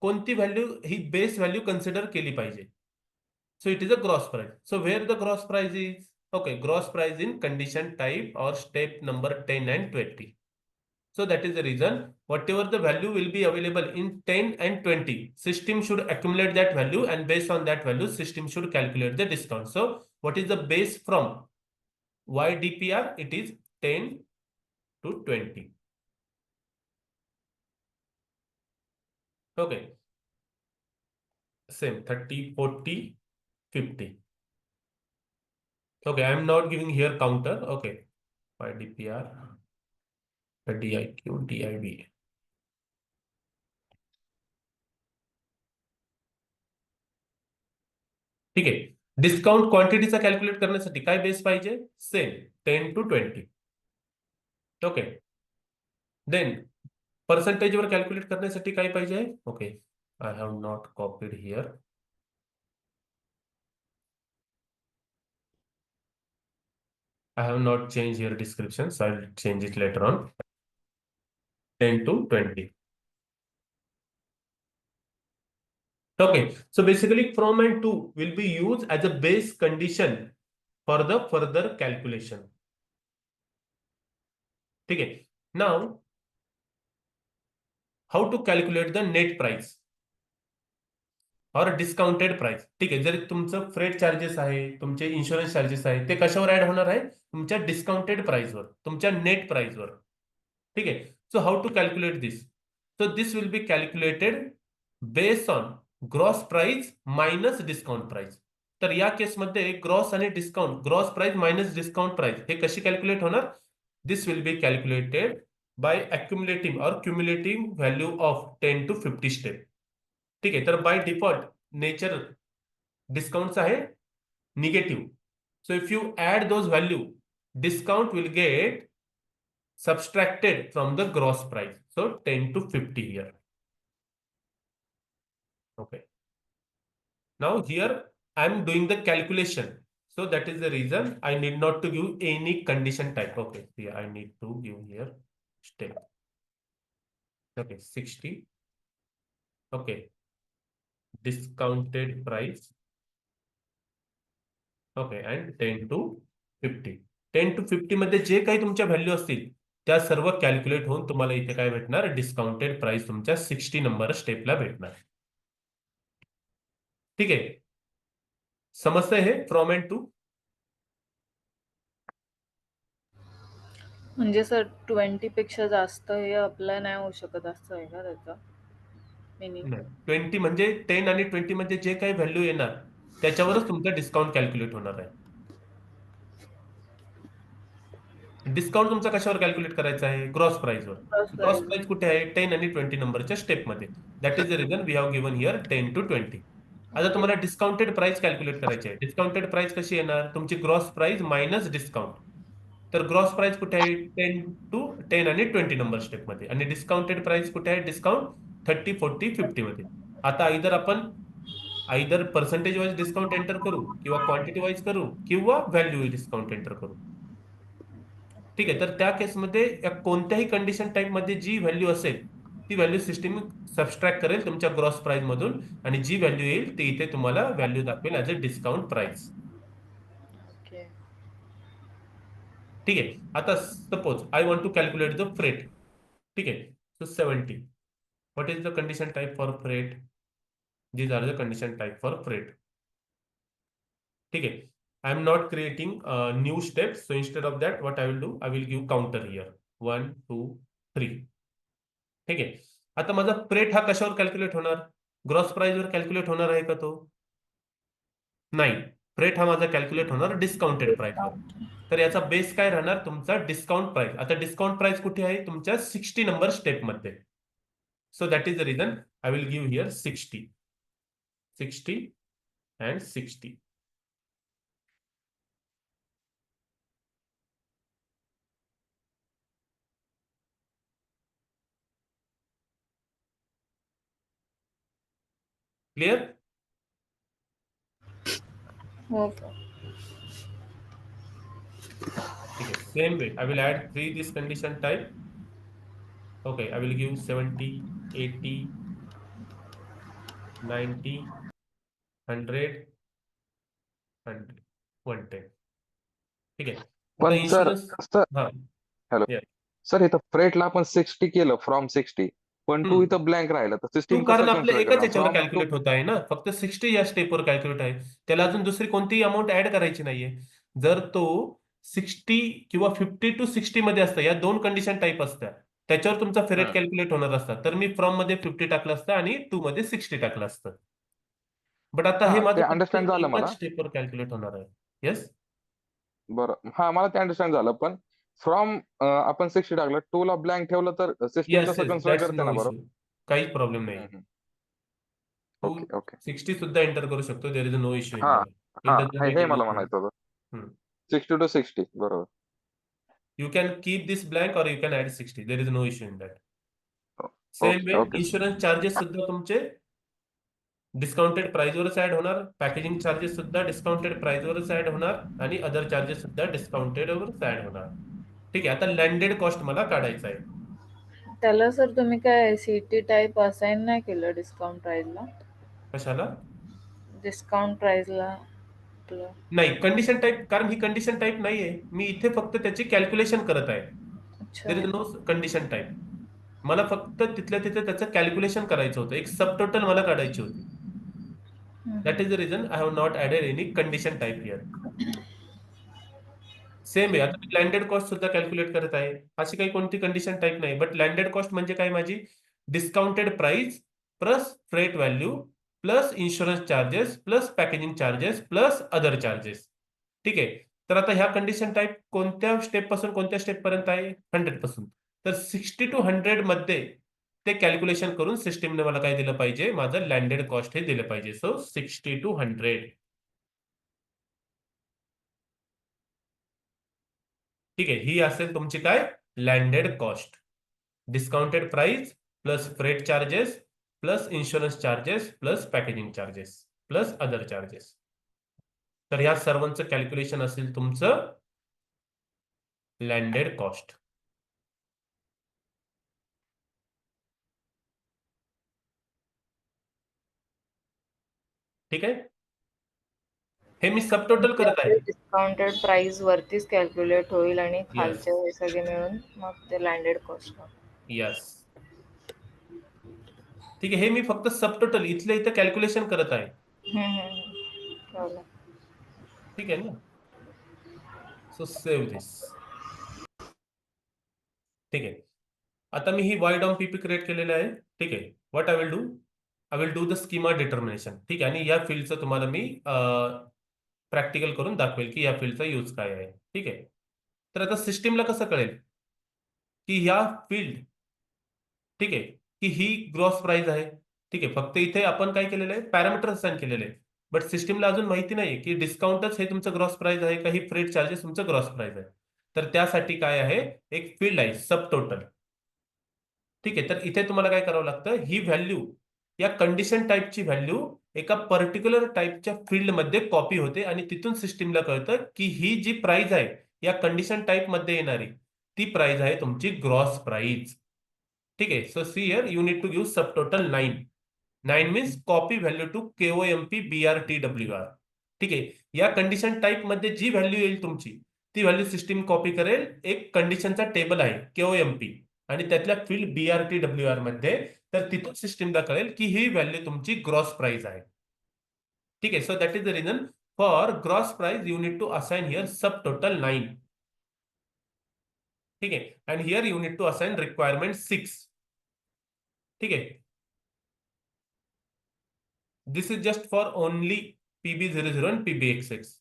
कोणती व्हॅल्यू ही बेस व्हॅल्यू कन्सिडर केली पाहिजे? So it is a gross price. So where the gross price is? Okay, gross price in condition type or step number 10 and 20. So that is the reason whatever the value will be available in 10 and 20, system should accumulate that value, and based on that value, system should calculate the discount. So what is the base from YDPR? It is 10 to 20. Okay. Same 30, 40, 50. Okay, I am not giving here counter. Okay. YDPR, DIQ, DIV. ठीक है. Discount क्वांटिटीचा calculate करण्यासाठी काय base पाहिजे? Same 10 to 20. Okay. Then पर्सेंटेजवर calculate करण्यासाठी काय पाहिजे? Okay, I have not copied here. I have not changed here description, so I'll change it later on. 10 to 20. Okay, so basically from and to will be used as a base condition for the further calculation. Okay, now how to calculate the net price और discounted price. ठीक आहे, जर तुमचं freight charges आहे, तुमचे insurance charges आहे, ते कशावर ऍड होणार आहे? तुमच्या डिस्काउंटेड प्राइसवर, तुमच्या नेट प्राइसवर. ठीक आहे. So how to calculate this? So this will be calculated based on gross price minus discount price. तर या केसमध्ये ग्रॉस आणि discount, gross price minus discount price हे कशी कॅल्क्युलेट होणार? This will be calculated by accumulating or cumulating value of 10 to 50 step. ठीक आहे. तर बाय डिफॉल्ट नेचर डिस्काउंट आहे negative. So if you add those value, discount will get subtracted from the gross price. So 10 to 50 here. Okay. Now here I am doing the calculation. So that is the reason I need not to give any condition type. Okay. Yeah, I need to give here step. Okay. 60. Okay. Discounted price. Okay. And 10 to 50. 10 to 50 मध्ये जे काही तुमच्या value असतील त्या सर्व calculate होऊन तुम्हाला इथे काय भेटणार? डिस्काउंटेड प्राइस तुमच्या 60 नंबर स्टेपला भेटणार. ठीक आहे. समजतंय हे फ्रॉम अँड टू? म्हणजे सर 20 पेक्षा जास्त हे अप्लाय नाही होऊ शकत असं आहे का त्याचा मिनिंग? 20 म्हणजे 10 आणि 20 मध्ये जे काही व्हॅल्यू येणार त्याच्यावरच तुमचा डिस्काउंट कॅल्क्युलेट होणार आहे. डिस्काउंट तुमचा कशावर कॅल्क्युलेट करायचा आहे? ग्रॉस प्राइसवर. ग्रॉस प्राइस कुठे आहे? 10 आणि 20 नंबरच्या स्टेपमध्ये. That is the reason we have given here 10 to 20. आता तुम्हाला डिस्काउंटेड प्राइस कॅल्क्युलेट करायची आहे. डिस्काउंटेड प्राइस कशी येणार? तुमची ग्रॉस प्राइस मायनस डिस्काउंट. तर ग्रॉस प्राइस कुठे आहे? 10 आणि 20 नंबर स्टेपमध्ये. आणि डिस्काउंटेड प्राइस कुठे आहे? डिस्काउंट 30, 40, 50 मध्ये. आता either percentage wise discount enter करू किंवा क्वांटिटी वाईज करू किंवा व्हॅल्यू डिस्काउंट एंटर करू. ठीक आहे. तर त्या केसमध्ये या कोणत्याही कंडिशन टाईप मध्ये जी व्हॅल्यू असेल ती व्हॅल्यू सिस्टीम सबस्ट्रॅक्ट करेल तुमच्या ग्रॉस प्राइस मधून, आणि जी व्हॅल्यू येईल ती इथे तुम्हाला व्हॅल्यू दाखवेल ॲज अ डिस्काउंट प्राइस. ठीक आहे. आता suppose I want to calculate the freight. ठीक आहे. So 70. What is the condition type for freight? These are the condition type for freight. ठीक है. I am not creating new steps. So instead of that, what I will do, I will give counter here. 1, 2, 3. ठीक आहे. आता माझा freight हा कशावर calculate होणार? Gross प्राइसवर calculate होणार आहे का तो? नाही. फ्रेट हा माझा कॅल्क्युलेट होणार डिस्काउंटेड प्राइसवर. तर याचा बेस काय राहणार? तुमचा डिस्काउंट प्राइस. आता डिस्काउंट प्राइस कुठे आहे? तुमच्या 60 नंबर स्टेपमध्ये. So that is the reason I will give here 60 and 60. Clear? Okay. Okay. Same way, I will add 3 this condition type. Okay, I will give 70, 80, 90, 100, 110. ठीक आहे. आता पण सर इन्शुरन्स. सर हा. Hello Yeah. Sir, इथं फ्रेटला आपण 60 केलं from 60, पण to हम्म. इथं ब्लँक राहिला तर तू सिस्टीम कसं कारण आपलं कन्सिडर एकाच करणार याच्यावर फ्रॉम टू? कॅल्क्युलेट होत आहे ना, फक्त 60 या स्टेपवर कॅल्क्युलेट आहे. त्याला अजून दुसरी कोणतीही अमाऊंट ऍड करायची नाहीये. जर तो 60 किंवा 50 to 60 मध्ये असतं, या दोन कंडिशन टाईप असतात, त्याच्यावर तुमचा फेरेट कॅल्क्युलेट होणार असतात. तर मी फ्रॉम मध्ये 50 टाकलं असतं आणि टू मध्ये 60 टाकलं असतं. बट आता हे हा, ते माझं फक्त अंडरस्टँड झालं एकाच मला. स्टेपवर कॅल्क्युलेट होणार आहे. येस. बरं, हा मला ते अंडरस्टँड झालं, पण फ्रॉम आपण 60 टाकलं, टू ला ब्लँक ठेवलं तर सिस्टीम येस तसं येस, कन्सिडर दॅट्स करते नो ना? इश्यू. बरोबर. काहीच प्रॉब्लेम नाही. तू ओके ओके. 60 सुद्धा एंटर करू शकतो. There is no issue in ah, that. It हा doesn't make हे any मला sense. म्हणायचं होतं. Hmm. 60 to 60 बरोबर. You can keep this blank or you can add 60. There is no issue in that. Same way okay okay. Insurance charges सुद्धा तुमचे discounted प्राइसवरच add होणार, packaging charges सुद्धा discounted प्राइसवरच add होणार आणि अदर चार्जेस सुद्धा discounted वरच add होणार. ठीक आहे, आता लँडेड कॉस्ट मला काढायचा आहे. त्याला सर तुम्ही काय सीटी टाईप असाइन नाही केलं डिस्काउंट प्राइसला? कशाला? डिस्काउंट प्राइसला आपलं. नाही, कंडिशन टाईप, कारण ही कंडिशन टाईप नाहीये, मी इथे फक्त त्याची कॅल्क्युलेशन करत आहे. अच्छा. There is no condition type. मला फक्त तिथल्या तिथे त्याचं कॅल्क्युलेशन करायचं होतं, एक सब टोटल मला काढायची होती. That is the reason I have not added any condition type here. Same आहे, आता मी लँडेड कॉस्ट सुद्धा कॅल्क्युलेट करत आहे, अशी काही कोणती कंडिशन टाईप नाही. बट लँडेड कॉस्ट म्हणजे काय, माझी discounted price plus freight value plus insurance charges plus packaging charges plus other charges. ठीक आहे, तर आता ह्या कंडिशन टाईप कोणत्या स्टेप पासून कोणत्या स्टेप पर्यंत आहे? 100 पासून. तर 60 to 100 मध्ये ते कॅल्क्युलेशन करून सिस्टीमने मला काय दिलं पाहिजे, माझं लँडेड कॉस्ट हे दिलं पाहिजे. सो 60 to 100. ठीक आहे, ही असेल तुमची काय, landed cost. Discounted price plus freight charges plus insurance charges plus packaging charges plus other charges. तर ह्या सर्वांचं कॅल्क्युलेशन असेल तुमचं लँडेड कॉस्ट. ठीक आहे, हे मी सब टोटल करत आहे. डिस्काउंटेड प्राइस वरतीच कॅल्क्युलेट होईल आणि यस खालचे हे सगळे मिळून मग ते लँडेड कॉस्ट. यस. ठीक आहे, हे मी फक्त सब टोटल इथल्या इथं कॅल्क्युलेशन करत आहे. कळलं. ठीक आहे ना. सो सेव्ह दिस. ठीक आहे, आता मी ही वाय डॉम पीपी क्रिएट केलेलं आहे. ठीक आहे, what I will do the schema determination. ठीक आहे, आणि या फील्डचं तुम्हाला मी प्रॅक्टिकल करून दाखवेल की या फील्डचा यूज काय आहे. ठीक आहे, तर आता सिस्टीमला कसं कळेल की ह्या फील्ड, ठीक आहे, की ही ग्रॉस प्राइस आहे. ठीक आहे, फक्त इथे आपण काय केलेलं आहे, पॅरामीटर असाइन केलेले आहे. बट सिस्टीमला अजून माहिती नाही की डिस्काउंटच हे तुमचं ग्रॉस प्राइस आहे का ही फ्रेट चार्जेस तुमचं ग्रॉस प्राइस आहे. तर त्यासाठी काय आहे, एक फील्ड आहे सब टोटल. ठीक आहे, तर इथे तुम्हाला काय करावं लागतं, ही व्हॅल्यू या कंडिशन टाईपची व्हॅल्यू एका पर्टिक्युलर टाईपच्या फील्डमध्ये कॉपी होते आणि तिथून सिस्टीमला कळतं की ही जी प्राइस आहे या कंडिशन टाईप मध्ये येणारी ती प्राइस आहे तुमची ग्रॉस प्राइस. ठीक आहे, so see here you need to give sub total 9. 9 means copy value to KOMP BRTWR. ठीक आहे, या कंडिशन टाईप मध्ये जी व्हॅल्यू येईल तुमची ती व्हॅल्यू सिस्टीम कॉपी करेल. एक कंडिशनचा टेबल आहे KOMP आणि त्यातल्या फील्ड BRTWR मध्ये, तर तिथून सिस्टीमला कळेल की ही व्हॅल्यू तुमची ग्रॉस प्राइस आहे. ठीक आहे, so that is the reason for gross price you need to assign here sub total 9. ठीक आहे, and here you need to assign requirement 6. ठीक आहे, this is just for only PB00 आणि PBXX.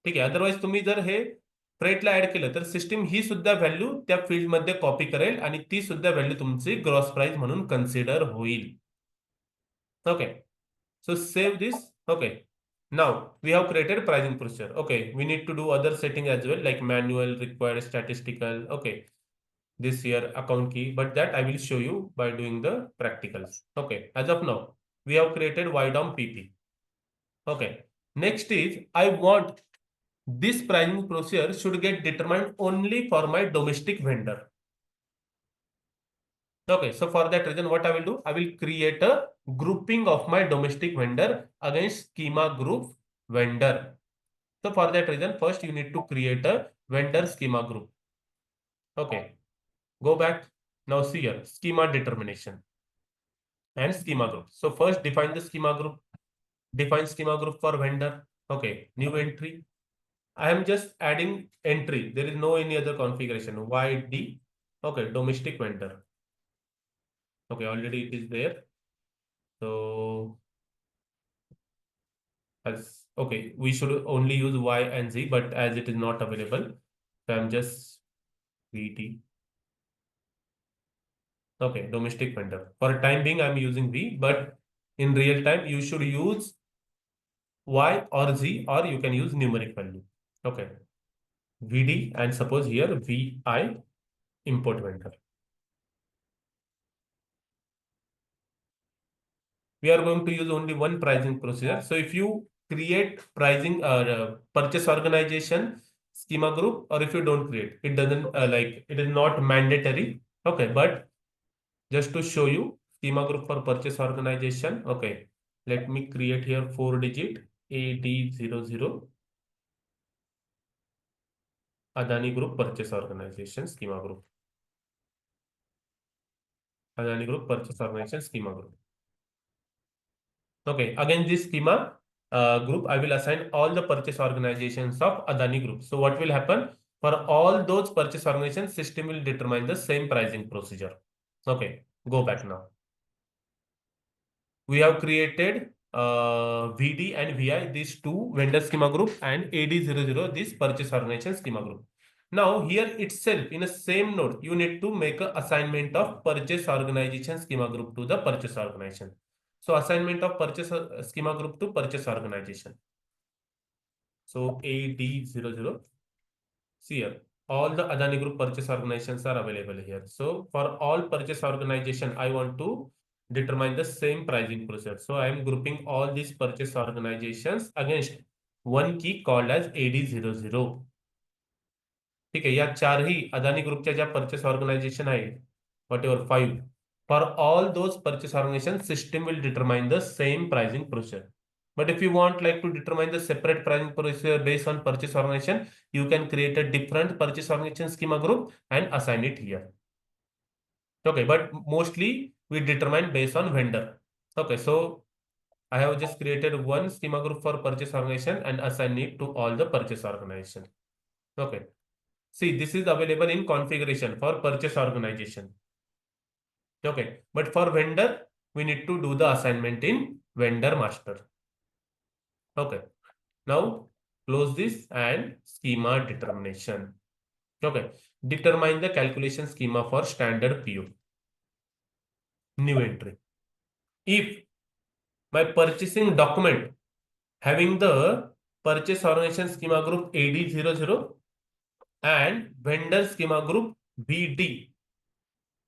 ठीक आहे, अदरवाईज तुम्ही जर हे फ्रेटला ऍड केलं तर सिस्टीम ही सुद्धा व्हॅल्यू त्या फील्डमध्ये कॉपी करेल आणि ती सुद्धा व्हॅल्यू तुमची ग्रॉस प्राइस म्हणून कन्सिडर होईल. Okay, so save this. Okay, now we have created pricing procedure. Okay, we need to do other setting as well, like manual, required, statistical. Okay, this here account key, but that I will show you by doing the practicals. Okay, as of now we have created YDOM PP. Okay, next is I want this pricing procedure should get determined only for my domestic vendor. Okay, so for that reason, what I will do, I will create a grouping of my domestic vendor against schema group vendor. So for that reason, first you need to create a vendor schema group. Okay, go back. Now see here, schema determination and schema group. So first define the schema group. Define schema group for vendor. Okay, new entry. I am just adding entry. There is no any other configuration. YD. Okay, domestic vendor. Okay, already it is there. So as okay, we should only use Y and Z, but as it is not available, so I'm just VT. Okay, domestic vendor. For time being, I'm using V, but in real time, you should use Y or Z, or you can use numeric value. Okay. VD, and suppose here VI import vendor. We are going to use only one pricing procedure. So if you create pricing or purchase organization schema group, or if you don't create, it doesn't like it is not mandatory. Okay, but just to show you schema group for purchase organization. Okay, let me create here 4-digit AD00 Adani Group purchase organization schema group. Adani Group purchase organization schema group. Okay, again this schema group, I will assign all the purchase organizations of Adani Group. So what will happen? For all those purchase organizations, system will determine the same pricing procedure. Okay, go back now. We have created VD and VI, these two vendor schema group, and AD00, this purchase organization schema group. Now here itself in a same node, you need to make a assignment of purchase organization schema group to the purchase organization. So assignment of purchase schema group to purchase organization. So AD00, see here, all the Adani Group purchase organizations are available here. So for all purchase organization, I want to determine the same pricing process. So I am grouping all these purchase organizations against one key called as AD00. ठीक है, या चारही अदानी ग्रुपच्या ज्या purchase organisation आहे, whatever 5, for all those purchase organisation system will determine the same pricing process. But if you want like to determine the separate pricing procedure based on purchase organization, you can create a different purchase organization schema group and assign it here. Okay, but mostly we determine based on vendor. Okay, so I have just created one schema group for purchase organization and assign it to all the purchase organization. Okay. See, this is available in configuration for purchase organization. Okay, but for vendor, we need to do the assignment in vendor master. Okay, now close this and schema determination. Okay, determine the calculation schema for standard PO. New entry. If my purchasing document having the purchase organization schema group AD00 and vendor schema group VD,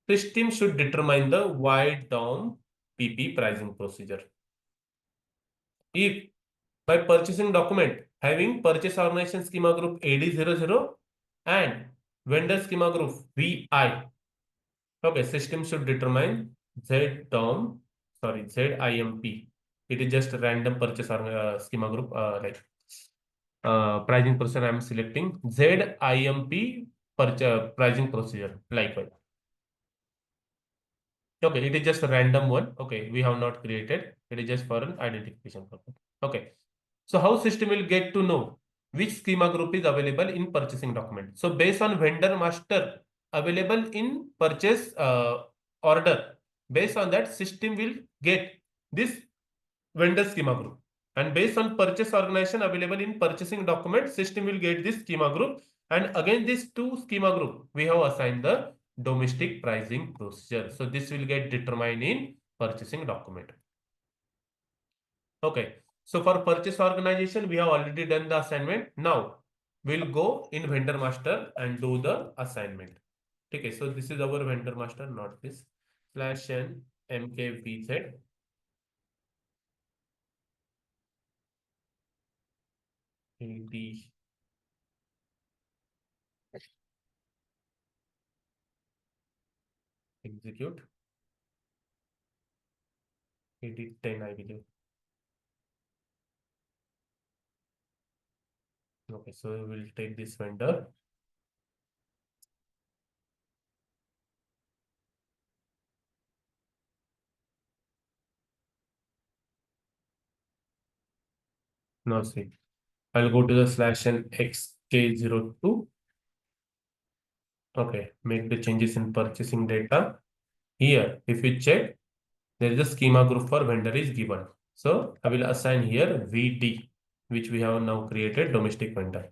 system should determine the Y down PP pricing procedure. If by purchasing document having purchase organization schema group AD00 and vendor schema group VI, okay, system should determine ZIMP. It is just a random purchase schema group like pricing procedure. I am selecting ZIMP pricing procedure likewise. Okay, it is just a random one. Okay, we have not created. It is just for an identification purpose. Okay. So how system will get to know which schema group is available in purchasing document? So based on vendor master available in purchase order, based on that system will get this vendor schema group. And based on purchase organization available in purchasing document, system will get this schema group. And again, these two schema group, we have assigned the domestic pricing procedure. So this will get determined in purchasing document. Okay. So for purchase organization, we have already done the assignment. Now we'll go in vendor master and do the assignment. Okay. So this is our vendor master, not this. /n mkvz AD execute AD10, I believe. Okay, so we will take this vendor. Now see, I'll go to the /n xk02. Okay, make the changes in purchasing data. Here, if you check, there is a schema group for vendor is given. So I will assign here VD, which we have now created domestic vendor.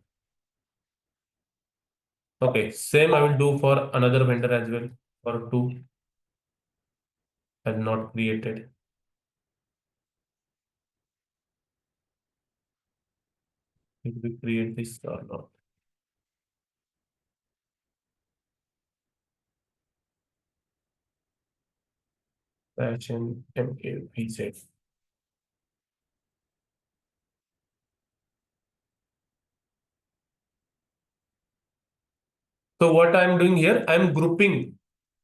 Okay, same I will do for another vendor as well, for 2 as not created. Did we create this or not? Fashion MAVZ. So what I'm doing here, I'm grouping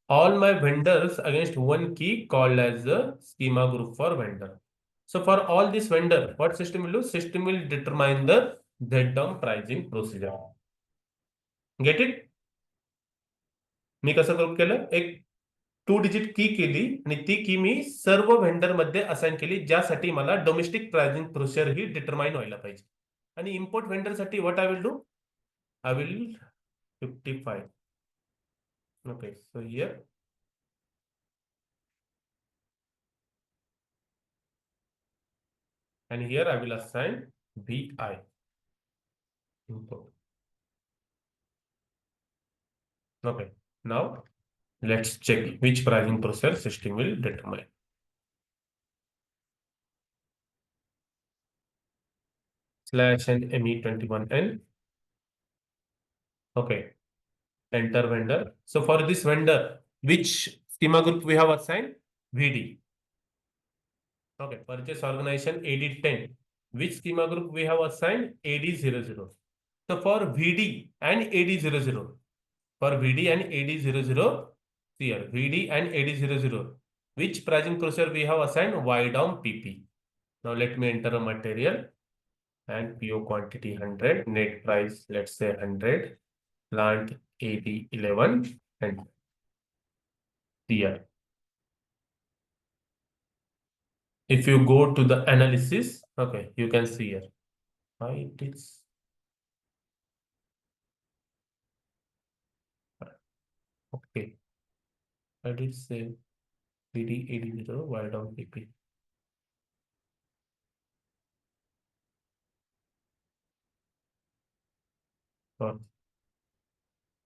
all my vendors against one key called as the schema group for vendor. So for all this vendor, what system will do? System will determine the Z-term pricing procedure. Get it? मी कसं group केलं? एक 2 digit की केली आणि ती की मी सर्व vendor मध्ये assign केली ज्यासाठी मला डोमेस्टिक प्राइसिंग प्रोसिजर ही डिटरमाइन व्हायला पाहिजे. आणि इम्पोर्ट व्हेंडर साठी what I will do? I will 55. Okay, so here and here I will assign VI input. Okay, now let's check which pricing procedure system will determine. Slash and ME21N. Okay, enter vendor. So for this vendor, which schema group we have assigned? VD. Okay, purchase organization AD10. Which schema group we have assigned? AD00. So for VD and AD00, for VD and AD00, here VD and AD00, which pricing procedure we have assigned? Y down PP. Now let me enter a material and PO quantity 100, net price let's say 100, plant AD11 and here. If you go to the analysis, okay, you can see here. Why it is okay. I did say VD80 Y down PP. Oh,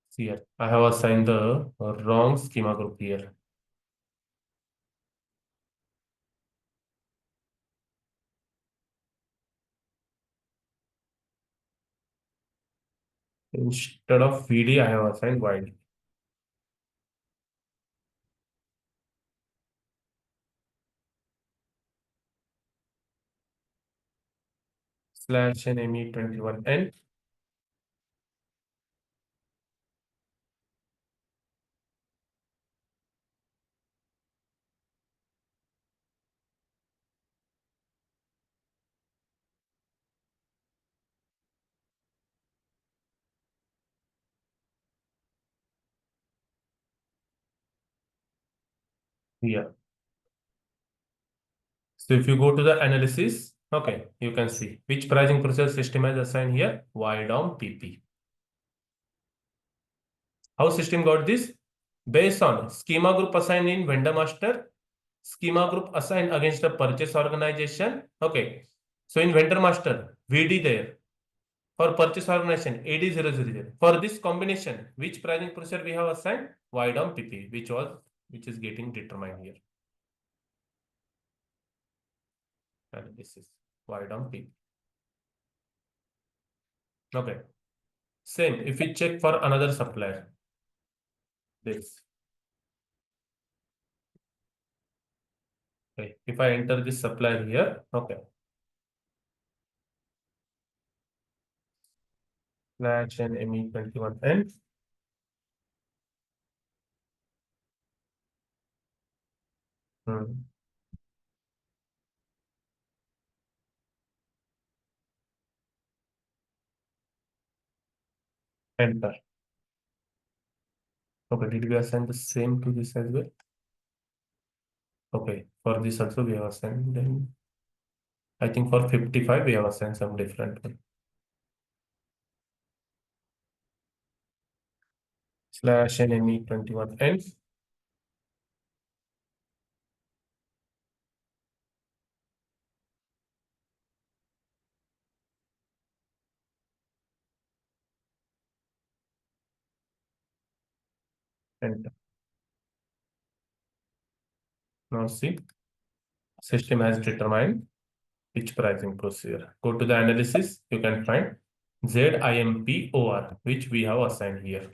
see here, I have assigned the wrong schema group here. Instead of VD, I have assigned YD. Slash and ME21N. Here. So if you go to the analysis, okay, you can see which pricing process system has assigned here, Y down PP. How system got this? Based on schema group assigned in vendor master, schema group assigned against the purchase organization. Okay. So in vendor master, VD there. For purchase organization, AD000. For this combination, which pricing procedure we have assigned? Y down PP, which is getting determined here. And this is Y down PP. Okay. Same, if we check for another supplier, this. Okay, if I enter this supplier here, okay. Slash and ME21N. Enter. Okay, did we assign the same to this as well? Okay, for this also we have assigned then. I think for 55 we have assigned some different one. Slash and ME21N. Enter. Now see, system has determined which pricing procedure. Go to the analysis, you can find ZIMPOR, which we have assigned here.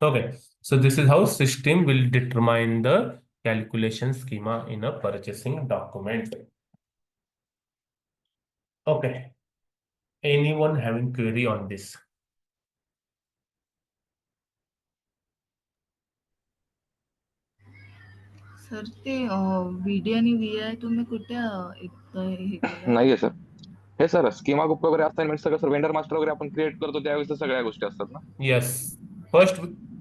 Okay, so this is how system will determine the calculation schema in a purchasing document. Okay, anyone having query on this? Sir ते व्हीडी आणि V I तुम्ही कुठे हे केलं? नाहीये sir. हे sir schema group वगैरे assignment सगळं sir vendor master वगैरे आपण क्रिएट करतो त्यावेळेस सगळ्या गोष्टी असतात ना. येस, फर्स्ट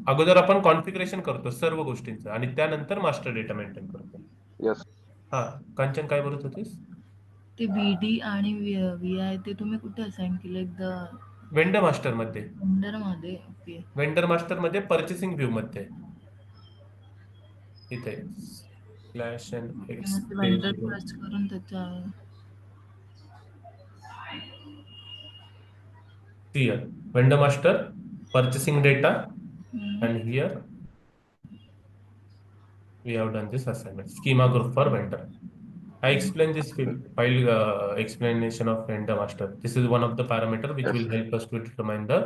अगोदर आपण कॉन्फिगरेशन करतो सर्व गोष्टींचं आणि त्यानंतर मास्टर डेटा मेंटेन करतो. येस. हा, कांचन काय बोलत होतीस? ते व्हीडी आणि व्ही आय ते तुम्ही कुठे असाइन केलं एकदा? वेंडर मास्टर मध्ये. वेंडर मध्ये. ओके. वेंडर मास्टर मध्ये पर्चेसिंग व्ह्यू मध्ये इथे स्लॅश एंड एक्स मग ते वेंडर सर्च करून त्याच्या here vendor master purchasing data and here we have done this assignment schema group for vendor. I explained this file explanation of vendor master. This is one of the parameter which Yes. will help us to determine the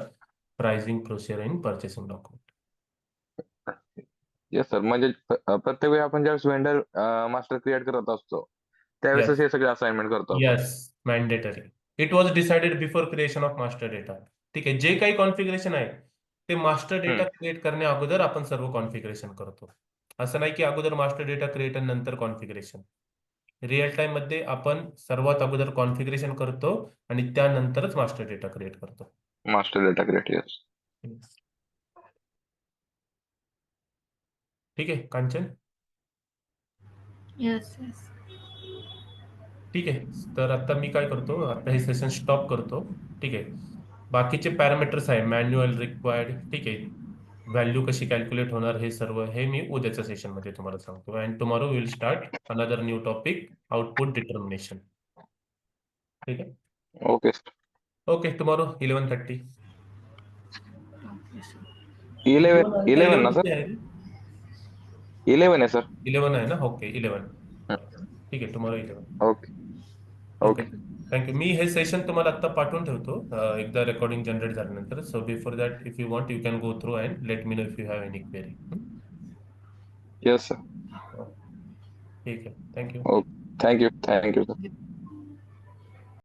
pricing procedure in purchasing document. Yes sir. म्हणजे प्रत्येक वेळी आपण ज्यावेळेस vendor master create करत असतो त्यावेळेस Yes. हे सगळे assignment करतो आपण. Yes, mandatory. It was decided before creation of master data. ठीक आहे, जे काही कॉन्फिगरेशन आहे ते मास्टर डेटा क्रिएट करण्या अगोदर आपण सर्व कॉन्फिगरेशन करतो. असं नाही की अगोदर मास्टर डेटा क्रिएट आणि नंतर कॉन्फिगरेशन. रिअल टाइम मध्ये आपण सर्वात अगोदर कॉन्फिगरेशन करतो आणि त्यानंतरच मास्टर डेटा क्रिएट करतो. Master data create. येस. ठीक आहे कांचन. Yes yes. ठीक आहे, तर आता मी काय करतो, आता हे सेशन स्टॉप करतो. ठीक आहे, बाकीचे पॅरामीटर्स आहे मॅन्युअल रिक्वायर्ड. ठीक आहे, व्हॅल्यू कशी कॅल्क्युलेट होणार हे सर्व हे मी उद्याच्या सेशन मध्ये तुम्हाला सांगतो. And tomorrow will start another new topic output determination. ठीक आहे. Okay. Okay, tomorrow 11:30. Okay sir. 11 ना सर. 11 आहे सर. 11 आहे ना. ओके 11. ठीक आहे, टुमॉरो 11. ओके. Okay, thank you. मी हे सेशन तुम्हाला आता पाठवून ठेवतो एकदा रेकॉर्डिंग जनरेट झाल्यानंतर. So before that if you want you can go through and let me know if you have any query. Yes sir. ठीक आहे, थँक्यू. ओके. Thank you sir.